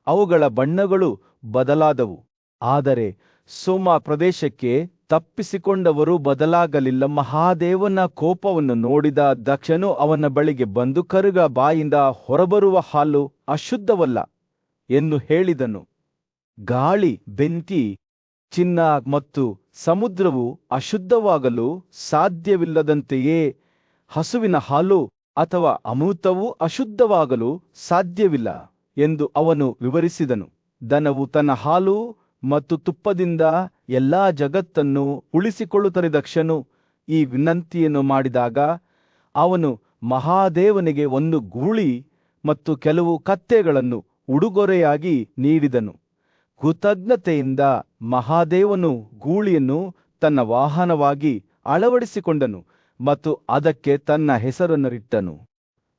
ಅವುಗಳ ಬಣ್ಣಗಳು ಬದಲಾದವು. ಆದರೆ ಸೋಮ ಪ್ರದೇಶಕ್ಕೆ ತಪ್ಪಿಸಿಕೊಂಡವರು ಬದಲಾಗಲಿಲ್ಲ. ಮಹಾದೇವನ ಕೋಪವನ್ನು ನೋಡಿದ ದಕ್ಷನು ಅವನ ಬಳಿಗೆ ಬಂದು, ಕರುಗ ಬಾಯಿಂದ ಹೊರಬರುವ ಹಾಲು ಅಶುದ್ಧವಲ್ಲ ಎಂದು ಹೇಳಿದನು. ಗಾಳಿ, ಬೆಂಕಿ, ಚಿನ್ನ ಮತ್ತು ಸಮುದ್ರವು ಅಶುದ್ಧವಾಗಲು ಸಾಧ್ಯವಿಲ್ಲದಂತೆಯೇ ಹಸುವಿನ ಹಾಲು ಅಥವಾ ಅಮೃತವೂ ಅಶುದ್ಧವಾಗಲು ಸಾಧ್ಯವಿಲ್ಲ ಎಂದು ಅವನು ವಿವರಿಸಿದನು. ದನವು ತನ್ನ ಹಾಲು ಮತ್ತು ತುಪ್ಪದಿಂದ ಎಲ್ಲಾ ಜಗತ್ತನ್ನು ಉಳಿಸಿಕೊಳ್ಳುತ್ತದೆ. ದಕ್ಷನು ಈ ವಿನಂತಿಯನ್ನು ಮಾಡಿದಾಗ ಅವನು ಮಹಾದೇವನಿಗೆ ಒಂದು ಗೂಳಿ ಮತ್ತು ಕೆಲವು ಕತ್ತೆಗಳನ್ನು ಉಡುಗೊರೆಯಾಗಿ ನೀಡಿದನು. ಕೃತಜ್ಞತೆಯಿಂದ ಮಹಾದೇವನು ಗೂಳಿಯನ್ನು ತನ್ನ ವಾಹನವಾಗಿ ಅಳವಡಿಸಿಕೊಂಡನು ಮತ್ತು ಅದಕ್ಕೆ ತನ್ನ ಹೆಸರನ್ನಿಟ್ಟನು.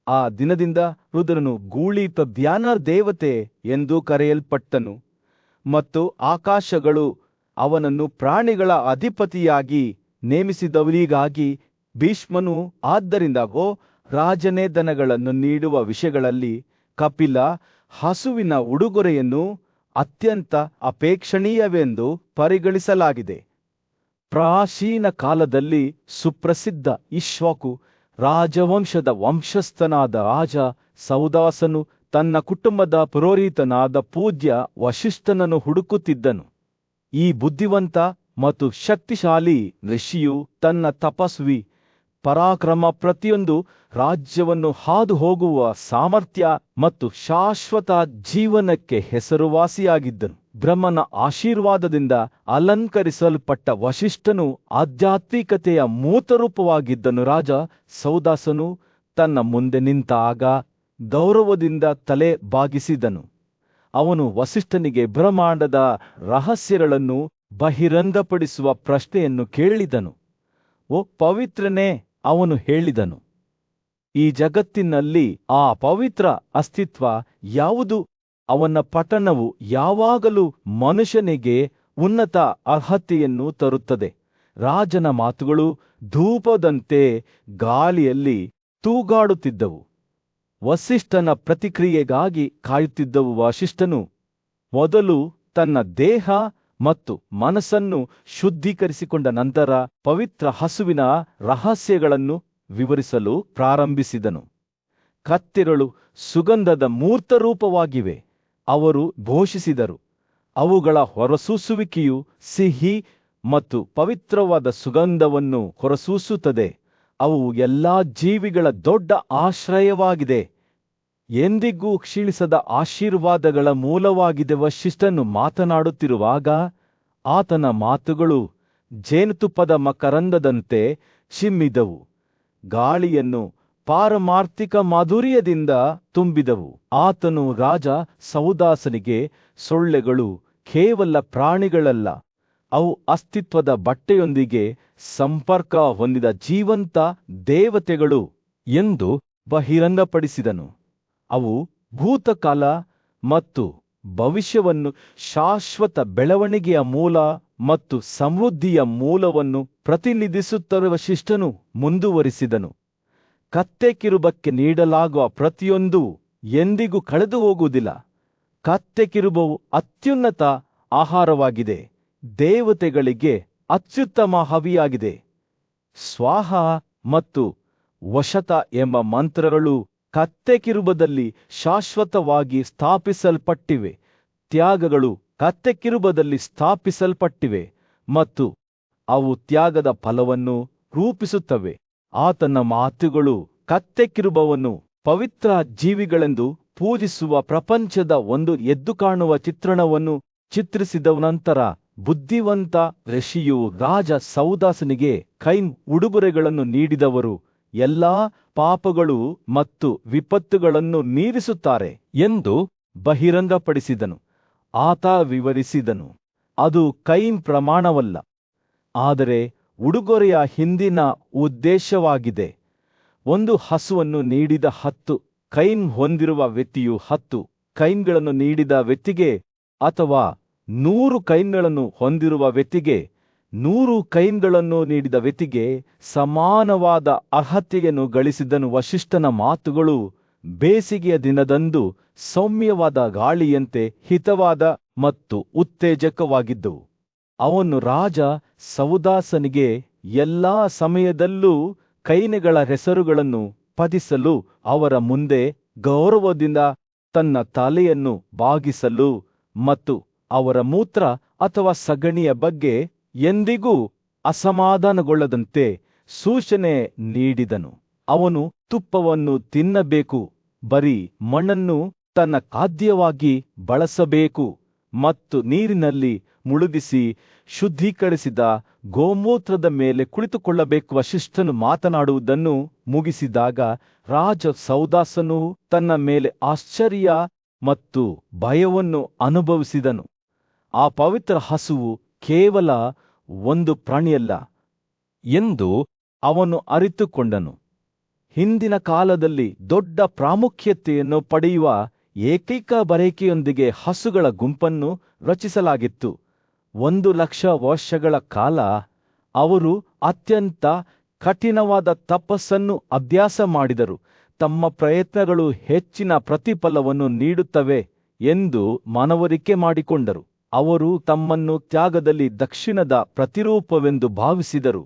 ಆ ದಿನದಿಂದ ರುದ್ರನು ಗೂಳಿ ಧ್ಯಾನ ದೇವತೆ ಎಂದು ಕರೆಯಲ್ಪಟ್ಟನು ಮತ್ತು ಆಕಾಶಗಳು ಅವನನ್ನು ಪ್ರಾಣಿಗಳ ಅಧಿಪತಿಯಾಗಿ ನೇಮಿಸಿದವರಿಗಾಗಿ ಭೀಷ್ಮನು, ಆದ್ದರಿಂದ ಓ ರಾಜನೇ, ದನಗಳನ್ನು ನೀಡುವ ವಿಷಯಗಳಲ್ಲಿ ಕಪಿಲ ಹಸುವಿನ ಉಡುಗೊರೆಯನ್ನು ಅತ್ಯಂತ ಅಪೇಕ್ಷಣೀಯವೆಂದು ಪರಿಗಣಿಸಲಾಗಿದೆ. ಪ್ರಾಚೀನ ಕಾಲದಲ್ಲಿ ಸುಪ್ರಸಿದ್ಧ ಇಕ್ಷ್ವಾಕು ರಾಜವಂಶದ ವಂಶಸ್ಥನಾದ ರಾಜ ಸೌದಾಸನು ತನ್ನ ಕುಟುಂಬದ ಪುರೋಹಿತನಾದ ಪೂಜ್ಯ ವಸಿಷ್ಠನನ್ನು ಹುಡುಕುತ್ತಿದ್ದನು. ಈ ಬುದ್ಧಿವಂತ ಮತ್ತು ಶಕ್ತಿಶಾಲಿ ಋಷಿಯು ತನ್ನ ತಪಸ್ವಿ ಪರಾಕ್ರಮ, ಪ್ರತಿಯೊಂದು ರಾಜ್ಯವನ್ನು ಹಾದು ಹೋಗುವ ಸಾಮರ್ಥ್ಯ ಮತ್ತು ಶಾಶ್ವತ ಜೀವನಕ್ಕೆ ಹೆಸರುವಾಸಿಯಾಗಿದ್ದನು. ಬ್ರಹ್ಮನ ಆಶೀರ್ವಾದದಿಂದ ಅಲಂಕರಿಸಲ್ಪಟ್ಟ ವಸಿಷ್ಠನು ಆಧ್ಯಾತ್ಮಿಕತೆಯ ಮೂರ್ತರೂಪವಾಗಿದ್ದನು. ರಾಜ ಸೌದಾಸನು ತನ್ನ ಮುಂದೆ ನಿಂತಾಗ ಗೌರವದಿಂದ ತಲೆ ಬಾಗಿಸಿದನು. ಅವನು ವಸಿಷ್ಠನಿಗೆ ಬ್ರಹ್ಮಾಂಡದ ರಹಸ್ಯಗಳನ್ನು ಬಹಿರಂಗಪಡಿಸುವ ಪ್ರಶ್ನೆಯನ್ನು ಕೇಳಿದನು. ಓ ಪವಿತ್ರನೇ, ಅವನು ಹೇಳಿದನು, ಈ ಜಗತ್ತಿನಲ್ಲಿ ಆ ಪವಿತ್ರ ಅಸ್ತಿತ್ವ ಯಾವುದು? ಅವನ ಪಠಣವು ಯಾವಾಗಲೂ ಮನುಷ್ಯನಿಗೆ ಉನ್ನತ ಅರ್ಹತೆಯನ್ನು ತರುತ್ತದೆ. ರಾಜನ ಮಾತುಗಳು ಧೂಪದಂತೆ ಗಾಳಿಯಲ್ಲಿ ತೂಗಾಡುತ್ತಿದ್ದವು. ವಸಿಷ್ಠನ ಪ್ರತಿಕ್ರಿಯೆಗಾಗಿ ಕಾಯುತ್ತಿದ್ದವು. ವಸಿಷ್ಠನು ಮೊದಲು ತನ್ನ ದೇಹ ಮತ್ತು ಮನಸ್ಸನ್ನು ಶುದ್ಧೀಕರಿಸಿಕೊಂಡ ನಂತರ ಪವಿತ್ರ ಹಸುವಿನ ರಹಸ್ಯಗಳನ್ನು ವಿವರಿಸಲು ಪ್ರಾರಂಭಿಸಿದನು. ಕತ್ತೆಗಳು ಸುಗಂಧದ ಮೂರ್ತರೂಪವಾಗಿವೆ, ಅವರು ಘೋಷಿಸಿದರು. ಅವುಗಳ ಹೊರಸೂಸುವಿಕೆಯು ಸಿಹಿ ಮತ್ತು ಪವಿತ್ರವಾದ ಸುಗಂಧವನ್ನು ಹೊರಸೂಸುತ್ತದೆ. ಅವು ಎಲ್ಲಾ ಜೀವಿಗಳ ದೊಡ್ಡ ಆಶ್ರಯವಾಗಿದೆ, ಎಂದಿಗೂ ಕ್ಷೀಣಿಸದ ಆಶೀರ್ವಾದಗಳ ಮೂಲವಾಗಿದೆ. ವಸಿಷ್ಠನು ಮಾತನಾಡುತ್ತಿರುವಾಗ ಆತನ ಮಾತುಗಳು ಜೇನುತುಪ್ಪದ ಮಕರಂದದಂತೆ ಚಿಮ್ಮಿದವು, ಗಾಳಿಯನ್ನು ಪಾರಮಾರ್ಥಿಕ ಮಾಧುರ್ಯದಿಂದ ತುಂಬಿದವು. ಆತನು ರಾಜ ಸೌದಾಸನಿಗೆ, ಸೊಳ್ಳೆಗಳು ಕೇವಲ ಪ್ರಾಣಿಗಳಲ್ಲ, ಅವು ಅಸ್ತಿತ್ವದ ಬಟ್ಟೆಯೊಂದಿಗೆ ಸಂಪರ್ಕ ಹೊಂದಿದ ಜೀವಂತ ದೇವತೆಗಳು ಎಂದು ಬಹಿರಂಗಪಡಿಸಿದನು. ಅವು ಭೂತಕಾಲ ಮತ್ತು ಭವಿಷ್ಯವನ್ನು, ಶಾಶ್ವತ ಬೆಳವಣಿಗೆಯ ಮೂಲ ಮತ್ತು ಸಮೃದ್ಧಿಯ ಮೂಲವನ್ನು ಪ್ರತಿನಿಧಿಸುತ್ತವೆ. ವಸಿಷ್ಠನು ಮುಂದುವರಿಸಿದನು, ಕತ್ತೆ ಕಿರುಬಕ್ಕೆ ನೀಡಲಾಗುವ ಪ್ರತಿಯೊಂದು ಎಂದಿಗೂ ಕಳೆದು ಹೋಗುವುದಿಲ್ಲ. ಕತ್ತೆ ಕಿರುಬವು ಅತ್ಯುನ್ನತ ಆಹಾರವಾಗಿದೆ, ದೇವತೆಗಳಿಗೆ ಅತ್ಯುತ್ತಮ ಹವಿಯಾಗಿದೆ. ಸ್ವಾಹ ಮತ್ತು ವಶತ ಎಂಬ ಮಂತ್ರಗಳು ಕತ್ತೆ ಕಿರುಬದಲ್ಲಿ ಶಾಶ್ವತವಾಗಿ ಸ್ಥಾಪಿಸಲ್ಪಟ್ಟಿವೆ. ತ್ಯಾಗಗಳು ಕತ್ತೆ ಕಿರುಬದಲ್ಲಿ ಸ್ಥಾಪಿಸಲ್ಪಟ್ಟಿವೆ ಮತ್ತು ಅವು ತ್ಯಾಗದ ಫಲವನ್ನು ರೂಪಿಸುತ್ತವೆ. ಆತನ ಮಾತುಗಳು ಕತ್ತೆ ಕಿರುಬವನ್ನು ಪವಿತ್ರ ಜೀವಿಗಳೆಂದು ಪೂಜಿಸುವ ಪ್ರಪಂಚದ ಒಂದು ಎದ್ದು ಕಾಣುವ ಚಿತ್ರಣವನ್ನು ಚಿತ್ರಿಸಿದ ನಂತರ ಬುದ್ಧಿವಂತ ಋಷಿಯು ರಾಜ ಸೌದಾಸನಿಗೆ ಕೈನ್ ಉಡುಗೊರೆಗಳನ್ನು ನೀಡಿದವರು ಎಲ್ಲಾ ಪಾಪಗಳು ಮತ್ತು ವಿಪತ್ತುಗಳನ್ನು ಮೀರಿಸುತ್ತಾರೆ ಎಂದು ಬಹಿರಂಗಪಡಿಸಿದನು. ಆತ ವಿವರಿಸಿದನು, ಅದು ಕೈನ್ ಪ್ರಮಾಣವಲ್ಲ, ಆದರೆ ಉಡುಗೊರೆಯ ಹಿಂದಿನ ಉದ್ದೇಶವಾಗಿದೆ. ಒಂದು ಹಸುವನ್ನು ನೀಡಿದ 10 ಕೈನ್ ಹೊಂದಿರುವ ವ್ಯಕ್ತಿಯು 10 ಕೈನ್ಗಳನ್ನು ನೀಡಿದ ವ್ಯಕ್ತಿಗೆ, ಅಥವಾ 100 ಕೈನ್ಗಳನ್ನು ಹೊಂದಿರುವ ವ್ಯಕ್ತಿಗೆ 100 ಕೈನ್ಗಳನ್ನು ನೀಡಿದ ವ್ಯಕ್ತಿಗೆ ಸಮಾನವಾದ ಅರ್ಹತೆಯನ್ನು ಗಳಿಸಿದನು. ವಸಿಷ್ಠನ ಮಾತುಗಳು ಬೇಸಿಗೆಯ ದಿನದಂದು ಸೌಮ್ಯವಾದ ಗಾಳಿಯಂತೆ ಹಿತವಾದ ಮತ್ತು ಉತ್ತೇಜಕವಾಗಿದ್ದವು. ಅವನು ರಾಜ ಸೌದಾಸನಿಗೆ ಎಲ್ಲಾ ಸಮಯದಲ್ಲೂ ಕೈನೆಗಳ ಹೆಸರುಗಳನ್ನು ಪಠಿಸಲು ಅವರ ಮುಂದೆ ಗೌರವದಿಂದ ತನ್ನ ತಲೆಯನ್ನು ಬಾಗಿಸಲು ಮತ್ತು ಅವರ ಮೂತ್ರ ಅಥವಾ ಸಗಣಿಯ ಬಗ್ಗೆ ಎಂದಿಗೂ ಅಸಮಾಧಾನಗೊಳ್ಳದಂತೆ ಸೂಚನೆ ನೀಡಿದನು. ಅವನು ತುಪ್ಪವನ್ನು ತಿನ್ನಬೇಕು, ಬರೀ ಮಣ್ಣನ್ನು ತನ್ನ ಖಾದ್ಯವಾಗಿ ಬಳಸಬೇಕು ಮತ್ತು ನೀರಿನಲ್ಲಿ ಮುಳುಗಿಸಿ ಶುದ್ಧೀಕರಿಸಿದ ಗೋಮೂತ್ರದ ಮೇಲೆ ಕುಳಿತುಕೊಳ್ಳಬೇಕು. ವಸಿಷ್ಠನು ಮಾತನಾಡುವುದನ್ನು ಮುಗಿಸಿದಾಗ ರಾಜ ಸೌದಾಸನು ತನ್ನ ಮೇಲೆ ಆಶ್ಚರ್ಯ ಮತ್ತು ಭಯವನ್ನು ಅನುಭವಿಸಿದನು. ಆ ಪವಿತ್ರ ಹಸುವು ಕೇವಲ ಒಂದು ಪ್ರಾಣಿಯಲ್ಲ ಎಂದು ಅವನು ಅರಿತುಕೊಂಡನು. ಹಿಂದಿನ ಕಾಲದಲ್ಲಿ ದೊಡ್ಡ ಪ್ರಾಮುಖ್ಯತೆಯನ್ನು ಪಡೆಯುವ ಏಕೈಕ ಬಯಕೆಯೊಂದಿಗೆ ಹಸುಗಳ ಗುಂಪನ್ನು ರಚಿಸಲಾಗಿತ್ತು. 1,00,000 ವರ್ಷಗಳ ಕಾಲ ಅವರು ಅತ್ಯಂತ ಕಠಿಣವಾದ ತಪಸ್ಸನ್ನು ಅಭ್ಯಾಸ ಮಾಡಿದರು. ತಮ್ಮ ಪ್ರಯತ್ನಗಳು ಹೆಚ್ಚಿನ ಪ್ರತಿಫಲವನ್ನು ನೀಡುತ್ತವೆ ಎಂದು ಮನವರಿಕೆ ಮಾಡಿಕೊಂಡರು. ಅವರು ತಮ್ಮನ್ನು ತ್ಯಾಗದಲ್ಲಿ ದಕ್ಷಿಣದ ಪ್ರತಿರೂಪವೆಂದು ಭಾವಿಸಿದರು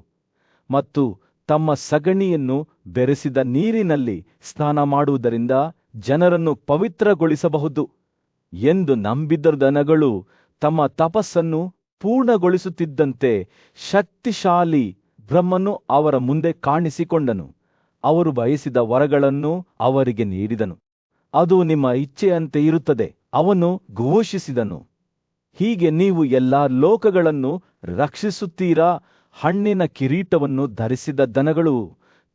ಮತ್ತು ತಮ್ಮ ಸಗಣಿಯನ್ನು ಬೆರೆಸಿದ ನೀರಿನಲ್ಲಿ ಸ್ನಾನ ಮಾಡುವುದರಿಂದ ಜನರನ್ನು ಪವಿತ್ರಗೊಳಿಸಬಹುದು ಎಂದು ನಂಬಿದ್ದ ದನಗಳು ತಮ್ಮ ತಪಸ್ಸನ್ನು ಪೂರ್ಣಗೊಳಿಸುತ್ತಿದ್ದಂತೆ ಶಕ್ತಿಶಾಲಿ ಬ್ರಹ್ಮನು ಅವರ ಮುಂದೆ ಕಾಣಿಸಿಕೊಂಡನು. ಅವರು ಬಯಸಿದ ವರಗಳನ್ನು ಅವರಿಗೆ ನೀಡಿದನು. ಅದು ನಿಮ್ಮ ಇಚ್ಛೆಯಂತೆ ಇರುತ್ತದೆ, ಅವನು ಘೋಷಿಸಿದನು. ಹೀಗೆ ನೀವು ಎಲ್ಲಾ ಲೋಕಗಳನ್ನು ರಕ್ಷಿಸುತ್ತೀರಾ. ಹಣ್ಣಿನ ಕಿರೀಟವನ್ನು ಧರಿಸಿದ ದನಗಳು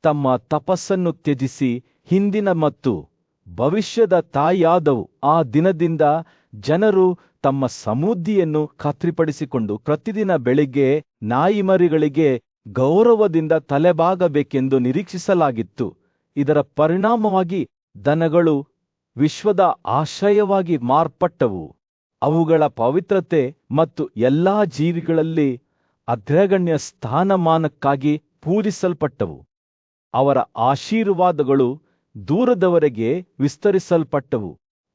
ತಮ್ಮ ತಪಸ್ಸನ್ನು ತ್ಯಜಿಸಿ ಹಿಂದಿನ ಮತ್ತು ಭವಿಷ್ಯದ ತಾಯಿಯಾದವು. ಆ ದಿನದಿಂದ ಜನರು ತಮ್ಮ ಸಮೃದ್ಧಿಯನ್ನು ಖಾತ್ರಿಪಡಿಸಿಕೊಂಡು ಪ್ರತಿದಿನ ಬೆಳಿಗ್ಗೆ ನಾಯಿಮರಿಗಳಿಗೆ ಗೌರವದಿಂದ ತಲೆಬಾಗಬೇಕೆಂದು ನಿರೀಕ್ಷಿಸಲಾಗಿತ್ತು. ಇದರ ಪರಿಣಾಮವಾಗಿ ದನಗಳು ವಿಶ್ವದ ಆಶ್ರಯವಾಗಿ ಮಾರ್ಪಟ್ಟವು. ಅವುಗಳ ಪವಿತ್ರತೆ ಮತ್ತು ಎಲ್ಲಾ ಜೀವಿಗಳಲ್ಲಿ ಅಗ್ರಗಣ್ಯ ಸ್ಥಾನಮಾನಕ್ಕಾಗಿ ಪೂಜಿಸಲ್ಪಟ್ಟವು. ಅವರ ಆಶೀರ್ವಾದಗಳು ದೂರದವರೆಗೆ ವಿಸ್ತರಿಸಲ್ಪಟ್ಟವು.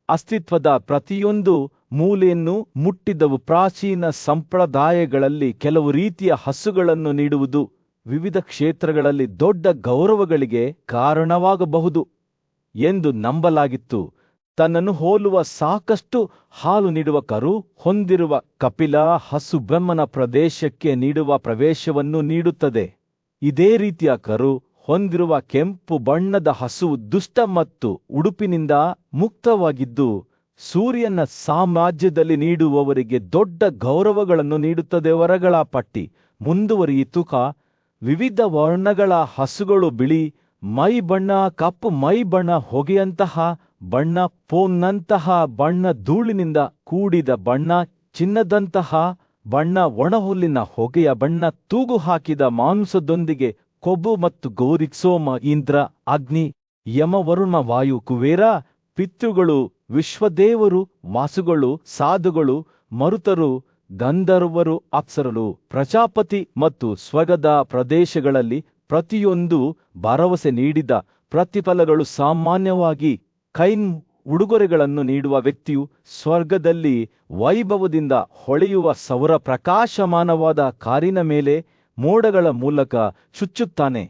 ಅಸ್ತಿತ್ವದ ಪ್ರತಿಯೊಂದು ಮೂಲೆಯನ್ನು ಮುಟ್ಟಿದವು. ಪ್ರಾಚೀನ ಸಂಪ್ರದಾಯಗಳಲ್ಲಿ ಕೆಲವು ರೀತಿಯ ಹಸುಗಳನ್ನು ನೀಡುವುದು ವಿವಿಧ ಕ್ಷೇತ್ರಗಳಲ್ಲಿ ದೊಡ್ಡ ಗೌರವಗಳಿಗೆ ಕಾರಣವಾಗಬಹುದು ಎಂದು ನಂಬಲಾಗಿತ್ತು. ತನ್ನನ್ನು ಹೋಲುವ ಸಾಕಷ್ಟು ಹಾಲು ನೀಡುವ ಕರು ಹೊಂದಿರುವ ಕಪಿಲ ಹಸು ಬ್ರಹ್ಮನ ಪ್ರದೇಶಕ್ಕೆ ನೀಡುವ ಪ್ರವೇಶವನ್ನು ನೀಡುತ್ತದೆ. ಇದೇ ರೀತಿಯ ಕರು ಹೊಂದಿರುವ ಕೆಂಪು ಬಣ್ಣದ ಹಸುವು ದುಷ್ಟ ಮತ್ತು ಉಡುಪಿನಿಂದ ಮುಕ್ತವಾಗಿದ್ದು ಸೂರ್ಯನ ಸಾಮ್ರಾಜ್ಯದಲ್ಲಿ ನೀಡುವವರಿಗೆ ದೊಡ್ಡ ಗೌರವಗಳನ್ನು ನೀಡುತ್ತದೆ. ವರಗಳ ಪಟ್ಟಿ ಮುಂದುವರಿಯಿತು. ವಿವಿಧ ವರ್ಣಗಳ ಹಸುಗಳು ಬಿಳಿ ಮೈ ಬಣ್ಣ, ಕಪ್ಪು ಮೈ ಬಣ್ಣ, ಹೊಗೆಯಂತಹ ಬಣ್ಣ, ಪೋನ್ನಂತಹ ಬಣ್ಣ, ಧೂಳಿನಿಂದ ಕೂಡಿದ ಬಣ್ಣ, ಚಿನ್ನದಂತಹ ಬಣ್ಣ, ಒಣಹುಲ್ಲಿನ ಹೊಗೆಯ ಬಣ್ಣ, ತೂಗು ಹಾಕಿದ ಮಾಂಸದೊಂದಿಗೆ ಕೊಬ್ಬು ಮತ್ತು ಗೌರಿ, ಸೋಮ, ಇಂದ್ರ, ಅಗ್ನಿ, ಯಮ, ವರುಣ, ವಾಯು, ಕುಬೇರ, ಪಿತೃಗಳು, ವಿಶ್ವದೇವರು, ವಾಸುಗಳು, ಸಾಧುಗಳು, ಮರುತರು, ಗಂಧರ್ವರು, ಅಪ್ಸರರು, ಪ್ರಜಾಪತಿ ಮತ್ತು ಸ್ವರ್ಗದ ಪ್ರದೇಶಗಳಲ್ಲಿ ಪ್ರತಿಯೊಂದು ಭರವಸೆ ನೀಡಿದ ಪ್ರತಿಫಲಗಳು. ಸಾಮಾನ್ಯವಾಗಿ ಕೈನ್ ಉಡುಗೊರೆಗಳನ್ನು ನೀಡುವ ವ್ಯಕ್ತಿಯು ಸ್ವರ್ಗದಲ್ಲಿ ವೈಭವದಿಂದ ಹೊಳೆಯುವ ಸೌರ ಪ್ರಕಾಶಮಾನವಾದ ಕಾರಿನ ಮೇಲೆ ಮೋಡಗಳ ಮೂಲಕ ಚುಚ್ಚುತ್ತಾನೆ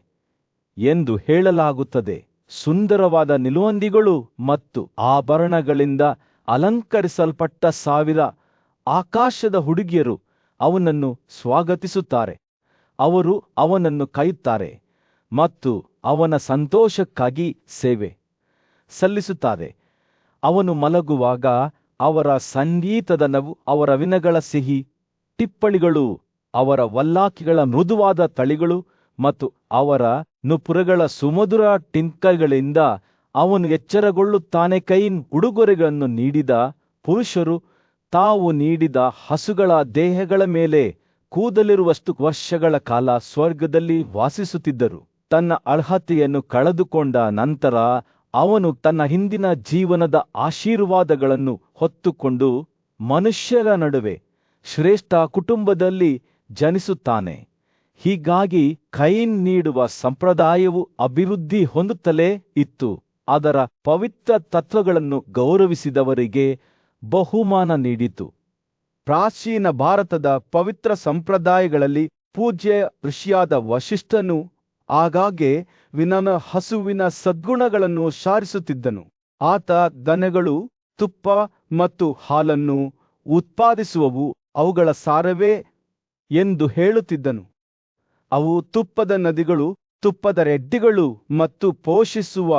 ಎಂದು ಹೇಳಲಾಗುತ್ತದೆ. ಸುಂದರವಾದ ನಿಲುವಂಗಿಗಳು ಮತ್ತು ಆಭರಣಗಳಿಂದ ಅಲಂಕರಿಸಲ್ಪಟ್ಟ 1000 ಆಕಾಶದ ಹುಡುಗಿಯರು ಅವನನ್ನು ಸ್ವಾಗತಿಸುತ್ತಾರೆ. ಅವರು ಅವನನ್ನು ಕಾಯುತ್ತಾರೆ ಮತ್ತು ಅವನ ಸಂತೋಷಕ್ಕಾಗಿ ಸೇವೆ ಸಲ್ಲಿಸುತ್ತಾರೆ. ಅವನು ಮಲಗುವಾಗ ಅವರ ಸಂಗೀತದ ನಗು, ಅವರ ವಿನಗಳ ಸಿಹಿ ಟಿಪ್ಪಣಿಗಳು, ಅವರ ವಲ್ಲಾಕಿಗಳ ಮೃದುವಾದ ತಳಿಗಳು ಮತ್ತು ಅವರ ನುಪುರಗಳ ಸುಮಧುರ ಟಿಂಕಗಳಿಂದ ಅವನು ಎಚ್ಚರಗೊಳ್ಳುತ್ತಾನೆ. ಕೈನ್ ಉಡುಗೊರೆಗಳನ್ನು ನೀಡಿದ ಪುರುಷರು ತಾವು ನೀಡಿದ ಹಸುಗಳ ದೇಹಗಳ ಮೇಲೆ ಕೂದಲಿರುವಷ್ಟು ವರ್ಷಗಳ ಕಾಲ ಸ್ವರ್ಗದಲ್ಲಿ ವಾಸಿಸುತ್ತಿದ್ದರು. ತನ್ನ ಅರ್ಹತೆಯನ್ನು ಕಳೆದುಕೊಂಡ ನಂತರ ಅವನು ತನ್ನ ಹಿಂದಿನ ಜೀವನದ ಆಶೀರ್ವಾದಗಳನ್ನು ಹೊತ್ತುಕೊಂಡು ಮನುಷ್ಯರ ನಡುವೆ ಶ್ರೇಷ್ಠ ಕುಟುಂಬದಲ್ಲಿ ಜನಿಸುತ್ತಾನೆ. ಹೀಗಾಗಿ ಕೈನ್ ನೀಡುವ ಸಂಪ್ರದಾಯವು ಅಭಿವೃದ್ಧಿ ಹೊಂದುತ್ತಲೇ ಇತ್ತು. ಅದರ ಪವಿತ್ರ ತತ್ವಗಳನ್ನು ಗೌರವಿಸಿದವರಿಗೆ ಬಹುಮಾನ ನೀಡಿತು. ಪ್ರಾಚೀನ ಭಾರತದ ಪವಿತ್ರ ಸಂಪ್ರದಾಯಗಳಲ್ಲಿ ಪೂಜ್ಯ ಋಷಿಯಾದ ವಸಿಷ್ಠನು ಆಗಾಗ್ಗೆ ವಿನನ ಹಸುವಿನ ಸದ್ಗುಣಗಳನ್ನು ಸಾರಿಸುತ್ತಿದ್ದನು. ಆತ ದನಗಳು ತುಪ್ಪ ಮತ್ತು ಹಾಲನ್ನು ಉತ್ಪಾದಿಸುವವು ಅವುಗಳ ಸಾರವೇ ಎಂದು ಹೇಳುತ್ತಿದ್ದನು. ಅವು ತುಪ್ಪದ ನದಿಗಳು, ತುಪ್ಪದ ರೆಡ್ಡಿಗಳು ಮತ್ತು ಪೋಷಿಸುವ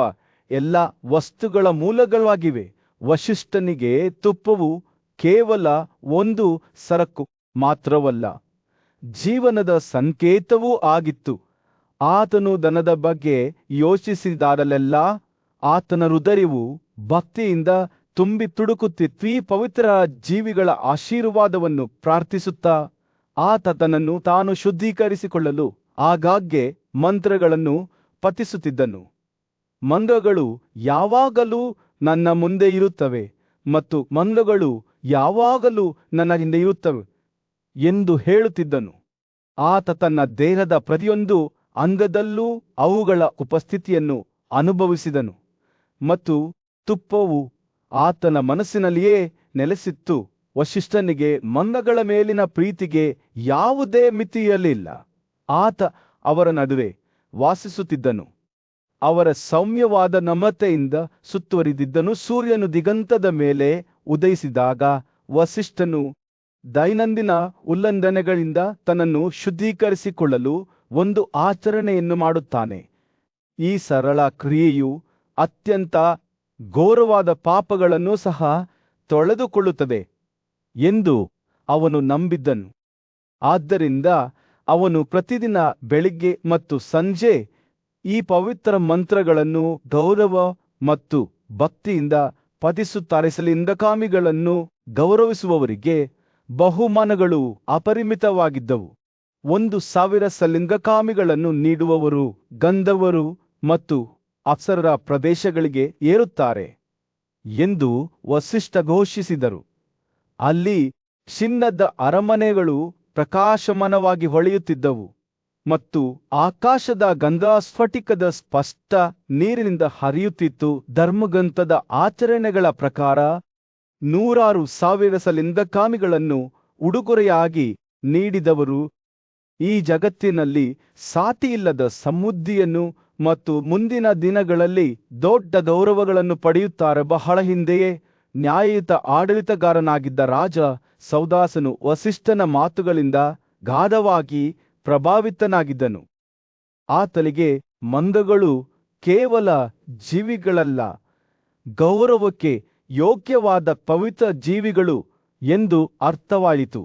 ಎಲ್ಲ ವಸ್ತುಗಳ ಮೂಲಗಳಾಗಿವೆ. ವಸಿಷ್ಠನಿಗೆ ತುಪ್ಪವು ಕೇವಲ ಒಂದು ಸರಕು ಮಾತ್ರವಲ್ಲ, ಜೀವನದ ಸಂಕೇತವೂ ಆಗಿತ್ತು. ಆತನು ದನದ ಬಗ್ಗೆ ಯೋಚಿಸಿದಾಗಲೆಲ್ಲ ಆತನ ಹೃದಯವು ಭಕ್ತಿಯಿಂದ ತುಂಬಿ ತುಡುಕುತ್ತಿತ್ತು. ಈ ಪವಿತ್ರ ಜೀವಿಗಳ ಆಶೀರ್ವಾದವನ್ನು ಪ್ರಾರ್ಥಿಸುತ್ತಾ ಆತ ತನ್ನನ್ನು ತಾನು ಶುದ್ಧೀಕರಿಸಿಕೊಳ್ಳಲು ಆಗಾಗ್ಗೆ ಮಂತ್ರಗಳನ್ನು ಪಠಿಸುತ್ತಿದ್ದನು. ಮಂಗಗಳು ಯಾವಾಗಲೂ ನನ್ನ ಮುಂದೆ ಇರುತ್ತವೆ ಮತ್ತು ಮಂಗಗಳು ಯಾವಾಗಲೂ ನನ್ನ ಹಿಂದೆ ಇರುತ್ತವೆ ಎಂದು ಹೇಳುತ್ತಿದ್ದನು. ಆತ ತನ್ನ ದೇಹದ ಪ್ರತಿಯೊಂದು ಅಂಗದಲ್ಲೂ ಅವುಗಳ ಉಪಸ್ಥಿತಿಯನ್ನು ಅನುಭವಿಸಿದನು ಮತ್ತು ತುಪ್ಪವು ಆತನ ಮನಸ್ಸಿನಲ್ಲಿಯೇ ನೆಲೆಸಿತ್ತು. ವಸಿಷ್ಠನಿಗೆ ಮಂಗಗಳ ಮೇಲಿನ ಪ್ರೀತಿಗೆ ಯಾವುದೇ ಮಿತಿಯಿರಲಿಲ್ಲ. ಆತ ಅವರ ನಡುವೆ ವಾಸಿಸುತ್ತಿದ್ದನು, ಅವರ ಸೌಮ್ಯವಾದ ನಮ್ರತೆಯಿಂದ ಸುತ್ತುವರಿದಿದ್ದನು. ಸೂರ್ಯನು ದಿಗಂತದ ಮೇಲೆ ಉದಯಿಸಿದಾಗ ವಸಿಷ್ಠನು ದೈನಂದಿನ ಉಲ್ಲಂಘನೆಗಳಿಂದ ತನ್ನನ್ನು ಶುದ್ಧೀಕರಿಸಿಕೊಳ್ಳಲು ಒಂದು ಆಚರಣೆಯನ್ನು ಮಾಡುತ್ತಾನೆ. ಈ ಸರಳ ಕ್ರಿಯೆಯು ಅತ್ಯಂತ ಘೋರವಾದ ಪಾಪಗಳನ್ನು ಸಹ ತೊಳೆದುಕೊಳ್ಳುತ್ತದೆ ಎಂದು ಅವನು ನಂಬಿದ್ದನು. ಆದ್ದರಿಂದ ಅವನು ಪ್ರತಿದಿನ ಬೆಳಿಗ್ಗೆ ಮತ್ತು ಸಂಜೆ ಈ ಪವಿತ್ರ ಮಂತ್ರಗಳನ್ನು ಗೌರವ ಮತ್ತು ಭಕ್ತಿಯಿಂದ ಪಠಿಸುತ್ತಾರೆ. ಲಿಂಗಕಾಮಿಗಳನ್ನು ಗೌರವಿಸುವವರಿಗೆ ಬಹುಮಾನಗಳು ಅಪರಿಮಿತವಾಗಿದ್ದವು. 1,000 ಸಲಿಂಗಕಾಮಿಗಳನ್ನು ನೀಡುವವರು ಗಂಧರ್ವರು ಮತ್ತು ಅಪ್ಸರರ ಪ್ರದೇಶಗಳಿಗೆ ಏರುತ್ತಾರೆ ಎಂದು ವಸಿಷ್ಠ ಘೋಷಿಸಿದರು. ಅಲ್ಲಿ ಚಿನ್ನದ ಅರಮನೆಗಳು ಪ್ರಕಾಶಮಾನವಾಗಿ ಹೊಳೆಯುತ್ತಿದ್ದವು ಮತ್ತು ಆಕಾಶದ ಗಂಗಾ ಸ್ಫಟಿಕದ ಸ್ಪಷ್ಟ ನೀರಿನಿಂದ ಹರಿಯುತ್ತಿತ್ತು. ಧರ್ಮಗ್ರಂಥದ ಆಚರಣೆಗಳ ಪ್ರಕಾರ 100,000 ಸಲಿಂಗಕಾಮಿಗಳನ್ನು ಉಡುಗೊರೆಯಾಗಿ ನೀಡಿದವರು ಈ ಜಗತ್ತಿನಲ್ಲಿ ಸಾಟಿಯಿಲ್ಲದ ಸಮೃದ್ಧಿಯನ್ನು ಮತ್ತು ಮುಂದಿನ ದಿನಗಳಲ್ಲಿ ದೊಡ್ಡ ಗೌರವಗಳನ್ನು ಪಡೆಯುತ್ತಾರೆ. ಬಹಳ ಹಿಂದೆಯೇ ನ್ಯಾಯಯುತ ಆಡಳಿತಗಾರನಾಗಿದ್ದ ರಾಜ ಸೌದಾಸನು ವಸಿಷ್ಠನ ಮಾತುಗಳಿಂದ ಗಾಢವಾಗಿ ಪ್ರಭಾವಿತನಾಗಿದ್ದನು. ಆತನಿಗೆ ಮಂಗಗಳು ಕೇವಲ ಜೀವಿಗಳಲ್ಲ, ಗೌರವಕ್ಕೆ ಯೋಗ್ಯವಾದ ಪವಿತ್ರ ಜೀವಿಗಳು ಎಂದು ಅರ್ಥವಾಯಿತು.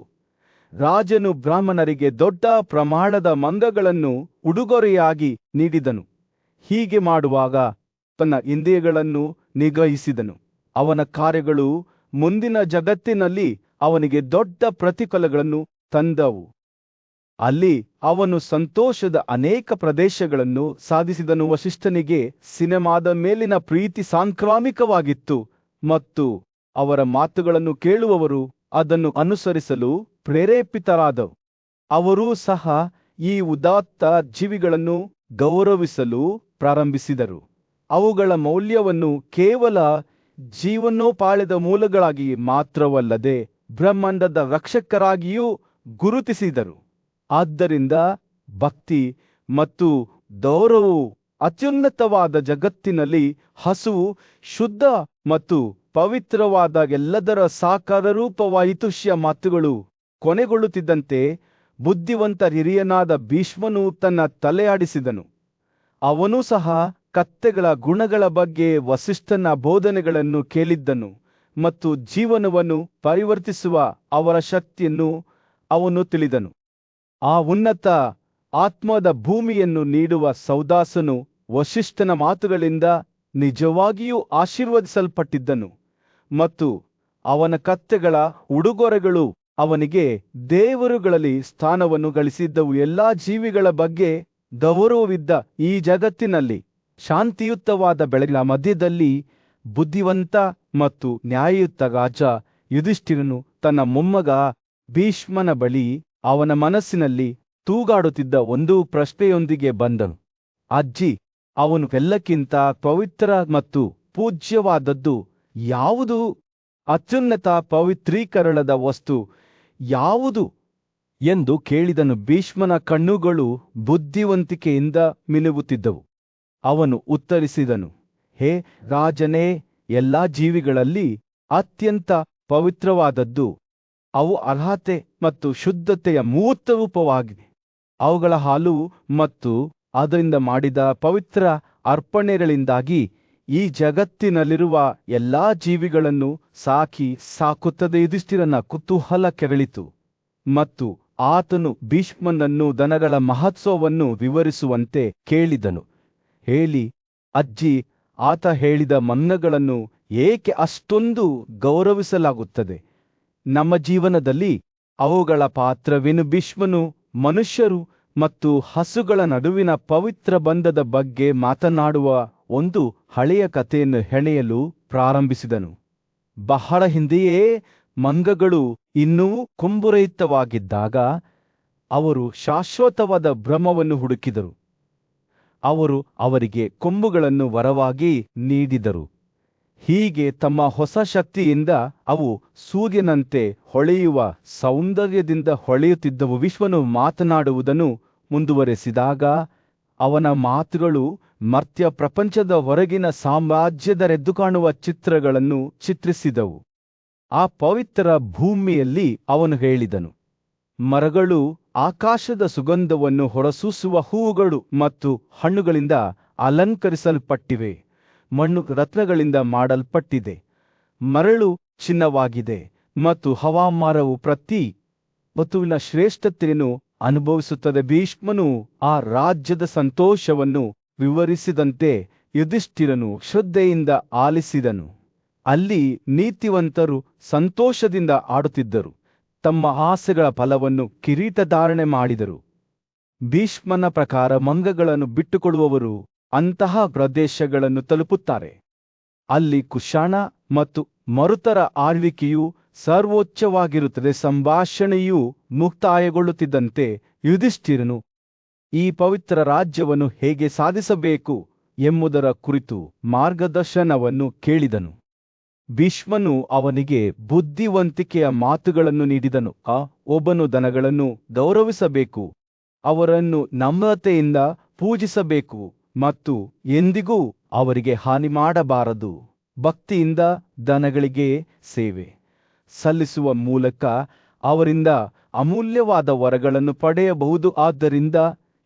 ರಾಜನು ಬ್ರಾಹ್ಮಣರಿಗೆ ದೊಡ್ಡ ಪ್ರಮಾಣದ ಮಂಗಗಳನ್ನು ಉಡುಗೊರೆಯಾಗಿ ನೀಡಿದನು. ಹೀಗೆ ಮಾಡುವಾಗ ತನ್ನ ಇಂದ್ರಿಯಗಳನ್ನು ನಿಗ್ರಹಿಸಿದನು. ಅವನ ಕಾರ್ಯಗಳು ಮುಂದಿನ ಜಗತ್ತಿನಲ್ಲಿ ಅವನಿಗೆ ದೊಡ್ಡ ಪ್ರತಿಫಲಗಳನ್ನು ತಂದವು. ಅಲ್ಲಿ ಅವನು ಸಂತೋಷದ ಅನೇಕ ಪ್ರದೇಶಗಳನ್ನು ಸಾಧಿಸಿದನು. ವಸಿಷ್ಠನಿಗೆ ಸಿನೆಮಾದ ಮೇಲಿನ ಪ್ರೀತಿ ಸಾಂಕ್ರಾಮಿಕವಾಗಿತ್ತು ಮತ್ತು ಅವರ ಮಾತುಗಳನ್ನು ಕೇಳುವವರು ಅದನ್ನು ಅನುಸರಿಸಲು ಪ್ರೇರೇಪಿತರಾದವು. ಅವರೂ ಸಹ ಈ ಉದಾತ್ತ ಜೀವಿಗಳನ್ನು ಗೌರವಿಸಲು ಪ್ರಾರಂಭಿಸಿದರು. ಅವುಗಳ ಮೌಲ್ಯವನ್ನು ಕೇವಲ ಜೀವನೋಪಾಯದ ಮೂಲಗಳಾಗಿ ಮಾತ್ರವಲ್ಲದೆ ಬ್ರಹ್ಮಾಂಡದ ರಕ್ಷಕರಾಗಿಯೂ ಗುರುತಿಸಿದರು. ಆದ್ದರಿಂದ ಭಕ್ತಿ ಮತ್ತು ಗೌರವವು ಅತ್ಯುನ್ನತವಾದ ಜಗತ್ತಿನಲ್ಲಿ ಹಸುವು ಶುದ್ಧ ಮತ್ತು ಪವಿತ್ರವಾದ ಎಲ್ಲದರ ಸಾಕಾರ ರೂಪವಾಯಿತು. ಮಾತುಗಳು ಕೊನೆಗೊಳ್ಳುತ್ತಿದ್ದಂತೆ ಬುದ್ಧಿವಂತ ಹಿರಿಯನಾದ ಭೀಷ್ಮನು ತನ್ನ ತಲೆಯಾಡಿಸಿದನು. ಅವನು ಸಹ ಕತ್ತೆಗಳ ಗುಣಗಳ ಬಗ್ಗೆ ವಸಿಷ್ಠನ ಬೋಧನೆಗಳನ್ನು ಕೇಳಿದ್ದನು ಮತ್ತು ಜೀವನವನ್ನು ಪರಿವರ್ತಿಸುವ ಅವರ ಶಕ್ತಿಯನ್ನು ಅವನು ತಿಳಿದನು. ಆ ಉನ್ನತ ಆತ್ಮದ ಭೂಮಿಯನ್ನು ನೀಡುವ ಸೌದಾಸನು ವಸಿಷ್ಠನ ಮಾತುಗಳಿಂದ ನಿಜವಾಗಿಯೂ ಆಶೀರ್ವದಿಸಲ್ಪಟ್ಟಿದ್ದನು ಮತ್ತು ಅವನ ಕತ್ತೆಗಳ ಉಡುಗೊರೆಗಳು ಅವನಿಗೆ ದೇವರುಗಳಲ್ಲಿ ಸ್ಥಾನವನ್ನು ಗಳಿಸಿದ್ದವು. ಎಲ್ಲಾ ಜೀವಿಗಳ ಬಗ್ಗೆ ಗೌರವವಿದ್ದ ಈ ಜಗತ್ತಿನಲ್ಲಿ ಶಾಂತಿಯುತವಾದ ಬೆಳಗಿನ ಮಧ್ಯದಲ್ಲಿ ಬುದ್ಧಿವಂತ ಮತ್ತು ನ್ಯಾಯಯುತ ರಾಜ ಯುಧಿಷ್ಠಿರನು ತನ್ನ ಮೊಮ್ಮಗ ಭೀಷ್ಮನ ಬಳಿ ಅವನ ಮನಸ್ಸಿನಲ್ಲಿ ತೂಗಾಡುತ್ತಿದ್ದ ಒಂದು ಪ್ರಶ್ನೆಯೊಂದಿಗೆ ಬಂದನು. ಅಜ್ಜಿ, ಅವನು ಎಲ್ಲಕ್ಕಿಂತ ಪವಿತ್ರ ಮತ್ತು ಪೂಜ್ಯವಾದದ್ದು ಯಾವುದು? ಅತ್ಯುನ್ನತ ಪವಿತ್ರೀಕರಣದ ವಸ್ತು ಯಾವುದು ಎಂದು ಕೇಳಿದನು. ಭೀಷ್ಮನ ಕಣ್ಣುಗಳು ಬುದ್ಧಿವಂತಿಕೆಯಿಂದ ಮಿನುಗುತ್ತಿದ್ದವು. ಅವನು ಉತ್ತರಿಸಿದನು, ಹೇ ರಾಜನೇ, ಎಲ್ಲಾ ಜೀವಿಗಳಲ್ಲಿ ಅತ್ಯಂತ ಪವಿತ್ರವಾದದ್ದು, ಅವು ಅರ್ಹತೆ ಮತ್ತು ಶುದ್ಧತೆಯ ಮೂರ್ತ ರೂಪವಾಗಿದೆ. ಅವುಗಳ ಹಾಲು ಮತ್ತು ಅದರಿಂದ ಮಾಡಿದ ಪವಿತ್ರ ಅರ್ಪಣೆಗಳಿಂದಾಗಿ ಈ ಜಗತ್ತಿನಲ್ಲಿರುವ ಎಲ್ಲಾ ಜೀವಿಗಳನ್ನು ಸಾಕುತ್ತದೆ. ಯುಧಿಷ್ಠಿರನ ಕುತೂಹಲ ಕೆರಳಿತು ಮತ್ತು ಆತನು ಭೀಷ್ಮನನ್ನು ದನಗಳ ಮಹತ್ವವನ್ನು ವಿವರಿಸುವಂತೆ ಕೇಳಿದನು. ಹೇಳಿ ಅಜ್ಜಿ, ಆತ ಹೇಳಿದ ಮನ್ನಗಳನ್ನು ಏಕೆ ಅಷ್ಟೊಂದು ಗೌರವಿಸಲಾಗುತ್ತದೆ? ನಮ್ಮ ಜೀವನದಲ್ಲಿ ಅವುಗಳ ಪಾತ್ರವೇನು? ಭೀಷ್ಮನು ಮನುಷ್ಯರು ಮತ್ತು ಹಸುಗಳ ನಡುವಿನ ಪವಿತ್ರ ಬಂಧದ ಬಗ್ಗೆ ಮಾತನಾಡುವ ಒಂದು ಹಳೆಯ ಕಥೆಯನ್ನು ಹೆಣೆಯಲು ಪ್ರಾರಂಭಿಸಿದನು. ಬಹಳ ಹಿಂದೆಯೇ ಮಂಗಗಳು ಇನ್ನೂ ಕೊಂಬುರಹಿತವಾಗಿದ್ದಾಗ ಅವರು ಶಾಶ್ವತವಾದ ಬ್ರಹ್ಮವನ್ನು ಹುಡುಕಿದರು. ಅವರು ಅವರಿಗೆ ಕೊಂಬುಗಳನ್ನು ವರವಾಗಿ ನೀಡಿದರು. ಹೀಗೆ ತಮ್ಮ ಹೊಸ ಶಕ್ತಿಯಿಂದ ಅವು ಸೂರ್ಯನಂತೆ ಹೊಳೆಯುವ ಸೌಂದರ್ಯದಿಂದ ಹೊಳೆಯುತ್ತಿದ್ದವು. ವಿಶ್ವನು ಮಾತನಾಡುವುದನ್ನು ಮುಂದುವರೆಸಿದಾಗ ಅವನ ಮಾತುಗಳು ಮರ್ತ್ಯ ಪ್ರಪಂಚದ ಹೊರಗಿನ ಸಾಮ್ರಾಜ್ಯದರೆದ್ದು ಕಾಣುವ ಚಿತ್ರಗಳನ್ನು ಚಿತ್ರಿಸಿದವು. ಆ ಪವಿತ್ರ ಭೂಮಿಯಲ್ಲಿ ಅವನು ಹೇಳಿದನು, ಮರಗಳು ಆಕಾಶದ ಸುಗಂಧವನ್ನು ಹೊರಸೂಸುವ ಹೂವುಗಳು ಮತ್ತು ಹಣ್ಣುಗಳಿಂದ ಅಲಂಕರಿಸಲ್ಪಟ್ಟಿವೆ. ಮಣ್ಣು ರತ್ನಗಳಿಂದ ಮಾಡಲ್ಪಟ್ಟಿದೆ. ಮರಳು ಚಿನ್ನವಾಗಿದೆ ಮತ್ತು ಹವಾಮಾನವು ಪ್ರತಿ ಋತುವಿನ ಶ್ರೇಷ್ಠತೆಯನ್ನು ಅನುಭವಿಸುತ್ತದೆ. ಭೀಷ್ಮನು ಆ ರಾಜ್ಯದ ಸಂತೋಷವನ್ನು ವಿವರಿಸಿದಂತೆ ಯುಧಿಷ್ಠಿರನು ಶ್ರದ್ಧೆಯಿಂದ ಆಲಿಸಿದನು. ಅಲ್ಲಿ ನೀತಿವಂತರು ಸಂತೋಷದಿಂದ ಆಡುತ್ತಿದ್ದರು, ತಮ್ಮ ಆಸೆಗಳ ಫಲವನ್ನು ಕಿರೀಟಧಾರಣೆ ಮಾಡಿದರು. ಭೀಷ್ಮನ ಪ್ರಕಾರ ಮಂಗಗಳನ್ನು ಬಿಟ್ಟುಕೊಡುವವರು ಅಂತಹ ಪ್ರದೇಶಗಳನ್ನು ತಲುಪುತ್ತಾರೆ. ಅಲ್ಲಿ ಕುಶಾಣ ಮತ್ತು ಮರುತರ ಆಳ್ವಿಕೆಯು ಸರ್ವೋಚ್ಚವಾಗಿರುತ್ತದೆ. ಸಂಭಾಷಣೆಯು ಮುಕ್ತಾಯಗೊಳ್ಳುತ್ತಿದ್ದಂತೆ ಯುಧಿಷ್ಠಿರನು ಈ ಪವಿತ್ರ ರಾಜ್ಯವನ್ನು ಹೇಗೆ ಸಾಧಿಸಬೇಕು ಎಂಬುದರ ಕುರಿತು ಮಾರ್ಗದರ್ಶನವನ್ನು ಕೇಳಿದನು. ಭೀಷ್ಮನು ಅವನಿಗೆ ಬುದ್ಧಿವಂತಿಕೆಯ ಮಾತುಗಳನ್ನು ನೀಡಿದನು. ಒಬ್ಬನು ದನಗಳನ್ನು ಗೌರವಿಸಬೇಕು, ಅವರನ್ನು ನಮ್ರತೆಯಿಂದ ಪೂಜಿಸಬೇಕು ಮತ್ತು ಎಂದಿಗೂ ಅವರಿಗೆ ಹಾನಿ ಮಾಡಬಾರದು. ಭಕ್ತಿಯಿಂದ ದನಗಳಿಗೆ ಸೇವೆ ಸಲ್ಲಿಸುವ ಮೂಲಕ ಅವರಿಂದ ಅಮೂಲ್ಯವಾದ ವರಗಳನ್ನು ಪಡೆಯಬಹುದು. ಆದ್ದರಿಂದ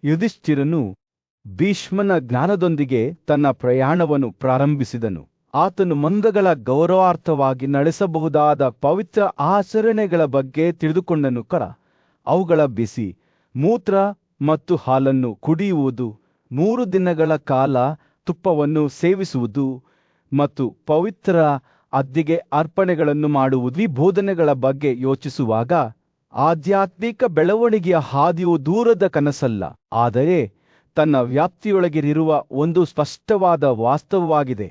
ಯುಧಿಷ್ಠಿರನು ಭೀಷ್ಮನ ಜ್ಞಾನದೊಂದಿಗೆ ತನ್ನ ಪ್ರಯಾಣವನ್ನು ಪ್ರಾರಂಭಿಸಿದನು. ಆತನು ಮಂಗಗಳ ಗೌರವಾರ್ಥವಾಗಿ ನಡೆಸಬಹುದಾದ ಪವಿತ್ರ ಆಚರಣೆಗಳ ಬಗ್ಗೆ ತಿಳಿದುಕೊಂಡನು. ಅವುಗಳ ಬಿಸಿ ಮೂತ್ರ ಮತ್ತು ಹಾಲನ್ನು ಕುಡಿಯುವುದು, 3 ದಿನಗಳ ಕಾಲ ತುಪ್ಪವನ್ನು ಸೇವಿಸುವುದು ಮತ್ತು ಪವಿತ್ರ ಅಗ್ನಿಗೆ ಅರ್ಪಣೆಗಳನ್ನು ಮಾಡುವುದು. ಈ ಬೋಧನೆಗಳ ಬಗ್ಗೆ ಯೋಚಿಸುವಾಗ ಆಧ್ಯಾತ್ಮಿಕ ಬೆಳವಣಿಗೆಯ ಹಾದಿಯು ದೂರದ ಕನಸಲ್ಲ, ಆದರೆ ತನ್ನ ವ್ಯಾಪ್ತಿಯೊಳಗಿರುವ ಒಂದು ಸ್ಪಷ್ಟವಾದ ವಾಸ್ತವವಾಗಿದೆ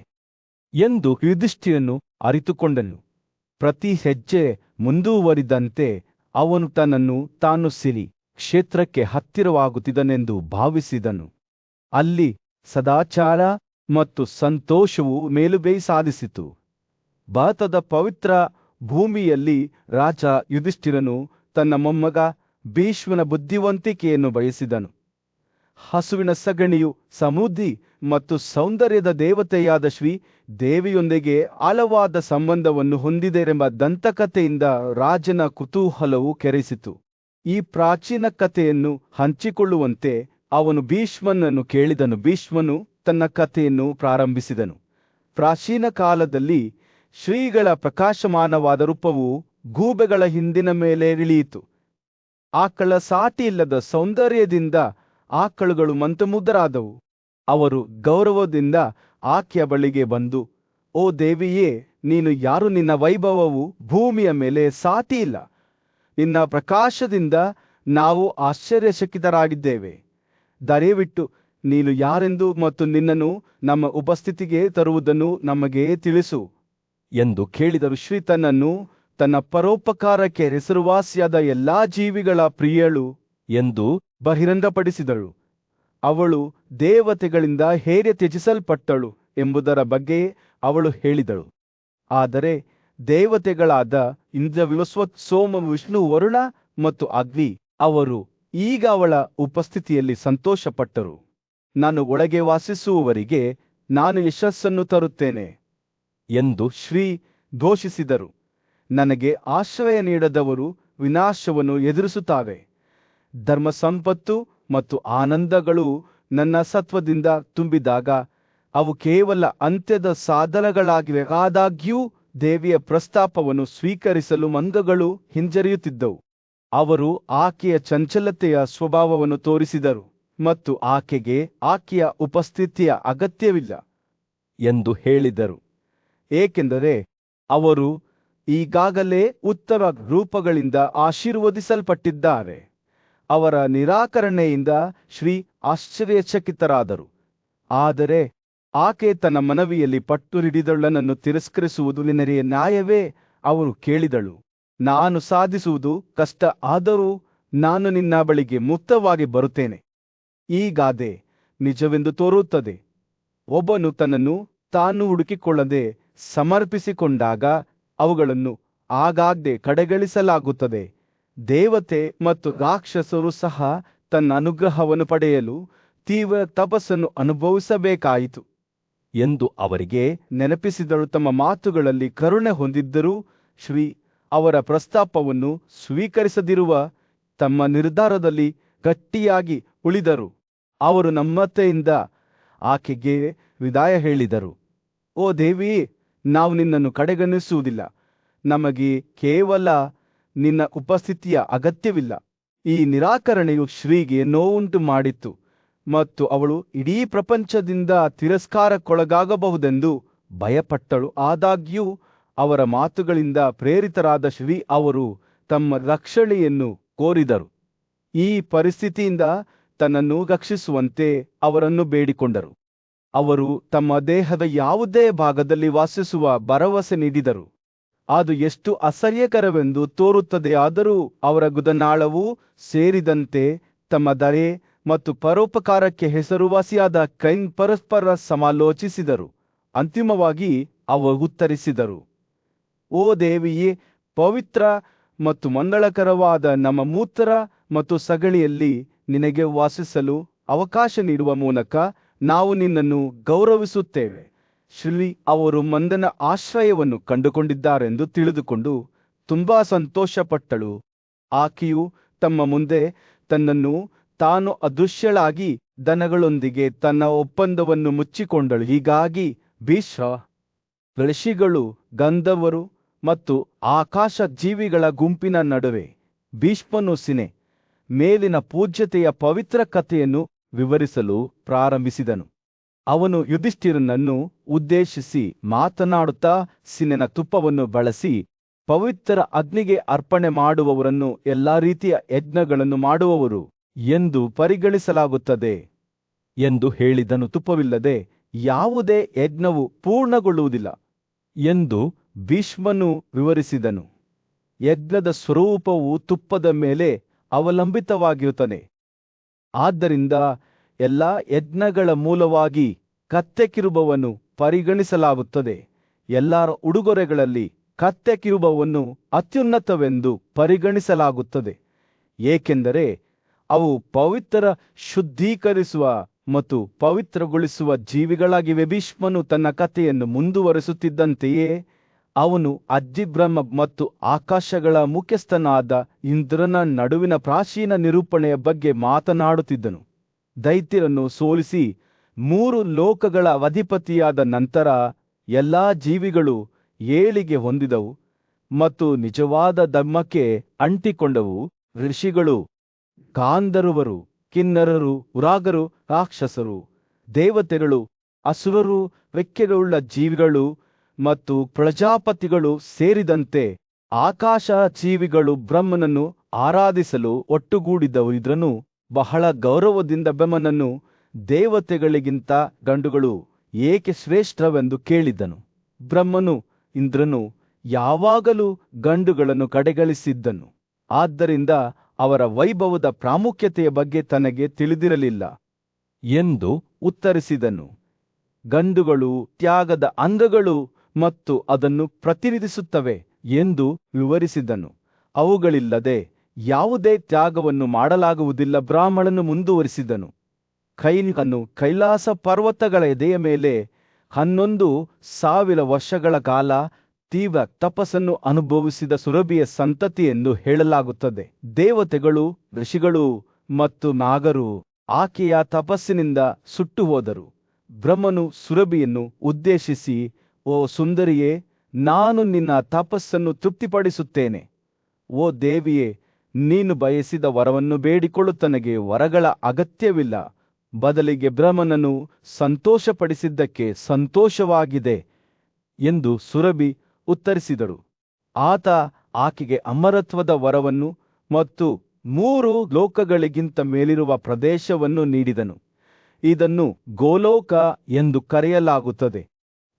ಎಂದು ಯುಧಿಷ್ಠಿರನು ಅರಿತುಕೊಂಡನು. ಪ್ರತಿ ಹೆಜ್ಜೆ ಮುಂದುವರಿದಂತೆ ಅವನು ತನ್ನನ್ನು ತಾನು ಸಿರಿ ಕ್ಷೇತ್ರಕ್ಕೆ ಹತ್ತಿರವಾಗುತ್ತಿದ್ದನೆಂದು ಭಾವಿಸಿದನು. ಅಲ್ಲಿ ಸದಾಚಾರ ಮತ್ತು ಸಂತೋಷವು ಮೇಲುಗೈ ಸಾಧಿಸಿತು. ಭಾರತದ ಪವಿತ್ರ ಭೂಮಿಯಲ್ಲಿ ರಾಜ ಯುಧಿಷ್ಠಿರನು ತನ್ನ ಮೊಮ್ಮಗ ಭೀಷ್ಮನ ಬುದ್ಧಿವಂತಿಕೆಯನ್ನು ಬಯಸಿದನು. ಹಸುವಿನ ಸಗಣಿಯು ಸಮೃದ್ಧಿ ಮತ್ತು ಸೌಂದರ್ಯದ ದೇವತೆಯಾದ ಶ್ರೀ ದೇವಿಯೊಂದಿಗೆ ಆಳವಾದ ಸಂಬಂಧವನ್ನು ಹೊಂದಿದೆಂಬ ದಂತಕಥೆಯಿಂದ ರಾಜನ ಕುತೂಹಲವು ಕೆರಳಿಸಿತು. ಈ ಪ್ರಾಚೀನ ಕಥೆಯನ್ನು ಹಂಚಿಕೊಳ್ಳುವಂತೆ ಅವನು ಭೀಷ್ಮನನ್ನು ಕೇಳಿದನು. ಭೀಷ್ಮನು ತನ್ನ ಕಥೆಯನ್ನು ಪ್ರಾರಂಭಿಸಿದನು. ಪ್ರಾಚೀನ ಕಾಲದಲ್ಲಿ ಶ್ರೀಗಳ ಪ್ರಕಾಶಮಾನವಾದ ರೂಪವು ಗೂಬೆಗಳ ಹಿಂದಿನ ಮೇಲೆ ಇಳಿಯಿತು. ಆಕಳ ಸಾಟಿಯಿಲ್ಲದ ಸೌಂದರ್ಯದಿಂದ ಆಕಳುಗಳು ಮಂತ್ರಮುಗ್ಧರಾದವು. ಅವರು ಗೌರವದಿಂದ ಆಕೆಯ ಬಳಿಗೆ ಬಂದು, ಓ ದೇವಿಯೇ, ನೀನು ಯಾರು? ನಿನ್ನ ವೈಭವವು ಭೂಮಿಯ ಮೇಲೆ ಸಾಟಿಯಿಲ್ಲ. ನಿನ್ನ ಪ್ರಕಾಶದಿಂದ ನಾವು ಆಶ್ಚರ್ಯಚಕಿತರಾಗಿದ್ದೇವೆ. ದಯವಿಟ್ಟು ನೀನು ಯಾರೆಂದು ಮತ್ತು ನಿನ್ನನ್ನು ನಮ್ಮ ಉಪಸ್ಥಿತಿಗೆ ತರುವುದನ್ನು ನಮಗೆ ತಿಳಿಸು ಎಂದು ಕೇಳಿದರು. ಶ್ರೀ ತನ್ನನ್ನು ತನ್ನ ಪರೋಪಕಾರಕ್ಕೆ ಹೆಸರುವಾಸಿಯಾದ ಎಲ್ಲಾ ಜೀವಿಗಳ ಪ್ರಿಯಳು ಎಂದು ಬಹಿರಂಗಪಡಿಸಿದಳು. ಅವಳು ದೇವತೆಗಳಿಂದ ಹೇಗೆ ತ್ಯಜಿಸಲ್ಪಟ್ಟಳು ಎಂಬುದರ ಬಗ್ಗೆ ಅವಳು ಹೇಳಿದಳು. ಆದರೆ ದೇವತೆಗಳಾದ ಇಂದ್ರ, ವಿವಸ್ವತ್, ಸೋಮ, ವಿಷ್ಣು, ವರುಣ ಮತ್ತು ಅಗ್ನಿ ಅವರು ಈಗ ಅವಳ ಉಪಸ್ಥಿತಿಯಲ್ಲಿ ಸಂತೋಷಪಟ್ಟರು. ನಾನು ಒಳಗೆ ವಾಸಿಸುವವರಿಗೆ ನಾನು ಯಶಸ್ಸನ್ನು ತರುತ್ತೇನೆ ಎಂದು ಶ್ರೀ ಘೋಷಿಸಿದರು. ನನಗೆ ಆಶ್ರಯ ನೀಡದವರು ವಿನಾಶವನ್ನು ಎದುರಿಸುತ್ತಾರೆ. ಧರ್ಮ ಸಂಪತ್ತು ಮತ್ತು ಆನಂದಗಳು ನನ್ನ ಸತ್ವದಿಂದ ತುಂಬಿದಾಗ ಅವು ಕೇವಲ ಅಂತ್ಯದ ಸಾಧನಗಳಾಗಿವೆ. ಆದಾಗ್ಯೂ ದೇವಿಯ ಪ್ರಸ್ತಾಪವನ್ನು ಸ್ವೀಕರಿಸಲು ಮಂಗಗಳು ಹಿಂಜರಿಯುತ್ತಿದ್ದವು. ಅವರು ಆಕೆಯ ಚಂಚಲತೆಯ ಸ್ವಭಾವವನ್ನು ತೋರಿಸಿದರು ಮತ್ತು ಆಕೆಗೆ ಆಕೆಯ ಉಪಸ್ಥಿತಿಯ ಅಗತ್ಯವಿಲ್ಲ ಎಂದು ಹೇಳಿದರು, ಏಕೆಂದರೆ ಅವರು ಈಗಾಗಲೇ ಉತ್ತರ ರೂಪಗಳಿಂದ ಆಶೀರ್ವದಿಸಲ್ಪಟ್ಟಿದ್ದಾರೆ. ಅವರ ನಿರಾಕರಣೆಯಿಂದ ಶ್ರೀ ಆಶ್ಚರ್ಯಚಕಿತರಾದರು. ಆದರೆ ಆಕೆ ತನ್ನ ಮನವಿಯಲ್ಲಿ ಪಟ್ಟು ಹಿಡಿದಳನನ್ನು ತಿರಸ್ಕರಿಸುವುದು ನಿನಗೆ ನ್ಯಾಯವೇ? ಅವರು ಕೇಳಿದಳು, ನಾನು ಸಾಧಿಸುವುದು ಕಷ್ಟ, ಆದರೂ ನಾನು ನಿನ್ನ ಬಳಿಗೆ ಮುಕ್ತವಾಗಿ ಬರುತ್ತೇನೆ. ಈ ಗಾದೆ ನಿಜವೆಂದು ತೋರುತ್ತದೆ. ಒಬ್ಬನು ತನ್ನನ್ನು ತಾನು ಹುಡುಕಿಕೊಳ್ಳದೆ ಸಮರ್ಪಿಸಿಕೊಂಡಾಗ ಅವುಗಳನ್ನು ಆಗಾಗ್ಗೆ ಕಡೆಗಣಿಸಲಾಗುತ್ತದೆ. ದೇವತೆ ಮತ್ತು ರಾಕ್ಷಸರು ಸಹ ತನ್ನ ಅನುಗ್ರಹವನ್ನು ಪಡೆಯಲು ತೀವ್ರ ತಪಸ್ಸನ್ನು ಅನುಭವಿಸಬೇಕಾಯಿತು ಎಂದು ಅವರಿಗೆ ನೆನಪಿಸಿದಳು. ತಮ್ಮ ಮಾತುಗಳಲ್ಲಿ ಕರುಣೆ ಹೊಂದಿದ್ದರೂ ಶ್ರೀ ಅವರ ಪ್ರಸ್ತಾಪವನ್ನು ಸ್ವೀಕರಿಸದಿರುವ ತಮ್ಮ ನಿರ್ಧಾರದಲ್ಲಿ ಗಟ್ಟಿಯಾಗಿ ಉಳಿದರು. ಅವರು ನಮ್ರತೆಯಿಂದ ಆಕೆಗೆ ವಿದಾಯ ಹೇಳಿದರು. ಓ ದೇವಿ, ನಾವು ನಿನ್ನನ್ನು ಕಡೆಗಣಿಸುವುದಿಲ್ಲ. ನಮಗೆ ಕೇವಲ ನಿನ್ನ ಉಪಸ್ಥಿತಿಯ ಅಗತ್ಯವಿಲ್ಲ. ಈ ನಿರಾಕರಣೆಯು ಶ್ರೀಗೆ ನೋವುಂಟು ಮಾಡಿತ್ತು ಮತ್ತು ಅವಳು ಇಡೀ ಪ್ರಪಂಚದಿಂದ ತಿರಸ್ಕಾರಕ್ಕೊಳಗಾಗಬಹುದೆಂದು ಭಯಪಟ್ಟಳು. ಆದಾಗ್ಯೂ ಅವರ ಮಾತುಗಳಿಂದ ಪ್ರೇರಿತರಾದ ಶ್ರೀ ಅವರು ತಮ್ಮ ರಕ್ಷಣೆಯನ್ನು ಕೋರಿದರು. ಈ ಪರಿಸ್ಥಿತಿಯಿಂದ ತನ್ನನ್ನು ರಕ್ಷಿಸುವಂತೆ ಅವರನ್ನು ಬೇಡಿಕೊಂಡರು. ಅವರು ತಮ್ಮ ದೇಹದ ಯಾವುದೇ ಭಾಗದಲ್ಲಿ ವಾಸಿಸುವ ಭರವಸೆ ನೀಡಿದರು. ಅದು ಎಷ್ಟು ಅಸಹ್ಯಕರವೆಂದು ತೋರುತ್ತದೆ, ಆದರೂ ಅವರ ಗುದನಾಳವೂ ಸೇರಿದಂತೆ ತಮ್ಮ ದಯೆ ಮತ್ತು ಪರೋಪಕಾರಕ್ಕೆ ಹೆಸರುವಾಸಿಯಾದ ಕೈನ್ ಪರಸ್ಪರ ಸಮಾಲೋಚಿಸಿದರು. ಅಂತಿಮವಾಗಿ ಅವರು ಉತ್ತರಿಸಿದರು, ಓ ದೇವಿಯೇ, ಪವಿತ್ರ ಮತ್ತು ಮಂಗಳಕರವಾದ ನಮ್ಮ ಮೂತ್ರ ಮತ್ತು ಸಗಣಿಯಲ್ಲಿ ನಿನಗೆ ವಾಸಿಸಲು ಅವಕಾಶ ನೀಡುವ ಮೂಲಕ ನಾವು ನಿನ್ನನ್ನು ಗೌರವಿಸುತ್ತೇವೆ. ಶ್ರೀ ಅವರು ಮಂದನ ಆಶ್ರಯವನ್ನು ಕಂಡುಕೊಂಡಿದ್ದಾರೆಂದು ತಿಳಿದುಕೊಂಡು ತುಂಬಾ ಸಂತೋಷಪಟ್ಟಳು. ಆಕೆಯು ತಮ್ಮ ಮುಂದೆ ತನ್ನನ್ನು ತಾನು ಅದೃಶ್ಯಳಾಗಿ ದನಗಳೊಂದಿಗೆ ತನ್ನ ಒಪ್ಪಂದವನ್ನು ಮುಚ್ಚಿಕೊಂಡಳು. ಹೀಗಾಗಿ ಭೀಷ್ಮ, ಋಷಿಗಳು, ಗಂಧರ್ವರು ಮತ್ತು ಆಕಾಶ ಜೀವಿಗಳ ಗುಂಪಿನ ನಡುವೆ ಭೀಷ್ಮನು ಸಿನೆ ಮೇಲಿನ ಪೂಜ್ಯತೆಯ ಪವಿತ್ರ ಕಥೆಯನ್ನು ವಿವರಿಸಲು ಪ್ರಾರಂಭಿಸಿದನು. ಅವನು ಯುಧಿಷ್ಠಿರನನ್ನು ಉದ್ದೇಶಿಸಿ ಮಾತನಾಡುತ್ತಾ, ಸಿನೆನ ತುಪ್ಪವನ್ನು ಬಳಸಿ ಪವಿತ್ರ ಅಗ್ನಿಗೆ ಅರ್ಪಣೆ ಮಾಡುವವರನ್ನು ಎಲ್ಲಾ ರೀತಿಯ ಯಜ್ಞಗಳನ್ನು ಮಾಡುವವರು ಎಂದು ಪರಿಗಣಿಸಲಾಗುತ್ತದೆ ಎಂದು ಹೇಳಿದನು. ತುಪ್ಪವಿಲ್ಲದೆ ಯಾವುದೇ ಯಜ್ಞವು ಪೂರ್ಣಗೊಳ್ಳುವುದಿಲ್ಲ ಎಂದು ಭೀಷ್ಮನು ವಿವರಿಸಿದನು. ಯಜ್ಞದ ಸ್ವರೂಪವು ತುಪ್ಪದ ಮೇಲೆ ಅವಲಂಬಿತವಾಗಿರುತ್ತದೆ. ಆದ್ದರಿಂದ ಎಲ್ಲ ಯಜ್ಞಗಳ ಮೂಲವಾಗಿ ಕತ್ತೆ ಕಿರುಬವನ್ನು ಪರಿಗಣಿಸಲಾಗುತ್ತದೆ. ಎಲ್ಲರ ಉಡುಗೊರೆಗಳಲ್ಲಿ ಕತ್ತೆ ಕಿರುಬವನ್ನು ಅತ್ಯುನ್ನತವೆಂದು ಪರಿಗಣಿಸಲಾಗುತ್ತದೆ, ಏಕೆಂದರೆ ಅವು ಪವಿತ್ರ, ಶುದ್ಧೀಕರಿಸುವ ಮತ್ತು ಪವಿತ್ರಗೊಳಿಸುವ ಜೀವಿಗಳಾಗಿವೆ. ಭೀಷ್ಮನು ತನ್ನ ಕಥೆಯನ್ನು ಮುಂದುವರಿಸುತ್ತಿದ್ದಂತೆಯೇ ಅವನು ಅಜ್ಜಿಬ್ರಹ್ಮ ಮತ್ತು ಆಕಾಶಗಳ ಮುಖ್ಯಸ್ಥನಾದ ಇಂದ್ರನ ನಡುವಿನ ಪ್ರಾಚೀನ ನಿರೂಪಣೆಯ ಬಗ್ಗೆ ಮಾತನಾಡುತ್ತಿದ್ದನು. ದೈತ್ಯರನ್ನು ಸೋಲಿಸಿ 3 ಲೋಕಗಳ ಅಧಿಪತಿಯಾದ ನಂತರ ಎಲ್ಲಾ ಜೀವಿಗಳು ಏಳಿಗೆ ಹೊಂದಿದವು ಮತ್ತು ನಿಜವಾದ ಧರ್ಮಕ್ಕೆ ಅಂಟಿಕೊಂಡವು. ಋಷಿಗಳು, ಗಾಂಧರ್ವರು, ಕಿನ್ನರರು, ಉರಾಗರು, ರಾಕ್ಷಸರು, ದೇವತೆಗಳು, ಅಸುರರು, ರೆಕ್ಕೆಗಳುಳ್ಳ ಜೀವಿಗಳು ಮತ್ತು ಪ್ರಜಾಪತಿಗಳು ಸೇರಿದಂತೆ ಆಕಾಶ ಜೀವಿಗಳು ಬ್ರಹ್ಮನನ್ನು ಆರಾಧಿಸಲು ಒಟ್ಟುಗೂಡಿದ್ದವು. ಇಂದ್ರನು ಬಹಳ ಗೌರವದಿಂದ ಬ್ರಹ್ಮನನ್ನು ದೇವತೆಗಳಿಗಿಂತ ಗಂಡುಗಳು ಏಕೆ ಶ್ರೇಷ್ಠವೆಂದು ಕೇಳಿದನು. ಬ್ರಹ್ಮನು ಇಂದ್ರನು ಯಾವಾಗಲೂ ಗಂಡುಗಳನ್ನು ಕಡೆಗಣಿಸಿದ್ದನು. ಆದ್ದರಿಂದ ಅವರ ವೈಭವದ ಪ್ರಾಮುಖ್ಯತೆಯ ಬಗ್ಗೆ ತನಗೆ ತಿಳಿದಿರಲಿಲ್ಲ. ಎಂದು ಉತ್ತರಿಸಿದನು. ಗಂಡುಗಳು ತ್ಯಾಗದ ಅಂಗಗಳು ಮತ್ತು ಅದನ್ನು ಪ್ರತಿನಿಧಿಸುತ್ತವೆ ಎಂದು ವಿವರಿಸಿದನು. ಅವುಗಳಿಲ್ಲದೆ ಯಾವುದೇ ತ್ಯಾಗವನ್ನು ಮಾಡಲಾಗುವುದಿಲ್ಲ. ಬ್ರಾಹ್ಮಣನು ಮುಂದುವರಿಸಿದನು. ಕೈನಿಕನು ಕೈಲಾಸ ಪರ್ವತಗಳ ಎದೆಯ ಮೇಲೆ 11,000 ವರ್ಷಗಳ ಕಾಲ ತೀವ್ರ ತಪಸ್ಸನ್ನು ಅನುಭವಿಸಿದ ಸುರಭಿಯ ಸಂತತಿ ಎಂದು ಹೇಳಲಾಗುತ್ತದೆ. ದೇವತೆಗಳು, ಋಷಿಗಳು ಮತ್ತು ನಾಗರು ಆಕೆಯ ತಪಸ್ಸಿನಿಂದ ಸುಟ್ಟು ಹೋದರು. ಬ್ರಹ್ಮನು ಸುರಭಿಯನ್ನು ಉದ್ದೇಶಿಸಿ, ಓ ಸುಂದರಿಯೇ, ನಾನು ನಿನ್ನ ತಪಸ್ಸನ್ನು ತೃಪ್ತಿಪಡಿಸುತ್ತೇನೆ. ಓ ದೇವಿಯೇ, ನೀನು ಬಯಸಿದ ವರವನ್ನು ಬೇಡಿಕೊಳ್ಳು. ತನಗೆ ವರಗಳ ಅಗತ್ಯವಿಲ್ಲ, ಬದಲಿಗೆ ಬ್ರಹ್ಮನನ್ನು ಸಂತೋಷಪಡಿಸಿದ್ದಕ್ಕೆ ಸಂತೋಷವಾಗಿದೆ ಎಂದು ಸುರಭಿ ಉತ್ತರಿಸಿದಳು. ಆತ ಆಕೆಗೆ ಅಮರತ್ವದ ವರವನ್ನು ಮತ್ತು 3 ಲೋಕಗಳಿಗಿಂತ ಮೇಲಿರುವ ಪ್ರದೇಶವನ್ನು ನೀಡಿದನು. ಇದನ್ನು ಗೋಲೋಕ ಎಂದು ಕರೆಯಲಾಗುತ್ತದೆ.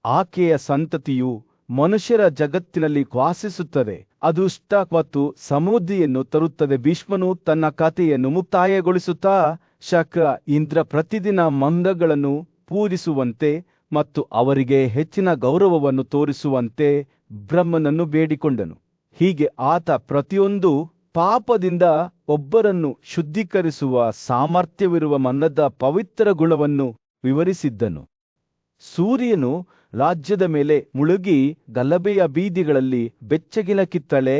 ಆಕೆಯ ಸಂತತಿಯು ಮನುಷ್ಯರ ಜಗತ್ತಿನಲ್ಲಿ ವಾಸಿಸುತ್ತದೆ. ಅದೃಷ್ಟ ಮತ್ತು ಸಮೃದ್ಧಿಯನ್ನು ತರುತ್ತದೆ. ಭೀಷ್ಮನು ತನ್ನ ಕಥೆಯನ್ನು ಮುಕ್ತಾಯಗೊಳಿಸುತ್ತಾ, ಶಕ್ರ ಇಂದ್ರ ಪ್ರತಿದಿನ ಮಂದಗಳನ್ನು ಪೂಜಿಸುವಂತೆ ಮತ್ತು ಅವರಿಗೆ ಹೆಚ್ಚಿನ ಗೌರವವನ್ನು ತೋರಿಸುವಂತೆ ಬ್ರಹ್ಮನನ್ನು ಬೇಡಿಕೊಂಡನು. ಹೀಗೆ ಆತ ಪ್ರತಿಯೊಂದು ಪಾಪದಿಂದ ಒಬ್ಬರನ್ನು ಶುದ್ಧೀಕರಿಸುವ ಸಾಮರ್ಥ್ಯವಿರುವ ಮನ್ನದ ಪವಿತ್ರ ಗುಣವನ್ನು ವಿವರಿಸಿದ್ದನು. ಸೂರ್ಯನು ರಾಜ್ಯದ ಮೇಲೆ ಮುಳುಗಿ ಗಲಭೆಯ ಬೀದಿಗಳಲ್ಲಿ ಬೆಚ್ಚಗಿನ ಕಿತ್ತಳೆ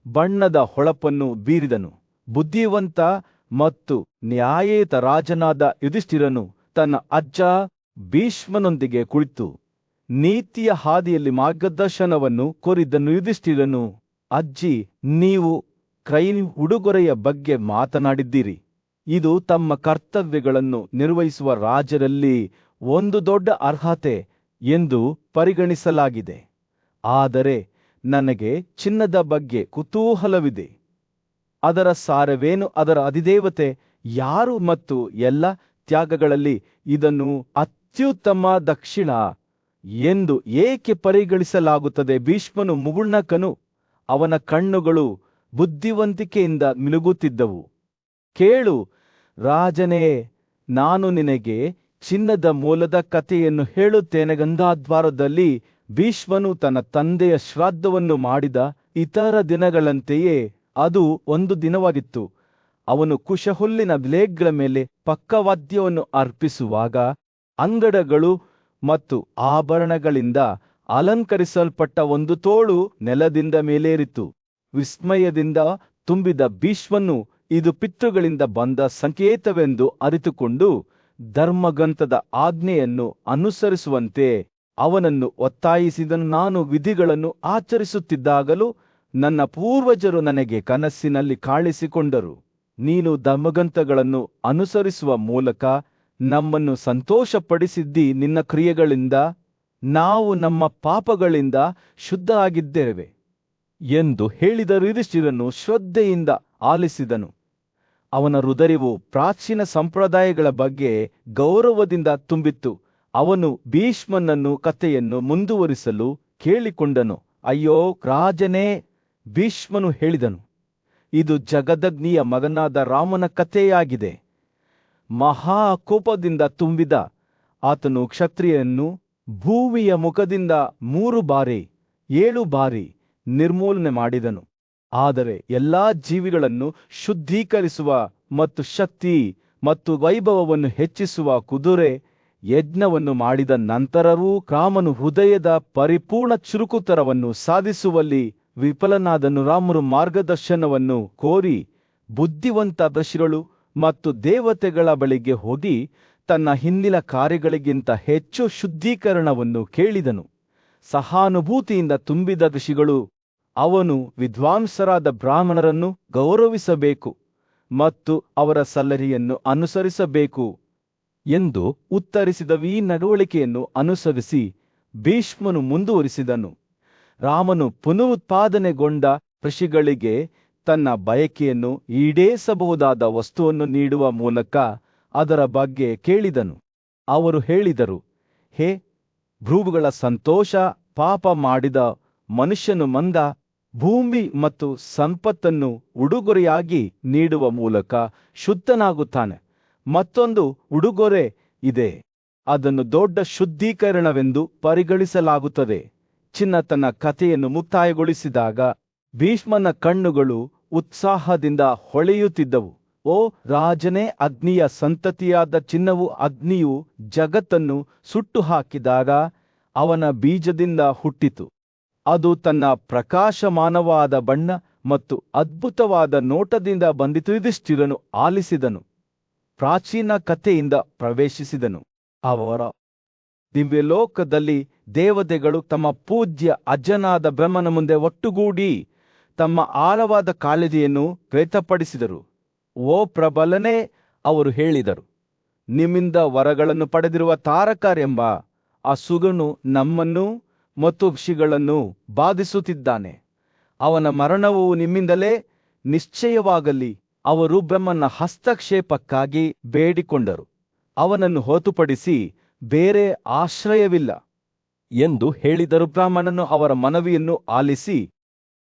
ಬಣ್ಣದ ಹೊಳಪನ್ನು ಬೀರಿದನು. ಬುದ್ಧಿವಂತ ಮತ್ತು ನ್ಯಾಯಯುತ ರಾಜನಾದ ಯುಧಿಷ್ಠಿರನು ತನ್ನ ಅಜ್ಜ ಭೀಷ್ಮನೊಂದಿಗೆ ಕುಳಿತು ನೀತಿಯ ಹಾದಿಯಲ್ಲಿ ಮಾರ್ಗದರ್ಶನವನ್ನು ಕೋರಿದ್ದನು. ಯುಧಿಷ್ಠಿರನು, ಅಜ್ಜಿ, ನೀವು ಕ್ರೈನ್ ಉಡುಗೊರೆಯ ಬಗ್ಗೆ ಮಾತನಾಡಿದ್ದೀರಿ. ಇದು ತಮ್ಮ ಕರ್ತವ್ಯಗಳನ್ನು ನಿರ್ವಹಿಸುವ ರಾಜರಲ್ಲಿ ಒಂದು ದೊಡ್ಡ ಅರ್ಹತೆ ಎಂದು ಪರಿಗಣಿಸಲಾಗಿದೆ. ಆದರೆ ನನಗೆ ಚಿನ್ನದ ಬಗ್ಗೆ ಕುತೂಹಲವಿದೆ. ಅದರ ಸಾರವೇನು? ಅದರ ಅಧಿದೇವತೆ ಯಾರು? ಮತ್ತು ಎಲ್ಲ ತ್ಯಾಗಗಳಲ್ಲಿ ಇದನ್ನು ಅತ್ಯುತ್ತಮ ದಕ್ಷಿಣ ಎಂದು ಏಕೆ ಪರಿಗಣಿಸಲಾಗುತ್ತದೆ? ಭೀಷ್ಮನು ಮುಗುಳ್ನಕ್ಕನು. ಅವನ ಕಣ್ಣುಗಳು ಬುದ್ಧಿವಂತಿಕೆಯಿಂದ ಮಿನುಗುತ್ತಿದ್ದವು. ಕೇಳು ರಾಜನೇ, ನಾನು ನಿನಗೆ ಚಿನ್ನದ ಮೂಲದ ಕಥೆಯನ್ನು ಹೇಳುತ್ತೇನೆ. ಗಂಗಾದ್ವಾರದಲ್ಲಿ ಭೀಷ್ಮನು ತನ್ನ ತಂದೆಯ ಶ್ರಾದ್ದವನ್ನು ಮಾಡಿದ ಇತರ ದಿನಗಳಂತೆಯೇ ಅದು ಒಂದು ದಿನವಾಗಿತ್ತು. ಅವನು ಕುಶಹುಲ್ಲಿನ ಬ್ಲೇಡ್ಗಳ ಮೇಲೆ ಪಕ್ಕವಾದ್ಯವನ್ನು ಅರ್ಪಿಸುವಾಗ ಅಂಗಡಗಳು ಮತ್ತು ಆಭರಣಗಳಿಂದ ಅಲಂಕರಿಸಲ್ಪಟ್ಟ ಒಂದು ತೋಳು ನೆಲದಿಂದ ಮೇಲೇರಿತು. ವಿಸ್ಮಯದಿಂದ ತುಂಬಿದ ಭೀಷ್ಮನು ಇದು ಪಿತೃಗಳಿಂದ ಬಂದ ಸಂಕೇತವೆಂದು ಅರಿತುಕೊಂಡು ಧರ್ಮಗ್ರಂಥದ ಆಜ್ಞೆಯನ್ನು ಅನುಸರಿಸುವಂತೆ ಅವನನ್ನು ಒತ್ತಾಯಿಸಿದನು. ನಾನು ವಿಧಿಗಳನ್ನು ಆಚರಿಸುತ್ತಿದ್ದಾಗಲೂ ನನ್ನ ಪೂರ್ವಜರು ನನಗೆ ಕನಸಿನಲ್ಲಿ ಕಾಣಿಸಿಕೊಂಡರು. ನೀನು ಧರ್ಮಗ್ರಂಥಗಳನ್ನು ಅನುಸರಿಸುವ ಮೂಲಕ ನಮ್ಮನ್ನು ಸಂತೋಷಪಡಿಸಿದ್ದಿ. ನಿನ್ನ ಕ್ರಿಯೆಗಳಿಂದ ನಾವು ನಮ್ಮ ಪಾಪಗಳಿಂದ ಶುದ್ಧ ಆಗಿದ್ದೇವೆ ಎಂದು ಹೇಳಿದ ಯುಧಿಷ್ಠಿರನು ಶ್ರದ್ಧೆಯಿಂದ ಆಲಿಸಿದನು. ಅವನ ಹೃದಯವು ಪ್ರಾಚೀನ ಸಂಪ್ರದಾಯಗಳ ಬಗ್ಗೆ ಗೌರವದಿಂದ ತುಂಬಿತ್ತು. ಅವನು ಭೀಷ್ಮನನ್ನು ಕಥೆಯನ್ನು ಮುಂದುವರಿಸಲು ಕೇಳಿಕೊಂಡನು. ಅಯ್ಯೋ ರಾಜನೇ, ಭೀಷ್ಮನು ಹೇಳಿದನು, ಇದು ಜಗದಗ್ನಿಯ ಮಗನಾದ ರಾಮನ ಕಥೆಯಾಗಿದೆ. ಮಹಾಕೋಪದಿಂದ ತುಂಬಿದ ಆತನು ಕ್ಷತ್ರಿಯನ್ನು ಭೂಮಿಯ ಮುಖದಿಂದ 7 ಬಾರಿ ನಿರ್ಮೂಲನೆ ಮಾಡಿದನು. ಆದರೆ ಎಲ್ಲಾ ಜೀವಿಗಳನ್ನು ಶುದ್ಧೀಕರಿಸುವ ಮತ್ತು ಶಕ್ತಿ ಮತ್ತು ವೈಭವವನ್ನು ಹೆಚ್ಚಿಸುವ ಕುದುರೆ ಯಜ್ಞವನ್ನು ಮಾಡಿದ ನಂತರವೂ ರಾಮನು ಹೃದಯದ ಪರಿಪೂರ್ಣ ಚುರುಕುತನವನ್ನು ಸಾಧಿಸುವಲ್ಲಿ ವಿಫಲನಾದನು. ರಾಮನು ಮಾರ್ಗದರ್ಶನವನ್ನು ಕೋರಿ ಬುದ್ಧಿವಂತ ಋಷಿಗಳು ಮತ್ತು ದೇವತೆಗಳ ಬಳಿಗೆ ಹೋಗಿ ತನ್ನ ಹಿಂದಿನ ಕಾರ್ಯಗಳಿಗಿಂತ ಹೆಚ್ಚು ಶುದ್ಧೀಕರಣವನ್ನು ಕೇಳಿದನು. ಸಹಾನುಭೂತಿಯಿಂದ ತುಂಬಿದ ಋಷಿಗಳು ಅವನು ವಿದ್ವಾಂಸರಾದ ಬ್ರಾಹ್ಮಣರನ್ನು ಗೌರವಿಸಬೇಕು ಮತ್ತು ಅವರ ಸಲಹೆಯನ್ನು ಅನುಸರಿಸಬೇಕು ಎಂದು ಉತ್ತರಿಸಿದವು. ಈ ನಡವಳಿಕೆಯನ್ನು ಅನುಸರಿಸಿ ಭೀಷ್ಮನು ಮುಂದುವರಿಸಿದನು. ರಾಮನು ಪುನರುತ್ಪಾದನೆಗೊಂಡ ಋಷಿಗಳಿಗೆ ತನ್ನ ಬಯಕೆಯನ್ನು ಈಡೇರಿಸಬಹುದಾದ ವಸ್ತುವನ್ನು ನೀಡುವ ಮೂಲಕ ಅದರ ಬಗ್ಗೆ ಕೇಳಿದನು. ಅವರು ಹೇಳಿದರು, ಹೇ ಭೃಗುಗಳ ಸಂತೋಷ, ಪಾಪ ಮಾಡಿದ ಮನುಷ್ಯನು ಮಂದ ಭೂಮಿ ಮತ್ತು ಸಂಪತ್ತನ್ನು ಉಡುಗೊರೆಯಾಗಿ ನೀಡುವ ಮೂಲಕ ಶುದ್ಧನಾಗುತ್ತಾನೆ ಮತ್ತೊಂದು ಉಡುಗೊರೆ ಇದೆ. ಅದನ್ನು ದೊಡ್ಡ ಶುದ್ಧೀಕರಣವೆಂದು ಪರಿಗಣಿಸಲಾಗುತ್ತದೆ. ಚಿನ್ನ ತನ್ನ ಕಥೆಯನ್ನು ಮುಕ್ತಾಯಗೊಳಿಸಿದಾಗ ಭೀಷ್ಮನ ಕಣ್ಣುಗಳು ಉತ್ಸಾಹದಿಂದ ಹೊಳೆಯುತ್ತಿದ್ದವು. ಓ ರಾಜನೇ, ಅಗ್ನಿಯ ಸಂತತಿಯಾದ ಚಿನ್ನವು ಅಗ್ನಿಯು ಜಗತ್ತನ್ನು ಸುಟ್ಟು ಹಾಕಿದಾಗ ಅವನ ಬೀಜದಿಂದ ಹುಟ್ಟಿತು. ಅದು ತನ್ನ ಪ್ರಕಾಶಮಾನವಾದ ಬಣ್ಣ ಮತ್ತು ಅದ್ಭುತವಾದ ನೋಟದಿಂದ ಬಂದಿತು. ಯುಧಿಷ್ಠಿರನು ಆಲಿಸಿದನು, ಪ್ರಾಚೀನ ಕಥೆಯಿಂದ ಪ್ರವೇಶಿಸಿದನು. ಅವರ ದಿವ್ಯಲೋಕದಲ್ಲಿ ದೇವತೆಗಳು ತಮ್ಮ ಪೂಜ್ಯ ಅಜ್ಜನಾದ ಬ್ರಹ್ಮನ ಮುಂದೆ ಒಟ್ಟುಗೂಡಿ ತಮ್ಮ ಆಳವಾದ ಕಾಳಜಿಯನ್ನು ವ್ಯಕ್ತಪಡಿಸಿದರು. ಓ ಪ್ರಬಲನೇ, ಅವರು ಹೇಳಿದರು, ನಿಮ್ಮಿಂದ ವರಗಳನ್ನು ಪಡೆದಿರುವ ತಾರಕರೆಂಬ ಅಸುಗನು ನಮ್ಮನ್ನು ಮತ್ತು ಋಷಿಗಳನ್ನು ಬಾಧಿಸುತ್ತಿದ್ದಾನೆ. ಅವನ ಮರಣವು ನಿಮ್ಮಿಂದಲೇ ನಿಶ್ಚಯವಾಗಲಿ. ಅವರು ಬ್ರಹ್ಮನ ಹಸ್ತಕ್ಷೇಪಕ್ಕಾಗಿ ಬೇಡಿಕೊಂಡರು. ಅವನನ್ನು ಹೊರತುಪಡಿಸಿ ಬೇರೆ ಆಶ್ರಯವಿಲ್ಲ ಎಂದು ಹೇಳಿದರು. ಬ್ರಾಹ್ಮಣನು ಅವರ ಮನವಿಯನ್ನು ಆಲಿಸಿ,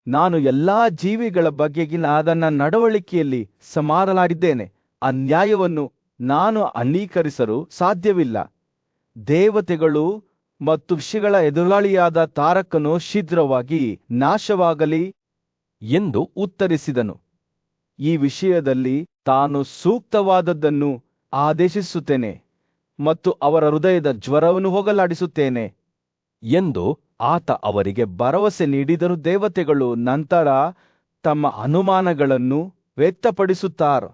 ನಾನು ಎಲ್ಲಾ ಜೀವಿಗಳ ಬಗೆಗಿನ ನನ್ನ ನಡವಳಿಕೆಯಲ್ಲಿ ಸಮಾನನಾಗಿದ್ದೇನೆ. ಅನ್ಯಾಯವನ್ನು ನಾನು ಅಂಗೀಕರಿಸಲು ಸಾಧ್ಯವಿಲ್ಲ. ದೇವತೆಗಳು ಮತ್ತು ಋಷಿಗಳ ಎದುರಾಳಿಯಾದ ತಾರಕನು ಶೀಘ್ರವಾಗಿ ನಾಶವಾಗಲಿ ಎಂದು ಉತ್ತರಿಸಿದನು. ಈ ವಿಷಯದಲ್ಲಿ ತಾನು ಸೂಕ್ತವಾದದ್ದನ್ನು ಆದೇಶಿಸುತ್ತೇನೆ ಮತ್ತು ಅವರ ಹೃದಯದ ಜ್ವರವನ್ನು ಹೋಗಲಾಡಿಸುತ್ತೇನೆ ಎಂದು ಆತ ಅವರಿಗೆ ಭರವಸೆ ನೀಡಿದರು. ದೇವತೆಗಳು ನಂತರ ತಮ್ಮ ಅನುಮಾನಗಳನ್ನು ವ್ಯಕ್ತಪಡಿಸುತ್ತಾರೆ.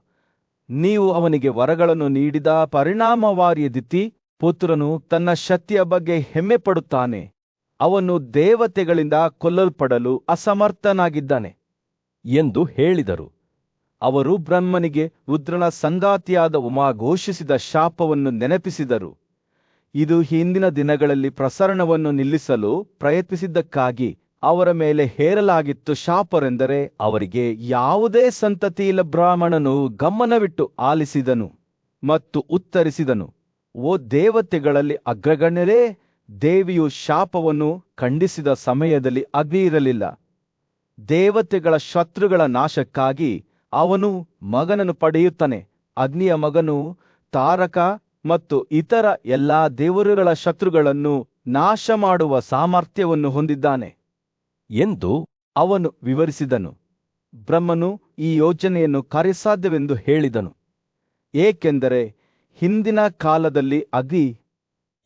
ನೀವು ಅವನಿಗೆ ವರಗಳನ್ನು ನೀಡಿದ ಪರಿಣಾಮವಾರಿಯದಿತಿ ಪುತ್ರನು ತನ್ನ ಶಕ್ತಿಯ ಬಗ್ಗೆ ಹೆಮ್ಮೆ ಪಡುತ್ತಾನೆ. ಅವನು ದೇವತೆಗಳಿಂದ ಕೊಲ್ಲಲ್ಪಡಲು ಅಸಮರ್ಥನಾಗಿದ್ದಾನೆ ಎಂದು ಹೇಳಿದರು. ಅವರು ಬ್ರಹ್ಮನಿಗೆ ರುದ್ರನ ಸಂಗಾತಿಯಾದ ಉಮಾ ಘೋಷಿಸಿದ ಶಾಪವನ್ನು ನೆನಪಿಸಿದರು. ಇದು ಹಿಂದಿನ ದಿನಗಳಲ್ಲಿ ಪ್ರಸರಣವನ್ನು ನಿಲ್ಲಿಸಲು ಪ್ರಯತ್ನಿಸಿದ್ದಕ್ಕಾಗಿ ಅವರ ಮೇಲೆ ಹೇರಲಾಗಿತ್ತು. ಶಾಪರೆಂದರೆ ಅವರಿಗೆ ಯಾವುದೇ ಸಂತತಿಯಿಲ್ಲ. ಬ್ರಾಹ್ಮಣನು ಗಮನವಿಟ್ಟು ಆಲಿಸಿದನು ಮತ್ತು ಉತ್ತರಿಸಿದನು, ಓ ದೇವತೆಗಳಲ್ಲಿ ಅಗ್ರಗಣ್ಯರೇ, ದೇವಿಯು ಶಾಪವನ್ನು ಖಂಡಿಸಿದ ಸಮಯದಲ್ಲಿ ಅಗ್ನಿ ಇರಲಿಲ್ಲ. ದೇವತೆಗಳ ಶತ್ರುಗಳ ನಾಶಕ್ಕಾಗಿ ಅವನು ಮಗನನ್ನು ಪಡೆಯುತ್ತಾನೆ. ಅಗ್ನಿಯ ಮಗನು ತಾರಕ ಮತ್ತು ಇತರ ಎಲ್ಲಾ ದೇವರುಗಳ ಶತ್ರುಗಳನ್ನು ನಾಶ ಮಾಡುವ ಸಾಮರ್ಥ್ಯವನ್ನು ಹೊಂದಿದ್ದಾನೆ ಎಂದು ಅವನು ವಿವರಿಸಿದನು. ಬ್ರಹ್ಮನು ಈ ಯೋಜನೆಯನ್ನು ಕಾರ್ಯಸಾಧ್ಯವೆಂದು ಹೇಳಿದನು, ಏಕೆಂದರೆ ಹಿಂದಿನ ಕಾಲದಲ್ಲಿ ಅಗ್ನಿ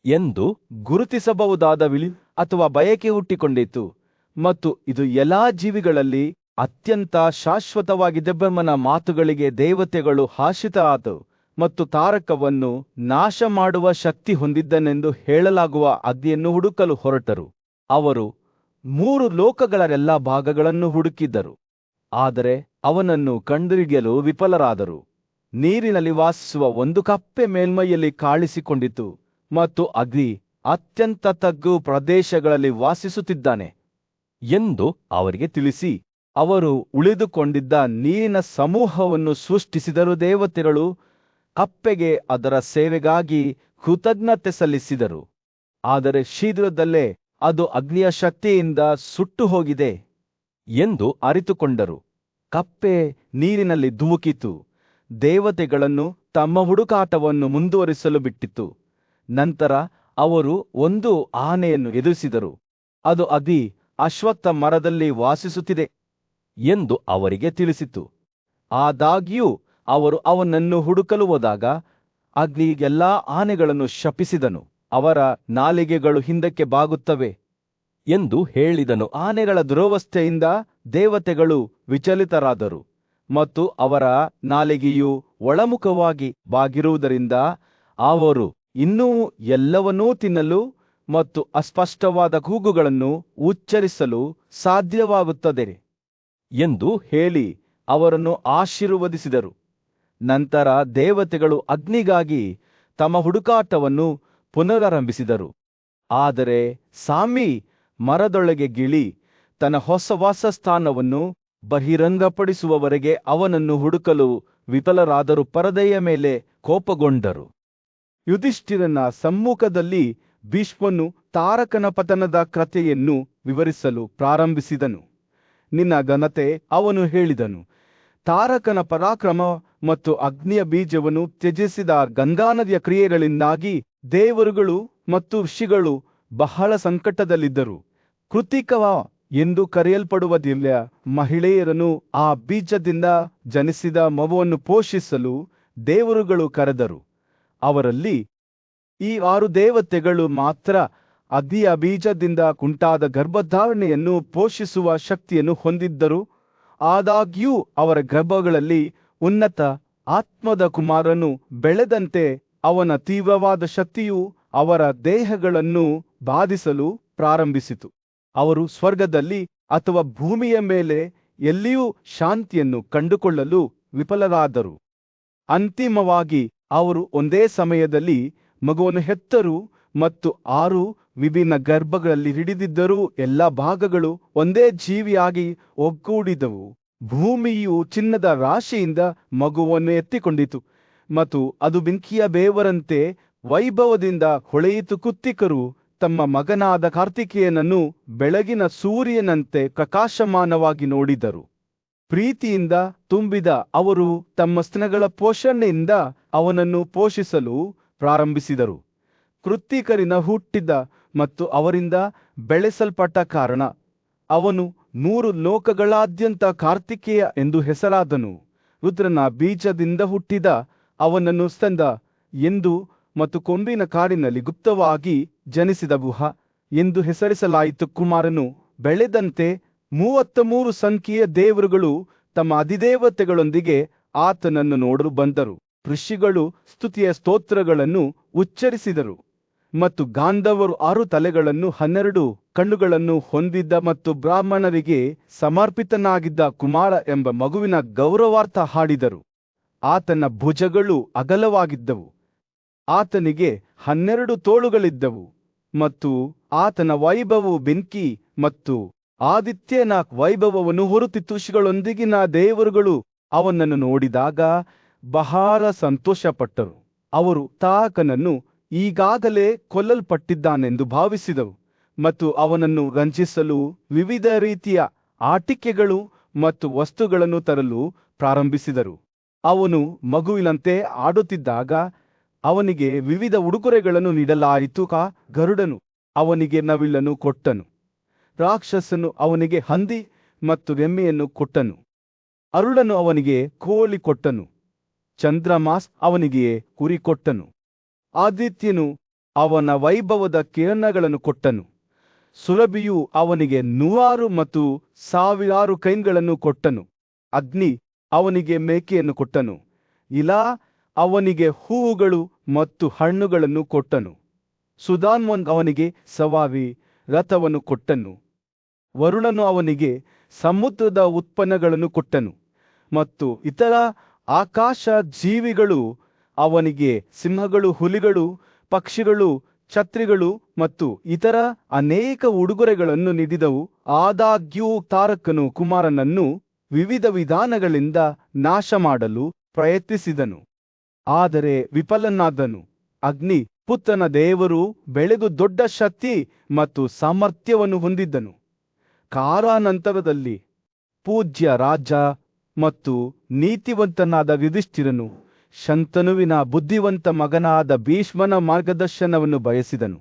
ಎಂದು ಗುರುತಿಸಬಹುದಾದ ವಿಳಿ ಅಥವಾ ಬಯಕೆ ಹುಟ್ಟಿಕೊಂಡಿತು ಮತ್ತು ಇದು ಎಲ್ಲಾ ಜೀವಿಗಳಲ್ಲಿ ಅತ್ಯಂತ ಶಾಶ್ವತವಾಗಿದೆ. ಬ್ರಹ್ಮನ ಮಾತುಗಳಿಗೆ ದೇವತೆಗಳು ಆಶ್ರಿತರಾದರು ಮತ್ತು ತಾರಕವನ್ನು ನಾಶ ಮಾಡುವ ಶಕ್ತಿ ಹೊಂದಿದ್ದನೆಂದು ಹೇಳಲಾಗುವ ಅಗ್ನಿಯನ್ನು ಹುಡುಕಲು ಹೊರಟರು. ಅವರು 3 ಲೋಕಗಳ ಎಲ್ಲಾ ಭಾಗಗಳನ್ನು ಹುಡುಕಿದ್ದರು, ಆದರೆ ಅವನನ್ನು ಕಂಡುಹಿಡಿಯಲು ವಿಫಲರಾದರು. ನೀರಿನಲ್ಲಿ ವಾಸಿಸುವ ಒಂದು ಕಪ್ಪೆ ಮೇಲ್ಮೈಯಲ್ಲಿ ಕಾಣಿಸಿಕೊಂಡಿತು ಮತ್ತು ಅಗ್ನಿ ಅತ್ಯಂತ ತಗ್ಗು ಪ್ರದೇಶಗಳಲ್ಲಿ ವಾಸಿಸುತ್ತಿದ್ದಾನೆ ಎಂದು ಅವರಿಗೆ ತಿಳಿಸಿ ಅವರು ಉಳಿದುಕೊಂಡಿದ್ದ ನೀರಿನ ಸಮೂಹವನ್ನು ಸೃಷ್ಟಿಸಿದರು. ದೇವತೆಗಳು ಕಪ್ಪೆಗೆ ಅದರ ಸೇವೆಗಾಗಿ ಕೃತಜ್ಞತೆ ಸಲ್ಲಿಸಿದರು, ಆದರೆ ಶೀಘ್ರದಲ್ಲೇ ಅದು ಅಗ್ನಿಯ ಶಕ್ತಿಯಿಂದ ಸುಟ್ಟು ಹೋಗಿದೆ ಎಂದು ಅರಿತುಕೊಂಡರು. ಕಪ್ಪೆ ನೀರಿನಲ್ಲಿ ಧುಮುಕಿತು, ದೇವತೆಗಳನ್ನು ತಮ್ಮ ಹುಡುಕಾಟವನ್ನು ಮುಂದುವರಿಸಲು ಬಿಟ್ಟಿತು. ನಂತರ ಅವರು ಒಂದು ಆನೆಯನ್ನು ಎದುರಿಸಿದರು. ಅದು ಅಗ್ನಿ ಅಶ್ವತ್ಥ ಮರದಲ್ಲಿ ವಾಸಿಸುತ್ತಿದೆ ಎಂದು ಅವರಿಗೆ ತಿಳಿಸಿತು. ಆದಾಗ್ಯೂ ಅವರು ಅವನನ್ನು ಹುಡುಕಲು ಹೋದಾಗ ಅಗ್ನಿ ಎಲ್ಲಾ ಆನೆಗಳನ್ನು ಶಪಿಸಿದನು. ಅವರ ನಾಲಿಗೆಗಳು ಹಿಂದಕ್ಕೆ ಬಾಗುತ್ತವೆ ಎಂದು ಹೇಳಿದನು. ಆನೆಗಳ ದುರವಸ್ಥೆಯಿಂದ ದೇವತೆಗಳು ವಿಚಲಿತರಾದರು ಮತ್ತು ಅವರ ನಾಲಿಗೆಯು ಒಳಮುಖವಾಗಿ ಬಾಗಿರುವುದರಿಂದ ಅವರು ಇನ್ನೂ ಎಲ್ಲವನ್ನೂ ತಿನ್ನಲು ಮತ್ತು ಅಸ್ಪಷ್ಟವಾದ ಕೂಗುಗಳನ್ನು ಉಚ್ಚರಿಸಲು ಸಾಧ್ಯವಾಗುತ್ತದೆ ಎಂದು ಹೇಳಿ ಅವರನ್ನು ಆಶೀರ್ವದಿಸಿದರು. ನಂತರ ದೇವತೆಗಳು ಅಗ್ನಿಗಾಗಿ ತಮ್ಮ ಹುಡುಕಾಟವನ್ನು ಪುನರಾರಂಭಿಸಿದರು. ಆದರೆ ಸಾಮಿ ಮರದೊಳಗೆ ಗಿಳಿ ತನ್ನ ಹೊಸ ವಾಸಸ್ಥಾನವನ್ನು ಬಹಿರಂಗಪಡಿಸುವವರೆಗೆ ಅವನನ್ನು ಹುಡುಕಲು ವಿಫಲರಾದರು. ಪರದೆಯ ಮೇಲೆ ಕೋಪಗೊಂಡರು. ಯುಧಿಷ್ಠಿರನ ಸಮ್ಮುಖದಲ್ಲಿ ಭೀಷ್ಮನು ತಾರಕನ ಪತನದ ಕಥೆಯನ್ನು ವಿವರಿಸಲು ಪ್ರಾರಂಭಿಸಿದನು. ನಿನ್ನ ಘನತೆ, ಅವನು ಹೇಳಿದನು, ತಾರಕನ ಪರಾಕ್ರಮ ಮತ್ತು ಅಗ್ನಿಯ ಬೀಜವನ್ನು ತ್ಯಜಿಸಿದ ಗಂಗಾನದಿಯ ಕ್ರಿಯೆಗಳಿಂದಾಗಿ ದೇವರುಗಳು ಮತ್ತು ಋಷಿಗಳು ಬಹಳ ಸಂಕಟದಲ್ಲಿದ್ದರು. ಕೃತಿಕವ ಎಂದು ಕರೆಯಲ್ಪಡುವ ದಿವ್ಯ ಮಹಿಳೆಯರನ್ನು ಆ ಬೀಜದಿಂದ ಜನಿಸಿದ ಮಗುವನ್ನು ಪೋಷಿಸಲು ದೇವರುಗಳು ಕರೆದರು. ಅವರಲ್ಲಿ ಈ 6 ದೇವತೆಗಳು ಮಾತ್ರ ಅಗ್ನಿಯ ಬೀಜದಿಂದ ಉಂಟಾದ ಗರ್ಭಧಾರಣೆಯನ್ನು ಪೋಷಿಸುವ ಶಕ್ತಿಯನ್ನು ಹೊಂದಿದ್ದರು. ಆದಾಗ್ಯೂ ಅವರ ಗರ್ಭಗಳಲ್ಲಿ ಉನ್ನತ ಆತ್ಮದ ಕುಮಾರನು ಬೆಳೆದಂತೆ ಅವನ ತೀವ್ರವಾದ ಶಕ್ತಿಯು ಅವರ ದೇಹಗಳನ್ನು ಬಾಧಿಸಲು ಪ್ರಾರಂಭಿಸಿತು. ಅವರು ಸ್ವರ್ಗದಲ್ಲಿ ಅಥವಾ ಭೂಮಿಯ ಮೇಲೆ ಎಲ್ಲಿಯೂ ಶಾಂತಿಯನ್ನು ಕಂಡುಕೊಳ್ಳಲು ವಿಫಲರಾದರು. ಅಂತಿಮವಾಗಿ ಅವರು ಒಂದೇ ಸಮಯದಲ್ಲಿ ಮಗುವನ್ನು ಹೆತ್ತರು ಮತ್ತು 6 ವಿಭಿನ್ನ ಗರ್ಭಗಳಲ್ಲಿ ಹಿಡಿದಿದ್ದರೂ ಎಲ್ಲ ಭಾಗಗಳು ಒಂದೇ ಜೀವಿಯಾಗಿ ಒಗ್ಗೂಡಿದವು. ಭೂಮಿಯು ಚಿನ್ನದ ರಾಶಿಯಿಂದ ಮಗುವನ್ನು ಎತ್ತಿಕೊಂಡಿತು ಮತ್ತು ಅದು ಬೆಂಕಿಯ ಬೇವರಂತೆ ವೈಭವದಿಂದ ಹೊಳೆಯಿತು. ಕುತ್ತಿಕರು ತಮ್ಮ ಮಗನಾದ ಕಾರ್ತಿಕೇಯನನ್ನು ಬೆಳಗಿನ ಸೂರ್ಯನಂತೆ ಪ್ರಕಾಶಮಾನವಾಗಿ ನೋಡಿದರು. ಪ್ರೀತಿಯಿಂದ ತುಂಬಿದ ಅವರು ತಮ್ಮ ಸ್ತನಗಳ ಪೋಷಣೆಯಿಂದ ಅವನನ್ನು ಪೋಷಿಸಲು ಪ್ರಾರಂಭಿಸಿದರು. ಕೃತ್ತಿಕರಿಂದ ಹುಟ್ಟಿದ ಮತ್ತು ಅವರಿಂದ ಬೆಳೆಸಲ್ಪಟ್ಟ ಕಾರಣ ಅವನು 100 ಲೋಕಗಳಾದ್ಯಂತ ಕಾರ್ತಿಕೇಯ ಎಂದು ಹೆಸರಾದನು. ರುದ್ರನ ಬೀಜದಿಂದ ಹುಟ್ಟಿದ ಅವನನ್ನು ಸ್ಕಂದ ಎಂದು ಮತ್ತು ಕೊಂಬಿನ ಕಾಡಿನಲ್ಲಿ ಗುಪ್ತವಾಗಿ ಜನಿಸಿದ ಗುಹ ಎಂದು ಹೆಸರಿಸಲಾಯಿತು. ಕುಮಾರನು ಬೆಳೆದಂತೆ 33 ಸಂಖ್ಯೆಯ ದೇವರುಗಳು ತಮ್ಮ ಅಧಿದೇವತೆಗಳೊಂದಿಗೆ ಆತನನ್ನು ನೋಡಲು ಬಂದರು. ಋಷಿಗಳು ಸ್ತುತಿಯ ಸ್ತೋತ್ರಗಳನ್ನು ಉಚ್ಚರಿಸಿದರು ಮತ್ತು ಗಾಂಧರ್ವರು 6 ತಲೆಗಳನ್ನು 12 ಕಣ್ಣುಗಳನ್ನು ಹೊಂದಿದ್ದ ಮತ್ತು ಬ್ರಾಹ್ಮಣರಿಗೆ ಸಮರ್ಪಿತನಾಗಿದ್ದ ಕುಮಾರ ಎಂಬ ಮಗುವಿನ ಗೌರವಾರ್ಥ ಹಾಡಿದರು. ಆತನ ಭುಜಗಳು ಅಗಲವಾಗಿದ್ದವು, ಆತನಿಗೆ 12 ತೋಳುಗಳಿದ್ದವು ಮತ್ತು ಆತನ ವೈಭವವು ಬೆಂಕಿ ಮತ್ತು ಆದಿತ್ಯನ ವೈಭವವನ್ನು ಹೊರುತ್ತಿತ್ತು. ಋಷಿಗಳೊಂದಿಗಿನ ದೇವರುಗಳು ಅವನನ್ನು ನೋಡಿದಾಗ ಬಹಳ ಸಂತೋಷಪಟ್ಟರು. ಅವರು ತಾಕನನ್ನು ಈಗಾಗಲೇ ಕೊಲ್ಲಲ್ಪಟ್ಟಿದ್ದಾನೆಂದು ಭಾವಿಸಿದವು ಮತ್ತು ಅವನನ್ನು ರಂಜಿಸಲು ವಿವಿಧ ರೀತಿಯ ಆಟಿಕೆಗಳು ಮತ್ತು ವಸ್ತುಗಳನ್ನು ತರಲು ಪ್ರಾರಂಭಿಸಿದರು. ಅವನು ಮಗುವಿನಂತೆ ಆಡುತ್ತಿದ್ದಾಗ ಅವನಿಗೆ ವಿವಿಧ ಉಡುಗೊರೆಗಳನ್ನು ನೀಡಲಾಯಿತು. ಗರುಡನು ಅವನಿಗೆ ನವಿಲನ್ನು ಕೊಟ್ಟನು, ರಾಕ್ಷಸನು ಅವನಿಗೆ ಹಂದಿ ಮತ್ತು ಎಮ್ಮೆಯನ್ನು ಕೊಟ್ಟನು, ಅರುಳನು ಅವನಿಗೆ ಕೋಳಿ ಕೊಟ್ಟನು, ಚಂದ್ರಮಾಸ್ ಅವನಿಗೆ ಕುರಿ ಕೊಟ್ಟನು, ಆದಿತ್ಯನು ಅವನ ವೈಭವದ ಕಿರಣಗಳನ್ನು ಕೊಟ್ಟನು, ಸುರಭಿಯು ಅವನಿಗೆ 100 ಮತ್ತು 1000 ಕೈನ್ಗಳನ್ನು ಕೊಟ್ಟನು, ಅಗ್ನಿ ಅವನಿಗೆ ಮೇಕೆಯನ್ನು ಕೊಟ್ಟನು, ಇಲಾ ಅವನಿಗೆ ಹೂವುಗಳು ಮತ್ತು ಹಣ್ಣುಗಳನ್ನು ಕೊಟ್ಟನು, ಸುಧಾನ್ವನ್ ಅವನಿಗೆ ಸವಾರಿ ರಥವನ್ನು ಕೊಟ್ಟನು, ವರುಣನು ಅವನಿಗೆ ಸಮುದ್ರದ ಉತ್ಪನ್ನಗಳನ್ನು ಕೊಟ್ಟನು ಮತ್ತು ಇತರ ಆಕಾಶ ಜೀವಿಗಳು ಅವನಿಗೆ ಸಿಂಹಗಳು, ಹುಲಿಗಳು, ಪಕ್ಷಿಗಳು, ಛತ್ರಿಗಳು ಮತ್ತು ಇತರ ಅನೇಕ ಉಡುಗೊರೆಗಳನ್ನು ನೀಡಿದವು. ಆದಾಗ್ಯೂ ತಾರಕನು ಕುಮಾರನನ್ನು ವಿವಿಧ ವಿಧಾನಗಳಿಂದ ನಾಶ ಮಾಡಲು ಪ್ರಯತ್ನಿಸಿದನು, ಆದರೆ ವಿಫಲನಾದನು. ಅಗ್ನಿ ಪುತ್ರನ ದೇವರು ಬೆಳೆದು ದೊಡ್ಡ ಶಕ್ತಿ ಮತ್ತು ಸಾಮರ್ಥ್ಯವನ್ನು ಹೊಂದಿದ್ದನು. ಕಾರಾನಂತರದಲ್ಲಿ ಪೂಜ್ಯ ರಾಜ ಮತ್ತು ನೀತಿವಂತನಾದ ಯುಧಿಷ್ಠಿರನು ಶಂತನುವಿನ ಬುದ್ಧಿವಂತ ಮಗನಾದ ಭೀಷ್ಮನ ಮಾರ್ಗದರ್ಶನವನ್ನು ಬಯಸಿದನು.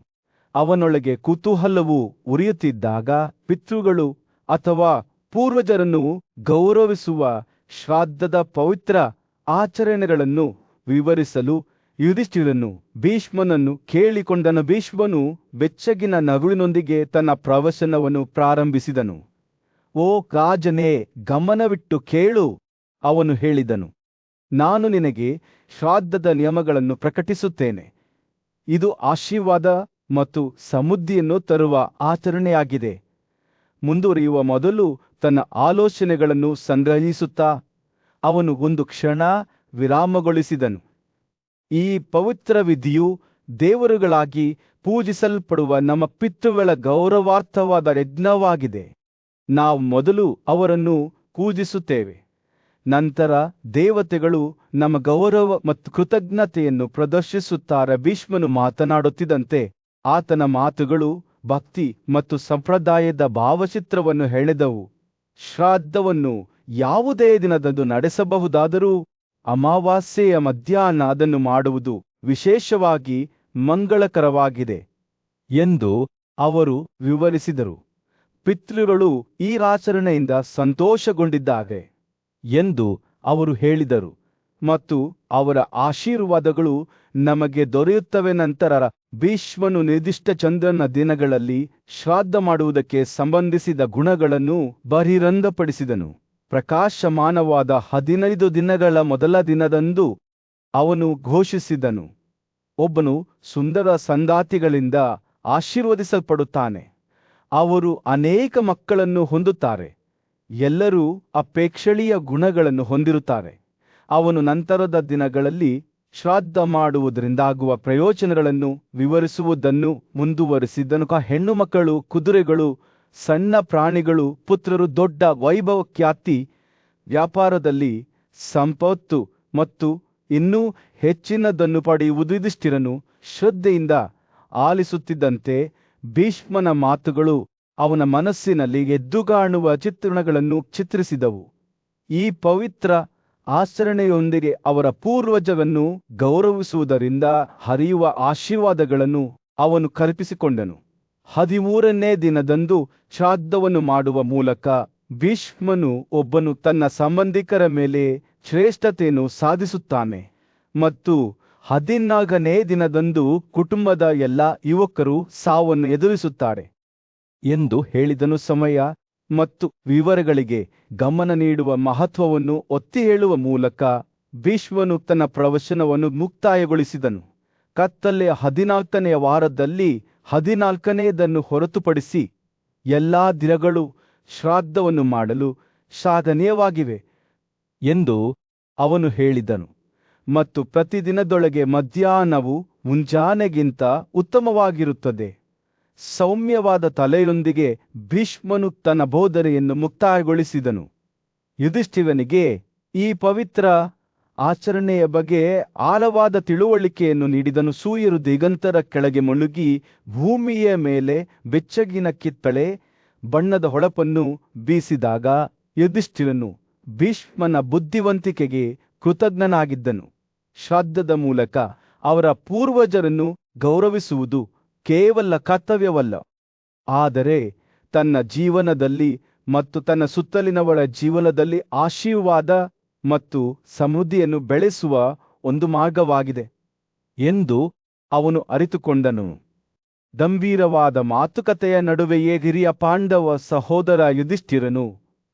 ಅವನೊಳಗೆ ಕುತೂಹಲವು ಉರಿಯುತ್ತಿದ್ದಾಗ ಪಿತೃಗಳು ಅಥವಾ ಪೂರ್ವಜರನ್ನು ಗೌರವಿಸುವ ಶ್ರಾದ್ದದ ಪವಿತ್ರ ಆಚರಣೆಗಳನ್ನು ವಿವರಿಸಲು ಯುಧಿಷ್ಠಿರನು ಭೀಷ್ಮನನ್ನು ಕೇಳಿಕೊಂಡನು. ಭೀಷ್ಮನು ಬೆಚ್ಚಗಿನ ನಗುವಿನೊಂದಿಗೆ ತನ್ನ ಪ್ರವಚನವನ್ನು ಪ್ರಾರಂಭಿಸಿದನು. ಓ ರಾಜನೇ, ಗಮನವಿಟ್ಟು ಕೇಳು, ಅವನು ಹೇಳಿದನು. ನಾನು ನಿನಗೆ ಶ್ರಾದ್ದದ ನಿಯಮಗಳನ್ನು ಪ್ರಕಟಿಸುತ್ತೇನೆ. ಇದು ಆಶೀರ್ವಾದ ಮತ್ತು ಸಮೃದ್ಧಿಯನ್ನು ತರುವ ಆಚರಣೆಯಾಗಿದೆ. ಮುಂದುವರಿಯುವ ಮೊದಲು ತನ್ನ ಆಲೋಚನೆಗಳನ್ನು ಸಂಗ್ರಹಿಸುತ್ತಾ ಅವನು ಒಂದು ಕ್ಷಣ ವಿರಾಮಗೊಳಿಸಿದನು. ಈ ಪವಿತ್ರ ವಿಧಿಯು ದೇವರುಗಳಾಗಿ ಪೂಜಿಸಲ್ಪಡುವ ನಮ್ಮ ಪಿತೃಗಳ ಗೌರವಾರ್ಥವಾದ ಯಜ್ಞವಾಗಿದೆ. ನಾವು ಮೊದಲು ಅವರನ್ನು ಪೂಜಿಸುತ್ತೇವೆ, ನಂತರ ದೇವತೆಗಳು ನಮ್ಮ ಗೌರವ ಮತ್ತು ಕೃತಜ್ಞತೆಯನ್ನು ಪ್ರದರ್ಶಿಸುತ್ತಾರೆ. ಭೀಷ್ಮನು ಮಾತನಾಡುತ್ತಿದ್ದಂತೆ ಆತನ ಮಾತುಗಳು ಭಕ್ತಿ ಮತ್ತು ಸಂಪ್ರದಾಯದ ಭಾವಚಿತ್ರವನ್ನು ಹೆಣೆದವು. ಶ್ರಾದ್ದವನ್ನು ಯಾವುದೇ ದಿನದಂದು ನಡೆಸಬಹುದಾದರೂ ಅಮಾವಾಸ್ಯೆಯ ಮಧ್ಯಾಹ್ನ ಅದನ್ನು ಮಾಡುವುದು ವಿಶೇಷವಾಗಿ ಮಂಗಳಕರವಾಗಿದೆ ಎಂದು ಅವರು ವಿವರಿಸಿದರು. ಪಿತೃಗಳು ಈ ಆಚರಣೆಯಿಂದ ಸಂತೋಷಗೊಂಡಿದ್ದಾರೆ ಎಂದು ಅವರು ಹೇಳಿದರು ಮತ್ತು ಅವರ ಆಶೀರ್ವಾದಗಳು ನಮಗೆ ದೊರೆಯುತ್ತವೆ. ನಂತರ ಭೀಷ್ಮನು ನಿರ್ದಿಷ್ಟ ಚಂದ್ರನ ದಿನಗಳಲ್ಲಿ ಶ್ರಾದ್ದ ಮಾಡುವುದಕ್ಕೆ ಸಂಬಂಧಿಸಿದ ಗುಣಗಳನ್ನು ಬಹಿರಂಗಪಡಿಸಿದನು. ಪ್ರಕಾಶಮಾನವಾದ 15 ದಿನಗಳ ಮೊದಲ ದಿನದಂದು ಅವನು ಘೋಷಿಸಿದನು, ಒಬ್ಬನು ಸುಂದರ ಸಂಗಾತಿಗಳಿಂದ ಆಶೀರ್ವದಿಸಲ್ಪಡುತ್ತಾನೆ, ಅವರು ಅನೇಕ ಮಕ್ಕಳನ್ನು ಹೊಂದುತ್ತಾರೆ, ಎಲ್ಲರೂ ಅಪೇಕ್ಷಣೀಯ ಗುಣಗಳನ್ನು ಹೊಂದಿರುತ್ತಾರೆ. ಅವನು ನಂತರದ ದಿನಗಳಲ್ಲಿ ಶ್ರಾದ್ದ ಮಾಡುವುದರಿಂದಾಗುವ ಪ್ರಯೋಜನಗಳನ್ನು ವಿವರಿಸುವುದನ್ನು ಮುಂದುವರಿಸಿದನು. ಹೆಣ್ಣು ಮಕ್ಕಳು, ಕುದುರೆಗಳು, ಸಣ್ಣ ಪ್ರಾಣಿಗಳು, ಪುತ್ರರು, ದೊಡ್ಡ ವೈಭವ, ಖ್ಯಾತಿ, ವ್ಯಾಪಾರದಲ್ಲಿ ಸಂಪತ್ತು ಮತ್ತು ಇನ್ನೂ ಹೆಚ್ಚಿನದನ್ನು ಪಡೆಯುವುದು. ಯುಧಿಷ್ಠಿರನು ಶ್ರದ್ಧೆಯಿಂದ ಆಲಿಸುತ್ತಿದ್ದಂತೆ ಭೀಷ್ಮನ ಮಾತುಗಳು ಅವನ ಮನಸ್ಸಿನಲ್ಲಿ ಎದ್ದುಗಾಣುವ ಚಿತ್ರಣಗಳನ್ನು ಚಿತ್ರಿಸಿದವು. ಈ ಪವಿತ್ರ ಆಚರಣೆಯೊಂದಿಗೆ ಅವರ ಪೂರ್ವಜರನ್ನು ಗೌರವಿಸುವುದರಿಂದ ಹರಿಯುವ ಆಶೀರ್ವಾದಗಳನ್ನು ಅವನು ಕಲ್ಪಿಸಿಕೊಂಡನು. 13ನೇ ದಿನದಂದು ಶ್ರಾದ್ದವನ್ನು ಮಾಡುವ ಮೂಲಕ ಭೀಷ್ಮನು ಒಬ್ಬನು ತನ್ನ ಸಂಬಂಧಿಕರ ಮೇಲೆ ಶ್ರೇಷ್ಠತೆಯನ್ನು ಸಾಧಿಸುತ್ತಾನೆ ಮತ್ತು 14ನೇ ದಿನದಂದು ಕುಟುಂಬದ ಎಲ್ಲ ಯುವಕರು ಸಾವನ್ನು ಎದುರಿಸುತ್ತಾರೆ ಎಂದು ಹೇಳಿದನು. ಸಮಯ ಮತ್ತು ವಿವರಗಳಿಗೆ ಗಮನ ನೀಡುವ ಮಹತ್ವವನ್ನು ಒತ್ತಿ ಹೇಳುವ ಮೂಲಕ ಭೀಷ್ಮನು ತನ್ನ ಪ್ರವಚನವನ್ನು ಮುಕ್ತಾಯಗೊಳಿಸಿದನು. ಕತ್ತಲೆಯ 14ನೆಯ ವಾರದಲ್ಲಿ 14ನೇದನ್ನು ಹೊರತುಪಡಿಸಿ ಎಲ್ಲಾ ದಿನಗಳು ಶ್ರಾದ್ದವನ್ನು ಮಾಡಲು ಸಾಧನೀಯವಾಗಿವೆ ಎಂದು ಅವನು ಹೇಳಿದನು ಮತ್ತು ಪ್ರತಿದಿನದೊಳಗೆ ಮಧ್ಯಾಹ್ನವು ಮುಂಜಾನೆಗಿಂತ ಉತ್ತಮವಾಗಿರುತ್ತದೆ. ಸೌಮ್ಯವಾದ ತಲೆಯೊಂದಿಗೆ ಭೀಷ್ಮನು ತನ್ನ ಬೋಧನೆಯನ್ನು ಮುಕ್ತಾಯಗೊಳಿಸಿದನು. ಯುಧಿಷ್ಠಿರನಿಗೆ ಈ ಪವಿತ್ರ ಆಚರಣೆಯ ಬಗ್ಗೆ ಆಳವಾದ ತಿಳುವಳಿಕೆಯನ್ನು ನೀಡಿದನು. ಸೂರ್ಯರು ದಿಗಂತರ ಕೆಳಗೆ ಮುಳುಗಿ ಭೂಮಿಯ ಮೇಲೆ ಬೆಚ್ಚಗಿನ ಕಿತ್ತಳೆ ಬಣ್ಣದ ಹೊಳಪನ್ನು ಬೀಸಿದಾಗ ಯುಧಿಷ್ಠಿರನು ಭೀಷ್ಮನ ಬುದ್ಧಿವಂತಿಕೆಗೆ ಕೃತಜ್ಞನಾಗಿದ್ದನು. ಶ್ರಾದ್ದದ ಮೂಲಕ ಅವರ ಪೂರ್ವಜರನ್ನು ಗೌರವಿಸುವುದು ಕೇವಲ ಕರ್ತವ್ಯವಲ್ಲ, ಆದರೆ ತನ್ನ ಜೀವನದಲ್ಲಿ ಮತ್ತು ತನ್ನ ಸುತ್ತಲಿನವರ ಜೀವನದಲ್ಲಿ ಆಶೀರ್ವಾದ ಮತ್ತು ಸಮೃದ್ಧಿಯನ್ನು ಬೆಳೆಸುವ ಒಂದು ಮಾರ್ಗವಾಗಿದೆ ಎಂದು ಅವನು ಅರಿತುಕೊಂಡನು. ಗಂಭೀರವಾದ ಮಾತುಕತೆಯ ನಡುವೆಯೇ ಹಿರಿಯ ಪಾಂಡವ ಸಹೋದರ ಯುಧಿಷ್ಠಿರನು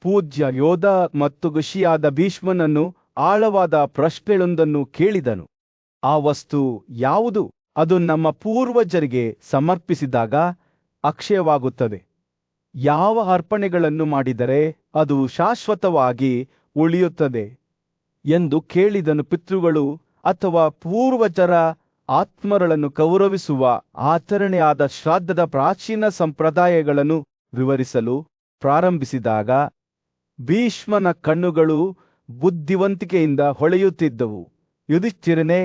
ಪೂಜ್ಯ ಯೋಧ ಮತ್ತು ಋಷಿಯಾದ ಭೀಷ್ಮನನ್ನು ಆಳವಾದ ಪ್ರಶ್ನೆಯೊಂದನ್ನು ಕೇಳಿದನು. ಆ ವಸ್ತು ಯಾವುದು? ಅದು ನಮ್ಮ ಪೂರ್ವಜರಿಗೆ ಸಮರ್ಪಿಸಿದಾಗ ಅಕ್ಷಯವಾಗುತ್ತದೆ. ಯಾವ ಅರ್ಪಣೆಗಳನ್ನು ಮಾಡಿದರೆ ಅದು ಶಾಶ್ವತವಾಗಿ ಉಳಿಯುತ್ತದೆ ಎಂದು ಕೇಳಿದನು. ಪಿತೃಗಳು ಅಥವಾ ಪೂರ್ವಜರ ಆತ್ಮಗಳನ್ನು ಗೌರವಿಸುವ ಆಚರಣೆಯಾದ ಶ್ರಾದ್ದದ ಪ್ರಾಚೀನ ಸಂಪ್ರದಾಯಗಳನ್ನು ವಿವರಿಸಲು ಪ್ರಾರಂಭಿಸಿದಾಗ ಭೀಷ್ಮನ ಕಣ್ಣುಗಳು ಬುದ್ಧಿವಂತಿಕೆಯಿಂದ ಹೊಳೆಯುತ್ತಿದ್ದವು. ಯುಧಿಷ್ಠಿರನೇ,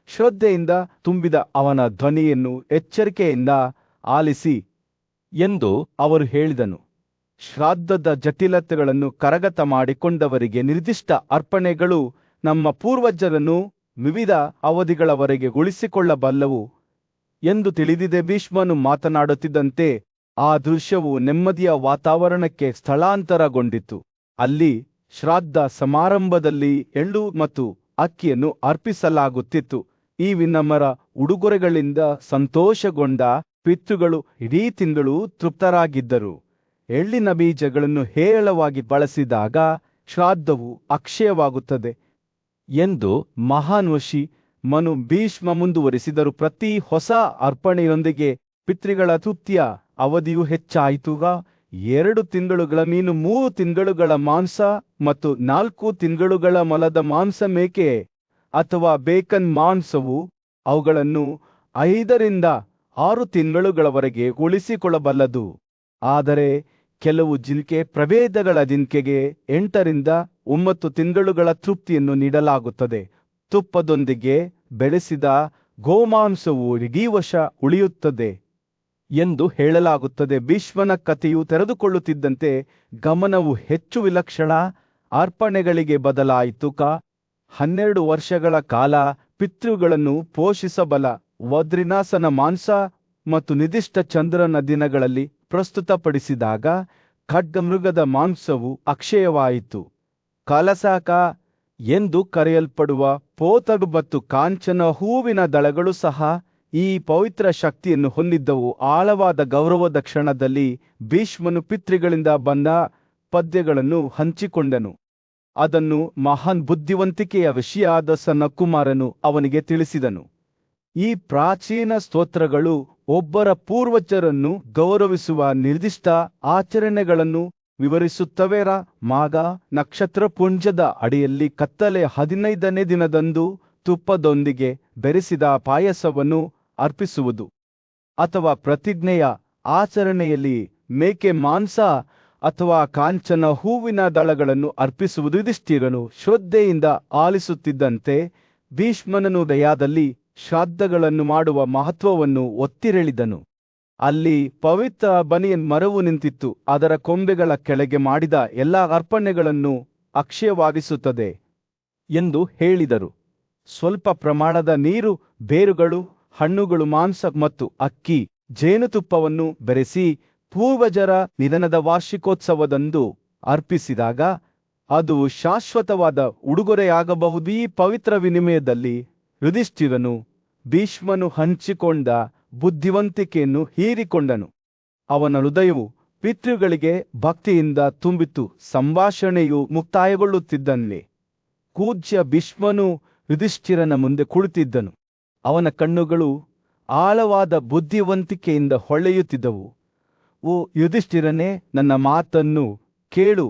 ಶ್ರದ್ಧೆಯಿಂದ ತುಂಬಿದ ಅವನ ಧ್ವನಿಯನ್ನು ಎಚ್ಚರಿಕೆಯಿಂದ ಆಲಿಸಿ ಎಂದು ಅವರು ಹೇಳಿದನು. ಶ್ರಾದ್ದದ ಜಟಿಲತೆಗಳನ್ನು ಕರಗತ ಮಾಡಿಕೊಂಡವರಿಗೆ ನಿರ್ದಿಷ್ಟ ಅರ್ಪಣೆಗಳು ನಮ್ಮ ಪೂರ್ವಜರನ್ನು ವಿವಿಧ ಅವಧಿಗಳವರೆಗೆ ಉಳಿಸಿಕೊಳ್ಳಬಲ್ಲವು ಎಂದು ತಿಳಿದಿದೆ. ಭೀಷ್ಮನು ಮಾತನಾಡುತ್ತಿದ್ದಂತೆ ಆ ದೃಶ್ಯವು ನೆಮ್ಮದಿಯ ವಾತಾವರಣಕ್ಕೆ ಸ್ಥಳಾಂತರಗೊಂಡಿತು. ಅಲ್ಲಿ ಶ್ರಾದ್ದ ಸಮಾರಂಭದಲ್ಲಿ ಎಳ್ಳು ಮತ್ತು ಅಕ್ಕಿಯನ್ನು ಅರ್ಪಿಸಲಾಗುತ್ತಿತ್ತು. ಈ ವಿನಮ್ರ ಉಡುಗೊರೆಗಳಿಂದ ಸಂತೋಷಗೊಂಡ ಪಿತೃಗಳು ಇಡೀ ತಿಂಗಳು ತೃಪ್ತರಾಗಿದ್ದರು. ಎಳ್ಳಿನ ಬೀಜಗಳನ್ನು ಹೇರಳವಾಗಿ ಬಳಸಿದಾಗ ಶ್ರಾದ್ದವು ಅಕ್ಷಯವಾಗುತ್ತದೆ ಎಂದು ಮಹಾನ್ವಷಿ ಮನು ಭೀಷ್ಮ ಮುಂದುವರಿಸಿದರು. ಪ್ರತಿ ಹೊಸ ಅರ್ಪಣೆಯೊಂದಿಗೆ ಪಿತೃಗಳ ತೃಪ್ತಿಯ ಅವಧಿಯು ಹೆಚ್ಚಾಯಿತು. 2 ತಿಂಗಳುಗಳ ಮೀನು, 3 ತಿಂಗಳುಗಳ ಮಾಂಸ ಮತ್ತು 4 ತಿಂಗಳುಗಳ ಮೊಲದ ಮಾಂಸ, ಮೇಕೆ ಅಥವಾ ಬೇಕನ್ ಮಾಂಸವು ಅವುಗಳನ್ನು 5 ರಿಂದ 6 ತಿಂಗಳುಗಳವರೆಗೆ ಉಳಿಸಿಕೊಳ್ಳಬಲ್ಲದು. ಆದರೆ ಕೆಲವು ಜಿಂಕೆ ಪ್ರಭೇದಗಳ ಜಿಂಕೆಗೆ 8 ರಿಂದ 9 ತಿಂಗಳುಗಳ ತೃಪ್ತಿಯನ್ನು ನೀಡಲಾಗುತ್ತದೆ. ತುಪ್ಪದೊಂದಿಗೆ ಬೆಳೆಸಿದ ಗೋಮಾಂಸವು ಇಡೀ ವರ್ಷ ಉಳಿಯುತ್ತದೆ ಎಂದು ಹೇಳಲಾಗುತ್ತದೆ. ಭೀಷ್ಮನ ಕಥೆಯು ತೆರೆದುಕೊಳ್ಳುತ್ತಿದ್ದಂತೆ ಗಮನವು ಹೆಚ್ಚು ವಿಲಕ್ಷಣ ಅರ್ಪಣೆಗಳಿಗೆ ಬದಲಾಯಿತು. 12 ವರ್ಷಗಳ ಕಾಲ ಪಿತೃಗಳನ್ನು ಪೋಷಿಸಬಲ್ಲ ವಜ್ರಿನಾಸನ ಮಾಂಸ ಮತ್ತು ನಿರ್ದಿಷ್ಟ ಚಂದ್ರನ ದಿನಗಳಲ್ಲಿ ಪ್ರಸ್ತುತಪಡಿಸಿದಾಗ ಖಡ್ಗಮೃಗದ ಮಾಂಸವು ಅಕ್ಷಯವಾಯಿತು. ಕಲಸಕ ಎಂದು ಕರೆಯಲ್ಪಡುವ ಪೋತಗು ಮತ್ತು ಕಾಂಚನ ಹೂವಿನ ದಳಗಳು ಸಹ ಈ ಪವಿತ್ರ ಶಕ್ತಿಯನ್ನು ಹೊಂದಿದ್ದವು. ಆಳವಾದ ಗೌರವದ ಕ್ಷಣದಲ್ಲಿ ಭೀಷ್ಮನು ಪಿತೃಗಳಿಂದ ಬಂದ ಪದ್ಯಗಳನ್ನು ಹಂಚಿಕೊಂಡನು. ಅದನ್ನು ಮಹಾನ್ ಬುದ್ಧಿವಂತಿಕೆಯ ವಿಷಯಾದ ಸನತ್ಕುಮಾರನು ಅವನಿಗೆ ತಿಳಿಸಿದನು. ಈ ಪ್ರಾಚೀನ ಸ್ತೋತ್ರಗಳು ಒಬ್ಬರ ಪೂರ್ವಜರನ್ನು ಗೌರವಿಸುವ ನಿರ್ದಿಷ್ಟ ಆಚರಣೆಗಳನ್ನು ವಿವರಿಸುತ್ತವೆ. ಮಾಘ ನಕ್ಷತ್ರಪುಂಜದ ಅಡಿಯಲ್ಲಿ ಕತ್ತಲೆ 15ನೇ ದಿನದಂದು ತುಪ್ಪದೊಂದಿಗೆ ಬೆರೆಸಿದ ಪಾಯಸವನ್ನು ಅರ್ಪಿಸುವುದು, ಅಥವಾ ಪ್ರತಿಜ್ಞೆಯ ಆಚರಣೆಯಲ್ಲಿ ಮೇಕೆ ಮಾಂಸ ಅಥವಾ ಕಾಂಚನ ಹೂವಿನ ದಳಗಳನ್ನು ಅರ್ಪಿಸುವುದು. ಯುಧಿಷ್ಠಿರನು ಶ್ರದ್ಧೆಯಿಂದ ಆಲಿಸುತ್ತಿದ್ದಂತೆ ಭೀಷ್ಮನನು ದಯಾದಲ್ಲಿ ಶ್ರಾದ್ದಗಳನ್ನು ಮಾಡುವ ಮಹತ್ವವನ್ನು ಒತ್ತಿಹೇಳಿದನು. ಅಲ್ಲಿ ಪವಿತ್ರ ಬನಿಯನ್ ಮರವು ನಿಂತಿತ್ತು. ಅದರ ಕೊಂಬೆಗಳ ಕೆಳಗೆ ಮಾಡಿದ ಎಲ್ಲ ಅರ್ಪಣೆಗಳನ್ನು ಅಕ್ಷಯವಾಗಿಸುತ್ತದೆ ಎಂದು ಹೇಳಿದರು. ಸ್ವಲ್ಪ ಪ್ರಮಾಣದ ನೀರು, ಬೇರುಗಳು, ಹಣ್ಣುಗಳು, ಮಾಂಸ ಮತ್ತು ಅಕ್ಕಿ, ಜೇನುತುಪ್ಪವನ್ನು ಬೆರೆಸಿ ಪೂರ್ವಜರ ನಿಧನದ ವಾರ್ಷಿಕೋತ್ಸವದಂದು ಅರ್ಪಿಸಿದಾಗ ಅದು ಶಾಶ್ವತವಾದ ಉಡುಗೊರೆಯಾಗಬಹುದು. ಈ ಪವಿತ್ರ ವಿನಿಮಯದಲ್ಲಿ ಯುಧಿಷ್ಠಿರನು ಭೀಷ್ಮನು ಹಂಚಿಕೊಂಡ ಬುದ್ಧಿವಂತಿಕೆಯನ್ನು ಹೀರಿಕೊಂಡನು. ಅವನ ಹೃದಯವು ಪಿತೃಗಳಿಗೆ ಭಕ್ತಿಯಿಂದ ತುಂಬಿತು. ಸಂಭಾಷಣೆಯು ಮುಕ್ತಾಯಗೊಳ್ಳುತ್ತಿದ್ದಂತೆ ಪೂಜ್ಯ ಭೀಷ್ಮನು ಯುಧಿಷ್ಠಿರನ ಮುಂದೆ ಕುಳಿತಿದ್ದನು. ಅವನ ಕಣ್ಣುಗಳು ಆಳವಾದ ಬುದ್ಧಿವಂತಿಕೆಯಿಂದ ಹೊಳೆಯುತ್ತಿದ್ದವು. ಓ ಯುಧಿಷ್ಠಿರನೇ, ನನ್ನ ಮಾತನ್ನು ಕೇಳು.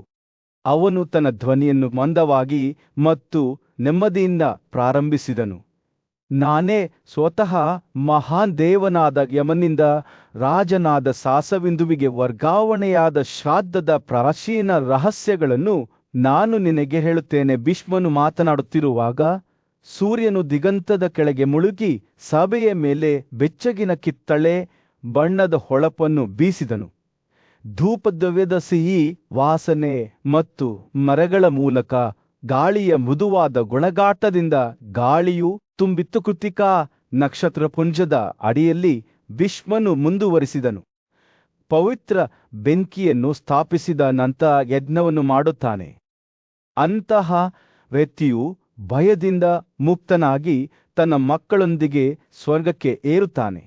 ಅವನು ತನ್ನ ಧ್ವನಿಯನ್ನು ಮಂದವಾಗಿ ಮತ್ತು ನೆಮ್ಮದಿಯಿಂದ ಪ್ರಾರಂಭಿಸಿದನು. ನಾನೇ ಸ್ವತಃ ಮಹಾನ್ ದೇವನಾದ ಯಮನಿಂದ ರಾಜನಾದ ಸಾಸವಿಂದುವಿಗೆ ವರ್ಗಾವಣೆಯಾದ ಶ್ರಾದ್ದದ ಪ್ರಾಚೀನ ರಹಸ್ಯಗಳನ್ನು ನಾನು ನಿನಗೆ ಹೇಳುತ್ತೇನೆ. ಭೀಷ್ಮನು ಮಾತನಾಡುತ್ತಿರುವಾಗ ಸೂರ್ಯನು ದಿಗಂತದ ಕೆಳಗೆ ಮುಳುಗಿ ಸಭೆಯ ಮೇಲೆ ಬೆಚ್ಚಗಿನ ಕಿತ್ತಳೆ ಬಣ್ಣದ ಹೊಳಪನ್ನು ಬೀಸಿದನು. ಧೂಪದ್ರವ್ಯದ ಸಿಹಿ ವಾಸನೆ ಮತ್ತು ಮರಗಳ ಮೂಲಕ ಗಾಳಿಯ ಮೃದುವಾದ ಗುಣಗಾಟದಿಂದ ಗಾಳಿಯು ತುಂಬಿತ್ತು. ಕೃತಿಕಾ ನಕ್ಷತ್ರಪುಂಜದ ಅಡಿಯಲ್ಲಿ ಭೀಷ್ಮನು ಮುಂದುವರಿಸಿದನು. ಪವಿತ್ರ ಬೆಂಕಿಯನ್ನು ಸ್ಥಾಪಿಸಿದ ನಂತರ ಯಜ್ಞವನ್ನು ಮಾಡುತ್ತಾನೆ. ಅಂತಹ ವ್ಯಕ್ತಿಯು ಭಯದಿಂದ ಮುಕ್ತನಾಗಿ ತನ್ನ ಮಕ್ಕಳೊಂದಿಗೆ ಸ್ವರ್ಗಕ್ಕೆ ಏರುತ್ತಾನೆ.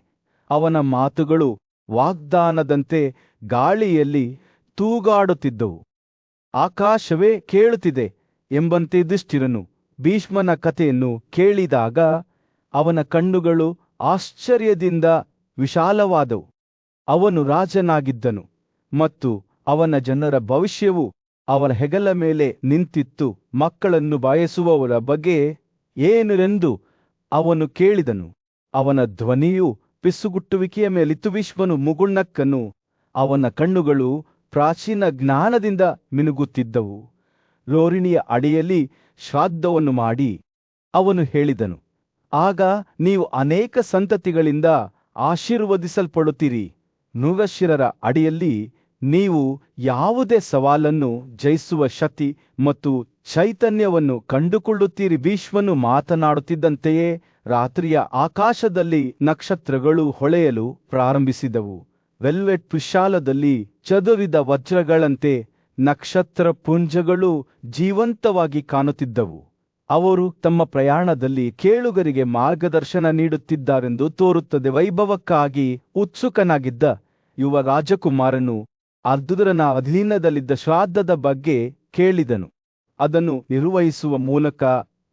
ಅವನ ಮಾತುಗಳು ವಾಗ್ದಾನದಂತೆ ಗಾಳಿಯಲ್ಲಿ ತೂಗಾಡುತ್ತಿದ್ದವು. ಆಕಾಶವೇ ಕೇಳುತ್ತಿದೆ ಎಂಬಂತೆ ಯುಧಿಷ್ಠಿರನು ಭೀಷ್ಮನ ಕಥೆಯನ್ನು ಕೇಳಿದಾಗ ಅವನ ಕಣ್ಣುಗಳು ಆಶ್ಚರ್ಯದಿಂದ ವಿಶಾಲವಾದವು. ಅವನು ರಾಜನಾಗಿದ್ದನು ಮತ್ತು ಅವನ ಜನರ ಭವಿಷ್ಯವು ಅವರ ಹೆಗಲ ಮೇಲೆ ನಿಂತಿತ್ತು. ಮಕ್ಕಳನ್ನು ಬಯಸುವವರ ಬಗ್ಗೆ ಏನೆಂದು ಅವನು ಕೇಳಿದನು. ಅವನ ಧ್ವನಿಯು ಪಿಸುಗುಟ್ಟುವಿಕೆಯ ಮೇಲಿತ್ತು. ಭೀಷ್ಮನು ಮುಗುಳ್ನಕ್ಕನು. ಅವನ ಕಣ್ಣುಗಳು ಪ್ರಾಚೀನ ಜ್ಞಾನದಿಂದ ಮಿನುಗುತ್ತಿದ್ದವು. ರೋಹಿಣಿಯ ಅಡಿಯಲ್ಲಿ ಶ್ರಾದ್ದವನ್ನು ಮಾಡಿ ಅವನು ಹೇಳಿದನು, ಆಗ ನೀವು ಅನೇಕ ಸಂತತಿಗಳಿಂದ ಆಶೀರ್ವದಿಸಲ್ಪಡುತ್ತೀರಿ. ಮೃಗಶಿರರ ಅಡಿಯಲ್ಲಿ ನೀವು ಯಾವುದೇ ಸವಾಲನ್ನು ಜಯಿಸುವ ಶಕ್ತಿ ಮತ್ತು ಚೈತನ್ಯವನ್ನು ಕಂಡುಕೊಳ್ಳುತ್ತೀರಿ. ಭೀಷ್ಮನು ಮಾತನಾಡುತ್ತಿದ್ದಂತೆಯೇ ರಾತ್ರಿಯ ಆಕಾಶದಲ್ಲಿ ನಕ್ಷತ್ರಗಳು ಹೊಳೆಯಲು ಪ್ರಾರಂಭಿಸಿದವು. ವೆಲ್ವೆಟ್ ವಿಶಾಲದಲ್ಲಿ ಚದುರಿದ ವಜ್ರಗಳಂತೆ ನಕ್ಷತ್ರ ಪುಂಜಗಳು ಜೀವಂತವಾಗಿ ಕಾಣುತ್ತಿದ್ದವು. ಅವರು ತಮ್ಮ ಪ್ರಯಾಣದಲ್ಲಿ ಕೇಳುಗರಿಗೆ ಮಾರ್ಗದರ್ಶನ ನೀಡುತ್ತಿದ್ದಾರೆಂದು ತೋರುತ್ತದೆ. ವೈಭವಕ್ಕಾಗಿ ಉತ್ಸುಕನಾಗಿದ್ದ ಯುವ ರಾಜಕುಮಾರನು ಅರ್ಧುರನ ಅಧೀನದಲ್ಲಿದ್ದ ಶ್ರಾದ್ದದ ಬಗ್ಗೆ ಕೇಳಿದನು. ಅದನ್ನು ನಿರ್ವಹಿಸುವ ಮೂಲಕ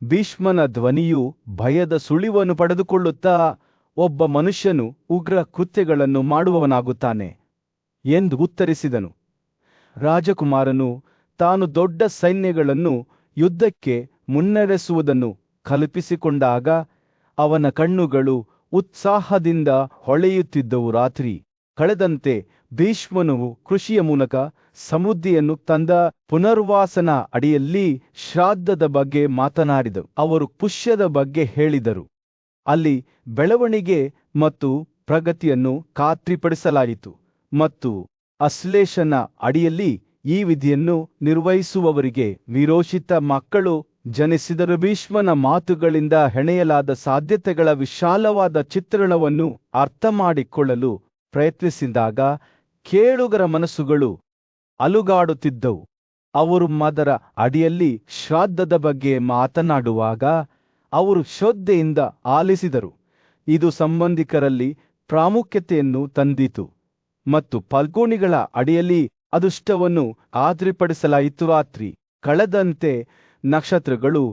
ಭೀಷ್ಮನ ಧ್ವನಿಯು ಭಯದ ಸುಳಿವನ್ನು ಪಡೆದುಕೊಳ್ಳುತ್ತಾ ಒಬ್ಬ ಮನುಷ್ಯನು ಉಗ್ರ ಕೃತ್ಯಗಳನ್ನು ಮಾಡುವವನಾಗುತ್ತಾನೆ ಎಂದು ಉತ್ತರಿಸಿದನು. ರಾಜಕುಮಾರನು ತಾನು ದೊಡ್ಡ ಸೈನ್ಯಗಳನ್ನು ಯುದ್ಧಕ್ಕೆ ಮುನ್ನಡೆಸುವುದನ್ನು ಕಲ್ಪಿಸಿಕೊಂಡಾಗ ಅವನ ಕಣ್ಣುಗಳು ಉತ್ಸಾಹದಿಂದ ಹೊಳೆಯುತ್ತಿದ್ದವು. ರಾತ್ರಿ ಕಳೆದಂತೆ ಭೀಷ್ಮನು ಕೃಷಿಯ ಮೂಲಕ ಸಮೃದ್ಧಿಯನ್ನು ತಂದ ಪುನರ್ವಾಸನ ಅಡಿಯಲ್ಲಿ ಶ್ರಾದ್ದದ ಬಗ್ಗೆ ಮಾತನಾಡಿದರು. ಅವರು ಪುಷ್ಯದ ಬಗ್ಗೆ ಹೇಳಿದರು. ಅಲ್ಲಿ ಬೆಳವಣಿಗೆ ಮತ್ತು ಪ್ರಗತಿಯನ್ನು ಖಾತ್ರಿಪಡಿಸಲಾಯಿತು ಮತ್ತು ಅಶ್ಲೇಷನ ಅಡಿಯಲ್ಲಿ ಈ ವಿಧಿಯನ್ನು ನಿರ್ವಹಿಸುವವರಿಗೆ ವಿರೋಚಿತ ಮಕ್ಕಳು ಜನಿಸಿದರು. ಭೀಷ್ಮನ ಮಾತುಗಳಿಂದ ಹೆಣೆಯಲಾದ ಸಾಧ್ಯತೆಗಳ ವಿಶಾಲವಾದ ಚಿತ್ರಣವನ್ನು ಅರ್ಥಮಾಡಿಕೊಳ್ಳಲು ಪ್ರಯತ್ನಿಸಿದಾಗ ಕೇಳುಗರ ಮನಸ್ಸುಗಳು ಅಲುಗಾಡುತ್ತಿದ್ದವು. ಅವರು ಅದರ ಅಡಿಯಲ್ಲಿ ಶ್ರಾದ್ದದ ಬಗ್ಗೆ ಮಾತನಾಡುವಾಗ ಅವರು ಶ್ರದ್ಧೆಯಿಂದ ಆಲಿಸಿದರು. ಇದು ಸಂಬಂಧಿಕರಲ್ಲಿ ಪ್ರಾಮುಖ್ಯತೆಯನ್ನು ತಂದಿತು ಮತ್ತು ಫಲ್ಗುಣಿಗಳ ಅಡಿಯಲ್ಲಿ ಅದೃಷ್ಟವನ್ನು ಖಾತ್ರಿಪಡಿಸಲಾಯಿತು. ರಾತ್ರಿ ಕಳೆದಂತೆ ನಕ್ಷತ್ರಗಳು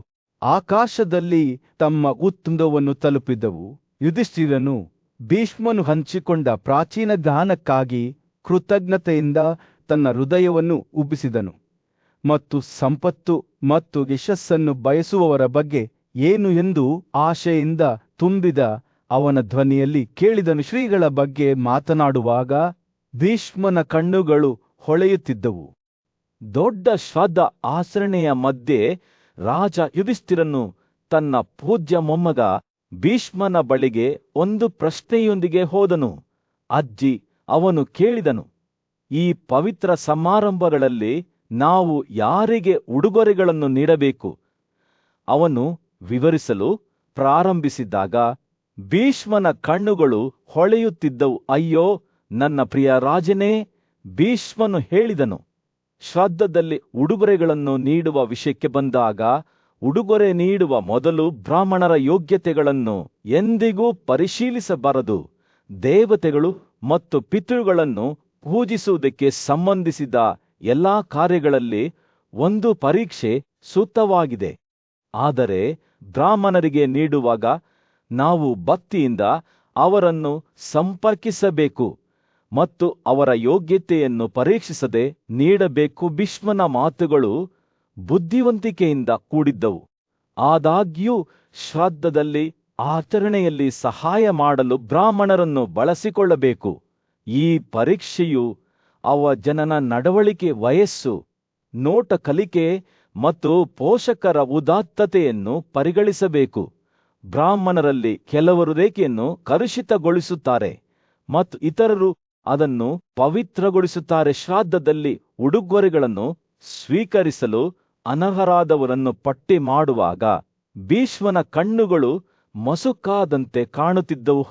ಆಕಾಶದಲ್ಲಿ ತಮ್ಮ ಉತ್ತುಂಗವನ್ನು ತಲುಪಿದವು. ಯುಧಿಷ್ಠಿರನು ಭೀಷ್ಮನು ಹಂಚಿಕೊಂಡ ಪ್ರಾಚೀನ ಜ್ಞಾನಕ್ಕಾಗಿ ಕೃತಜ್ಞತೆಯಿಂದ ತನ್ನ ಹೃದಯವನ್ನು ಉಬ್ಬಿಸಿದನು ಮತ್ತು ಸಂಪತ್ತು ಮತ್ತು ಯಶಸ್ಸನ್ನು ಬಯಸುವವರ ಬಗ್ಗೆ ಏನು ಎಂದು ಆಶೆಯಿಂದ ತುಂಬಿದ ಅವನ ಧ್ವನಿಯಲ್ಲಿ ಕೇಳಿದನು. ಶ್ರೀಗಳ ಬಗ್ಗೆ ಮಾತನಾಡುವಾಗ ಭೀಷ್ಮನ ಕಣ್ಣುಗಳು ಹೊಳೆಯುತ್ತಿದ್ದವು. ದೊಡ್ಡ ಶ್ರಾದ್ದ ಆಚರಣೆಯ ಮಧ್ಯೆ ರಾಜ ಯುಧಿಷ್ಠಿರನು ತನ್ನ ಪೂಜ್ಯ ಮೊಮ್ಮಗ ಭೀಷ್ಮನ ಬಳಿಗೆ ಒಂದು ಪ್ರಶ್ನೆಯೊಂದಿಗೆ ಹೋದನು. ಅಜ್ಜಿ, ಅವನು ಕೇಳಿದನು, ಈ ಪವಿತ್ರ ಸಮಾರಂಭಗಳಲ್ಲಿ ನಾವು ಯಾರಿಗೆ ಉಡುಗೊರೆಗಳನ್ನು ನೀಡಬೇಕು? ಅವನು ವಿವರಿಸಲು ಪ್ರಾರಂಭಿಸಿದಾಗ ಭೀಷ್ಮನ ಕಣ್ಣುಗಳು ಹೊಳೆಯುತ್ತಿದ್ದವು. ಅಯ್ಯೋ ನನ್ನ ಪ್ರಿಯ ರಾಜನೇ, ಭೀಷ್ಮನು ಹೇಳಿದನು. ಶ್ರಾದ್ದದಲ್ಲಿ ಉಡುಗೊರೆಗಳನ್ನು ನೀಡುವ ವಿಷಯಕ್ಕೆ ಬಂದಾಗ ಉಡುಗೊರೆ ನೀಡುವ ಮೊದಲು ಬ್ರಾಹ್ಮಣರ ಯೋಗ್ಯತೆಗಳನ್ನು ಎಂದಿಗೂ ಪರಿಶೀಲಿಸಬಾರದು. ದೇವತೆಗಳು ಮತ್ತು ಪಿತೃಗಳನ್ನು ಪೂಜಿಸುವುದಕ್ಕೆ ಸಂಬಂಧಿಸಿದ ಎಲ್ಲಾ ಕಾರ್ಯಗಳಲ್ಲಿ ಒಂದು ಪರೀಕ್ಷೆ ಸೂಕ್ತವಾಗಿದೆ. ಆದರೆ ಬ್ರಾಹ್ಮಣರಿಗೆ ನೀಡುವಾಗ ನಾವು ಭಕ್ತಿಯಿಂದ ಅವರನ್ನು ಸಂಪರ್ಕಿಸಬೇಕು ಮತ್ತು ಅವರ ಯೋಗ್ಯತೆಯನ್ನು ಪರೀಕ್ಷಿಸದೆ ನೀಡಬೇಕು. ಭೀಷ್ಮನ ಮಾತುಗಳು ಬುದ್ಧಿವಂತಿಕೆಯಿಂದ ಕೂಡಿದ್ದವು. ಆದಾಗ್ಯೂ ಶ್ರಾದ್ದದಲ್ಲಿ ಆಚರಣೆಯಲ್ಲಿ ಸಹಾಯ ಮಾಡಲು ಬ್ರಾಹ್ಮಣರನ್ನು ಬಳಸಿಕೊಳ್ಳಬೇಕು. ಈ ಪರೀಕ್ಷೆಯು ಅವ ಜನನ ನಡವಳಿಕೆ, ವಯಸ್ಸು, ನೋಟ, ಕಲಿಕೆ ಮತ್ತು ಪೋಷಕರ ಉದಾತ್ತತೆಯನ್ನು ಪರಿಗಣಿಸಬೇಕು. ಬ್ರಾಹ್ಮಣರಲ್ಲಿ ಕೆಲವರು ರೇಖೆಯನ್ನು ಕಲುಷಿತಗೊಳಿಸುತ್ತಾರೆ ಮತ್ತು ಇತರರು ಅದನ್ನು ಪವಿತ್ರಗೊಳಿಸುತ್ತಾರೆ. ಶ್ರಾದ್ದದಲ್ಲಿ ಉಡುಗೊರೆಗಳನ್ನು ಸ್ವೀಕರಿಸಲು ಅನರ್ಹರಾದವರನ್ನು ಪಟ್ಟಿ ಮಾಡುವಾಗ ಭೀಷ್ಮನ ಕಣ್ಣುಗಳು ಮಸುಕಾದಂತೆ ಕಾಣುತ್ತಿದ್ದವು.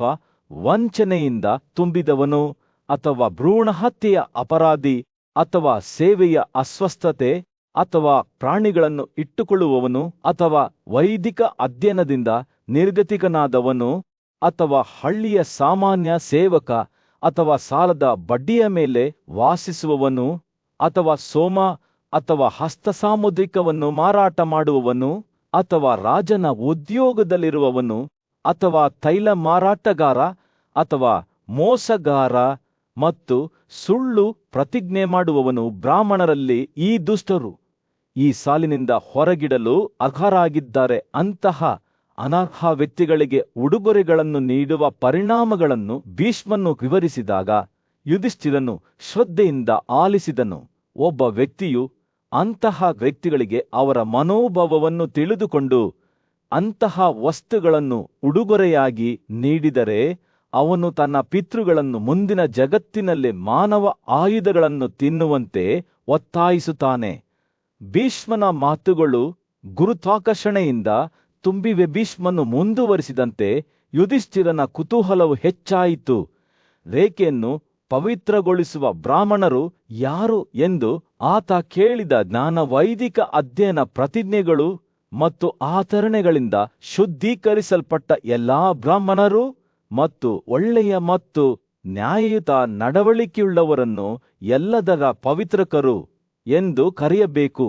ವಂಚನೆಯಿಂದ ತುಂಬಿದವನು ಅಥವಾ ಭ್ರೂಣ ಹತ್ಯೆಯ ಅಪರಾಧಿ ಅಥವಾ ಸೇವೆಯ ಅಸ್ವಸ್ಥತೆ ಅಥವಾ ಪ್ರಾಣಿಗಳನ್ನು ಇಟ್ಟುಕೊಳ್ಳುವವನು ಅಥವಾ ವೈದಿಕ ಅಧ್ಯಯನದಿಂದ ನಿರ್ಗತಿಕನಾದವನು ಅಥವಾ ಹಳ್ಳಿಯ ಸಾಮಾನ್ಯ ಸೇವಕ ಅಥವಾ ಸಾಲದ ಬಡ್ಡಿಯ ಮೇಲೆ ವಾಸಿಸುವವನು ಅಥವಾ ಸೋಮ ಅಥವಾ ಹಸ್ತಸಾಮುದ್ರಿಕವನ್ನು ಮಾರಾಟ ಮಾಡುವವನು ಅಥವಾ ರಾಜನ ಉದ್ಯೋಗದಲ್ಲಿರುವವನು ಅಥವಾ ತೈಲ ಮಾರಾಟಗಾರ ಅಥವಾ ಮೋಸಗಾರ ಮತ್ತು ಸುಳ್ಳು ಪ್ರತಿಜ್ಞೆ ಮಾಡುವವನು ಬ್ರಾಹ್ಮಣರಲ್ಲಿ ಈ ದುಷ್ಟರು ಈ ಸಾಲಿನಿಂದ ಹೊರಗಿಡಲು ಅರ್ಹರಾಗಿದ್ದಾರೆ. ಅಂತಹ ಅನರ್ಹ ವ್ಯಕ್ತಿಗಳಿಗೆ ಉಡುಗೊರೆಗಳನ್ನು ನೀಡುವ ಪರಿಣಾಮಗಳನ್ನು ಭೀಷ್ಮನು ವಿವರಿಸಿದಾಗ ಯುಧಿಷ್ಠಿರನು ಶ್ರದ್ಧೆಯಿಂದ ಆಲಿಸಿದನು. ಒಬ್ಬ ವ್ಯಕ್ತಿಯು ಅಂತಹ ವ್ಯಕ್ತಿಗಳಿಗೆ ಅವರ ಮನೋಭಾವವನ್ನು ತಿಳಿದುಕೊಂಡು ಅಂತಹ ವಸ್ತುಗಳನ್ನು ಉಡುಗೊರೆಯಾಗಿ ನೀಡಿದರೆ ಅವನು ತನ್ನ ಪಿತೃಗಳನ್ನು ಮುಂದಿನ ಜಗತ್ತಿನಲ್ಲಿ ಮಾನವ ಆಯುಧಗಳನ್ನು ತಿನ್ನುವಂತೆ ಒತ್ತಾಯಿಸುತ್ತಾನೆ. ಭೀಷ್ಮನ ಮಾತುಗಳು ಗುರುತ್ವಾಕರ್ಷಣೆಯಿಂದ ತುಂಬಿವೆ. ಭೀಷ್ಮನು ಮುಂದುವರಿಸಿದಂತೆ ಯುಧಿಷ್ಠಿರನ ಕುತೂಹಲವು ಹೆಚ್ಚಾಯಿತು. ರೇಖೆಯನ್ನು ಪವಿತ್ರಗೊಳಿಸುವ ಬ್ರಾಹ್ಮಣರು ಯಾರು ಎಂದು ಆತ ಕೇಳಿದ. ಜ್ಞಾನ, ವೈದಿಕ ಅಧ್ಯಯನ, ಪ್ರತಿಜ್ಞೆಗಳು ಮತ್ತು ಆಚರಣೆಗಳಿಂದ ಶುದ್ಧೀಕರಿಸಲ್ಪಟ್ಟ ಎಲ್ಲಾ ಬ್ರಾಹ್ಮಣರು ಮತ್ತು ಒಳ್ಳೆಯ ಮತ್ತು ನ್ಯಾಯಯುತ ನಡವಳಿಕೆಯುಳ್ಳವರನ್ನು ಎಲ್ಲದರ ಪವಿತ್ರಕರು ಎಂದು ಕರೆಯಬೇಕು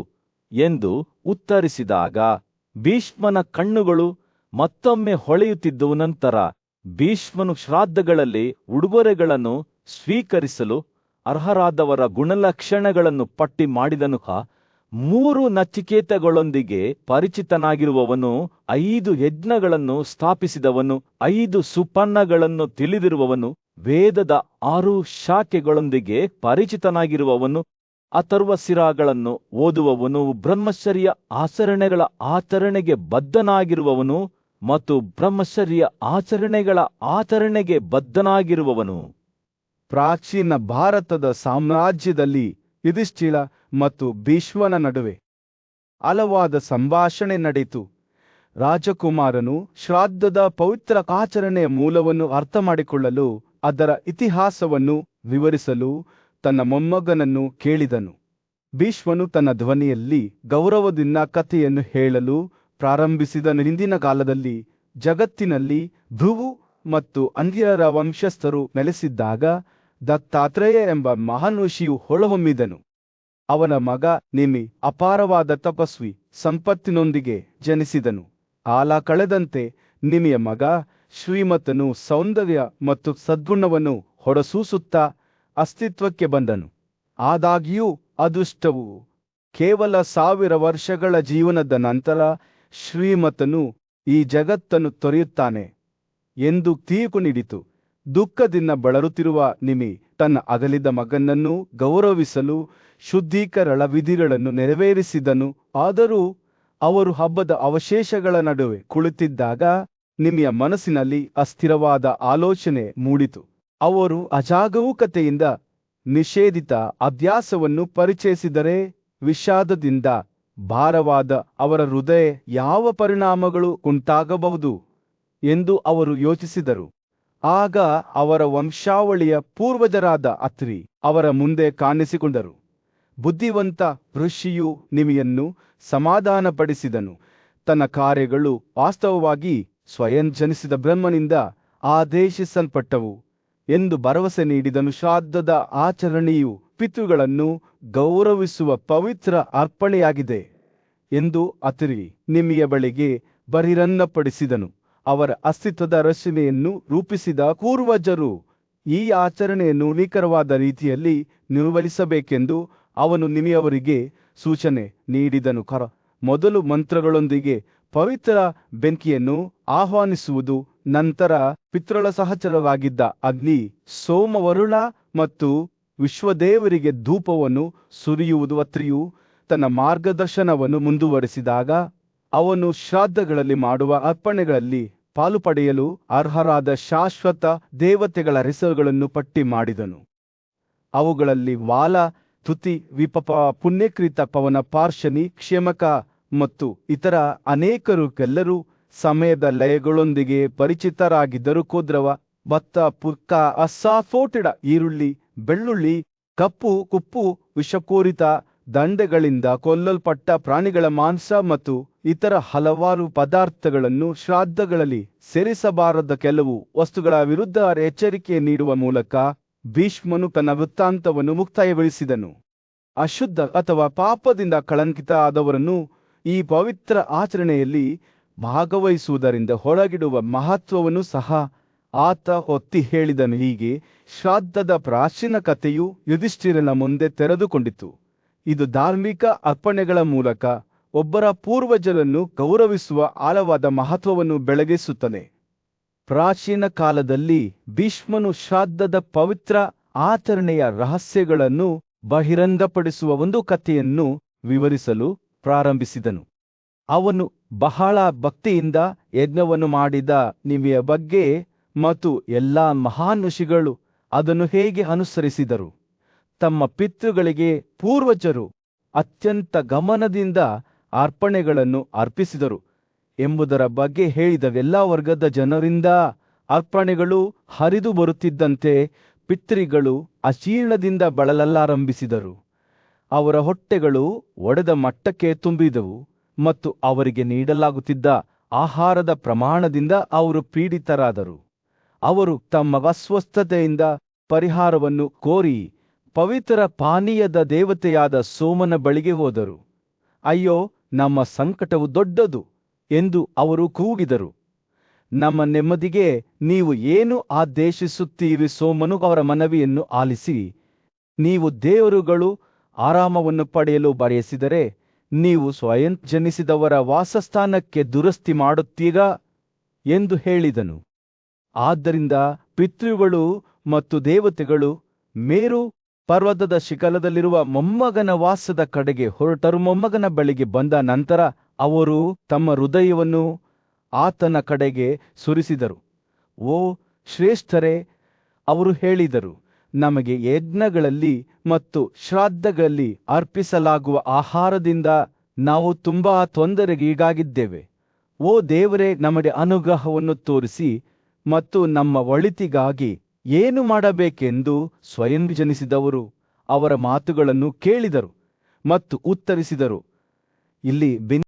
ಎಂದು ಉತ್ತರಿಸಿದಾಗ ಭೀಷ್ಮನ ಕಣ್ಣುಗಳು ಮತ್ತೊಮ್ಮೆ ಹೊಳೆಯುತ್ತಿದ್ದವು. ನಂತರ ಭೀಷ್ಮನು ಶ್ರಾದ್ದಗಳಲ್ಲಿ ಉಡುಗೊರೆಗಳನ್ನು ಸ್ವೀಕರಿಸಲು ಅರ್ಹರಾದವರ ಗುಣಲಕ್ಷಣಗಳನ್ನು ಪಟ್ಟಿ ಮಾಡಿದನು. 3 ನಚಿಕೇತಗಳೊಂದಿಗೆ ಪರಿಚಿತನಾಗಿರುವವನು, 5 ಯಜ್ಞಗಳನ್ನು ಸ್ಥಾಪಿಸಿದವನು, 5 ಸುಪರ್ಣಗಳನ್ನು ತಿಳಿದಿರುವವನು, ವೇದದ 6 ಶಾಖೆಗಳೊಂದಿಗೆ ಪರಿಚಿತನಾಗಿರುವವನು, ಅಥರ್ವ ಶಿರಾಗಳನ್ನು ಓದುವವನು, ಬ್ರಹ್ಮಚರ್ಯ ಆಚರಣೆಗಳ ಆಚರಣೆಗೆ ಬದ್ಧನಾಗಿರುವವನು ಮತ್ತು ಬ್ರಹ್ಮಚರ್ಯ ಆಚರಣೆಗೆ ಬದ್ಧನಾಗಿರುವವನು. ಪ್ರಾಚೀನ ಭಾರತದ ಸಾಮ್ರಾಜ್ಯದಲ್ಲಿ ಯುಧಿಷ್ಠಿರ ಮತ್ತು ಭೀಷ್ಮನ ನಡುವೆ ಹಲವಾದ ಸಂಭಾಷಣೆ ನಡೆಯಿತು. ರಾಜಕುಮಾರನು ಶ್ರಾದ್ದದ ಪವಿತ್ರ ಆಚರಣೆಯ ಮೂಲವನ್ನು ಅರ್ಥಮಾಡಿಕೊಳ್ಳಲು ಅದರ ಇತಿಹಾಸವನ್ನು ವಿವರಿಸಲು ತನ್ನ ಮೊಮ್ಮಗನನ್ನು ಕೇಳಿದನು. ಭೀಷ್ಮನು ತನ್ನ ಧ್ವನಿಯಲ್ಲಿ ಗೌರವದಿಂದ ಕಥೆಯನ್ನು ಹೇಳಲು ಪ್ರಾರಂಭಿಸಿದನು. ಹಿಂದಿನ ಕಾಲದಲ್ಲಿ ಜಗತ್ತಿನಲ್ಲಿ ಭೃಗು ಮತ್ತು ಅಂದ್ಯರ ವಂಶಸ್ಥರು ನೆಲೆಸಿದ್ದಾಗ ದತ್ತಾತ್ರೇಯ ಎಂಬ ಮಹಾನ್ ಋಷಿಯು ಹೊರಹೊಮ್ಮಿದನು. ಅವನ ಮಗ ನಿಮಿ ಅಪಾರವಾದ ತಪಸ್ವಿ ಸಂಪತ್ತಿನೊಂದಿಗೆ ಜನಿಸಿದನು. ಕಾಲ ಕಳೆದಂತೆ ನಿಮಿಯ ಮಗ ಶ್ರೀಮಂತನು ಸೌಂದರ್ಯ ಮತ್ತು ಸದ್ಗುಣವನ್ನು ಹೊರಸೂಸುತ್ತಾ ಅಸ್ತಿತ್ವಕ್ಕೆ ಬಂದನು. ಆದಾಗ್ಯೂ ಅದೃಷ್ಟವು ಕೇವಲ 1000 ವರ್ಷಗಳ ಜೀವನದ ನಂತರ ಶ್ರೀಮಂತನು ಈ ಜಗತ್ತನ್ನು ತೊರೆಯುತ್ತಾನೆ ಎಂದು ತೀರ್ಪು ನೀಡಿತು. ದುಃಖದಿಂದ ಬಳಲುತ್ತಿರುವ ನಿಮಿ ತನ್ನ ಅಗಲಿದ ಮಗನನ್ನು ಗೌರವಿಸಲು ಶುದ್ಧೀಕರಣ ವಿಧಿಗಳನ್ನು ನೆರವೇರಿಸಿದನು. ಆದರೂ ಅವರು ಹಬ್ಬದ ಅವಶೇಷಗಳ ನಡುವೆ ಕುಳಿತಿದ್ದಾಗ ನಿಮಿಯ ಮನಸ್ಸಿನಲ್ಲಿ ಅಸ್ಥಿರವಾದ ಆಲೋಚನೆ ಮೂಡಿತು. ಅವರು ಅಜಾಗರೂಕತೆಯಿಂದ ನಿಷೇಧಿತ ಅಭ್ಯಾಸವನ್ನು ಪರಿಚಯಿಸಿದರೆ ವಿಷಾದದಿಂದ ಭಾರವಾದ ಅವರ ಹೃದಯ ಯಾವ ಪರಿಣಾಮಗಳು ಉಂಟಾಗಬಹುದು ಎಂದು ಅವರು ಯೋಚಿಸಿದರು. ಆಗ ಅವರ ವಂಶಾವಳಿಯ ಪೂರ್ವಜರಾದ ಅತ್ರಿ ಅವರ ಮುಂದೆ ಕಾಣಿಸಿಕೊಂಡರು. ಬುದ್ಧಿವಂತ ಋಷಿಯು ನಿಮಿಯನ್ನು ಸಮಾಧಾನಪಡಿಸಿದನು. ತನ್ನ ಕಾರ್ಯಗಳು ವಾಸ್ತವವಾಗಿ ಸ್ವಯಂ ಜನಿಸಿದ ಬ್ರಹ್ಮನಿಂದ ಆದೇಶಿಸಲ್ಪಟ್ಟವು ಎಂದು ಭರವಸೆ ನೀಡಿದನು. ಶ್ರಾದ್ದದ ಆಚರಣೆಯು ಪಿತೃಗಳನ್ನು ಗೌರವಿಸುವ ಪವಿತ್ರ ಅರ್ಪಣೆಯಾಗಿದೆ ಎಂದು ಅತ್ರಿ ನಿಮಿಯ ಬಳಿಗೆ ಬಹಿರಂಗಪಡಿಸಿದನು. ಅವರ ಅಸ್ತಿತ್ವದ ರಚನೆಯನ್ನು ರೂಪಿಸಿದ ಪೂರ್ವಜರು ಈ ಆಚರಣೆಯನ್ನು ನಿಖರವಾದ ರೀತಿಯಲ್ಲಿ ನಿರ್ವಹಿಸಬೇಕೆಂದು ಅವನು ನಿಮಿಯವರಿಗೆ ಸೂಚನೆ ನೀಡಿದನು. ಮೊದಲು ಮಂತ್ರಗಳೊಂದಿಗೆ ಪವಿತ್ರ ಬೆಂಕಿಯನ್ನು ಆಹ್ವಾನಿಸುವುದು, ನಂತರ ಪಿತೃಳ ಸಹಚರವಾಗಿದ್ದ ಅಗ್ನಿ, ಸೋಮವರುಣ ಮತ್ತು ವಿಶ್ವದೇವರಿಗೆ ಧೂಪವನ್ನು ಸುರಿಯುವುದು. ಅತ್ರಿಯು ತನ್ನ ಮಾರ್ಗದರ್ಶನವನ್ನು ಮುಂದುವರೆಸಿದಾಗ ಅವನು ಶ್ರಾದ್ದಗಳಲ್ಲಿ ಮಾಡುವ ಅರ್ಪಣೆಗಳಲ್ಲಿ ಪಾಲು ಪಡೆಯಲು ಅರ್ಹರಾದ ಶಾಶ್ವತ ದೇವತೆಗಳ ಹೆಸರುಗಳನ್ನು ಪಟ್ಟಿ ಮಾಡಿದನು. ಅವುಗಳಲ್ಲಿ ವಾಲ, ತುತಿ, ವಿಪಪ, ಪುಣ್ಯಕೃತ, ಪವನ, ಪಾರ್ಶನಿ, ಕ್ಷೇಮಕ ಮತ್ತು ಇತರ ಅನೇಕರು ಸಮಯದ ಲಯಗಳೊಂದಿಗೆ ಪರಿಚಿತರಾಗಿದ್ದರು. ಕೋದ್ರವ, ಭತ್ತ, ಪುರ್ಕ, ಅಸ್ಸಾಫೋಟಿಡ, ಈರುಳ್ಳಿ, ಬೆಳ್ಳುಳ್ಳಿ, ಕಪ್ಪು, ಕುಪ್ಪು, ವಿಷಪೂರಿತ ದಂಡೆಗಳಿಂದ ಕೊಲ್ಲಲ್ಪಟ್ಟ ಪ್ರಾಣಿಗಳ ಮಾಂಸ ಮತ್ತು ಇತರ ಹಲವಾರು ಪದಾರ್ಥಗಳನ್ನು ಶ್ರಾದ್ದಗಳಲ್ಲಿ ಸೇರಿಸಬಾರದ ಕೆಲವು ವಸ್ತುಗಳ ವಿರುದ್ಧ ಎಚ್ಚರಿಕೆ ನೀಡುವ ಮೂಲಕ ಭೀಷ್ಮನು ತನ್ನ ವೃತ್ತಾಂತವನ್ನು ಮುಕ್ತಾಯಗೊಳಿಸಿದನು. ಅಶುದ್ಧ ಅಥವಾ ಪಾಪದಿಂದ ಕಳಂಕಿತ ಆದವರನ್ನು ಈ ಪವಿತ್ರ ಆಚರಣೆಯಲ್ಲಿ ಭಾಗವಹಿಸುವುದರಿಂದ ಹೊರಗಿಡುವ ಮಹತ್ವವನ್ನು ಸಹ ಆತ ಒತ್ತಿ ಹೇಳಿದನು. ಹೀಗೆ ಶ್ರಾದ್ದದ ಪ್ರಾಚೀನ ಕಥೆಯು ಯುಧಿಷ್ಠಿರನ ಮುಂದೆ ತೆರೆದುಕೊಂಡಿತು. ಇದು ಧಾರ್ಮಿಕ ಅರ್ಪಣೆಗಳ ಮೂಲಕ ಒಬ್ಬರ ಪೂರ್ವಜರನ್ನು ಗೌರವಿಸುವ ಆಳವಾದ ಮಹತ್ವವನ್ನು ಬೆಳಗಿಸುತ್ತದೆ. ಪ್ರಾಚೀನ ಕಾಲದಲ್ಲಿ ಭೀಷ್ಮನು ಶ್ರಾದ್ದದ ಪವಿತ್ರ ಆಚರಣೆಯ ರಹಸ್ಯಗಳನ್ನು ಬಹಿರಂಗಪಡಿಸುವ ಒಂದು ಕಥೆಯನ್ನು ವಿವರಿಸಲು ಪ್ರಾರಂಭಿಸಿದನು. ಅವನು ಬಹಳ ಭಕ್ತಿಯಿಂದ ಯಜ್ಞವನ್ನು ಮಾಡಿದ ನಿಮಿಯ ಬಗ್ಗೆ ಮತ್ತು ಎಲ್ಲಾ ಮಹಾನ್ ಋಷಿಗಳು ಅದನ್ನು ಹೇಗೆ ಅನುಸರಿಸಿದರು, ತಮ್ಮ ಪಿತೃಗಳಿಗೆ ಪೂರ್ವಜರು ಅತ್ಯಂತ ಗಮನದಿಂದ ಅರ್ಪಣೆಗಳನ್ನು ಅರ್ಪಿಸಿದರು ಎಂಬುದರ ಬಗ್ಗೆ ಹೇಳಿದ ಎಲ್ಲ ವರ್ಗದ ಜನರಿಂದ ಅರ್ಪಣೆಗಳು ಹರಿದು ಬರುತ್ತಿದ್ದಂತೆ ಪಿತೃಗಳು ಅಜೀರ್ಣದಿಂದ ಬಳಲಲಾರಂಭಿಸಿದರು. ಅವರ ಹೊಟ್ಟೆಗಳು ಒಡೆದ ಮಟ್ಟಕ್ಕೆ ತುಂಬಿದವು ಮತ್ತು ಅವರಿಗೆ ನೀಡಲಾಗುತ್ತಿದ್ದ ಆಹಾರದ ಪ್ರಮಾಣದಿಂದ ಅವರು ಪೀಡಿತರಾದರು. ಅವರು ತಮ್ಮ ಅಸ್ವಸ್ಥತೆಯಿಂದ ಪರಿಹಾರವನ್ನು ಕೋರಿ ಪವಿತ್ರ ಪಾನೀಯದ ದೇವತೆಯಾದ ಸೋಮನ ಬಳಿಗೆ ಹೋದರು. ಅಯ್ಯೋ, ನಮ್ಮ ಸಂಕಟವು ದೊಡ್ಡದು ಎಂದು ಅವರು ಕೂಗಿದರು. ನಮ್ಮ ನೆಮ್ಮದಿಗೆ ನೀವು ಏನು ಆದೇಶಿಸುತ್ತೀರಿ? ಸೋಮನು ಅವರ ಮನವಿಯನ್ನು ಆಲಿಸಿ, ನೀವು ದೇವರುಗಳು ಆರಾಮವನ್ನು ಪಡೆಯಲು ಬಯಸಿದರೆ ನೀವು ಸ್ವಯಂ ಜನಿಸಿದವರ ವಾಸಸ್ಥಾನಕ್ಕೆ ದುರಸ್ತಿ ಮಾಡುತ್ತೀರಾ ಎಂದು ಹೇಳಿದನು. ಆದ್ದರಿಂದ ಪಿತೃಗಳು ಮತ್ತು ದೇವತೆಗಳು ಮೇರು ಪರ್ವತದ ಶಿಖರದಲ್ಲಿರುವ ಮೊಮ್ಮಗನ ವಾಸದ ಕಡೆಗೆ ಹೊರಟರು. ಮೊಮ್ಮಗನ ಬಳಿಗೆ ಬಂದ ನಂತರ ಅವರು ತಮ್ಮ ಹೃದಯವನ್ನು ಆತನ ಕಡೆಗೆ ಸುರಿಸಿದರು. ಓ ಶ್ರೇಷ್ಠರೇ, ಅವರು ಹೇಳಿದರು, ನಮಗೆ ಯಜ್ಞಗಳಲ್ಲಿ ಮತ್ತು ಶ್ರಾದ್ದಗಳಲ್ಲಿ ಅರ್ಪಿಸಲಾಗುವ ಆಹಾರದಿಂದ ನಾವು ತುಂಬಾ ತೊಂದರೆಗೀಡಾಗಿದ್ದೇವೆ. ಓ ದೇವರೇ, ನಮಗೆ ಅನುಗ್ರಹವನ್ನು ತೋರಿಸಿ ಮತ್ತು ನಮ್ಮ ಒಳಿತಿಗಾಗಿ ಏನು ಮಾಡಬೇಕೆಂದು ಸ್ವಯಂ ಜನಿಸಿದವರು ಅವರ ಮಾತುಗಳನ್ನು ಕೇಳಿದರು ಮತ್ತು ಉತ್ತರಿಸಿದರು. ಇಲ್ಲಿ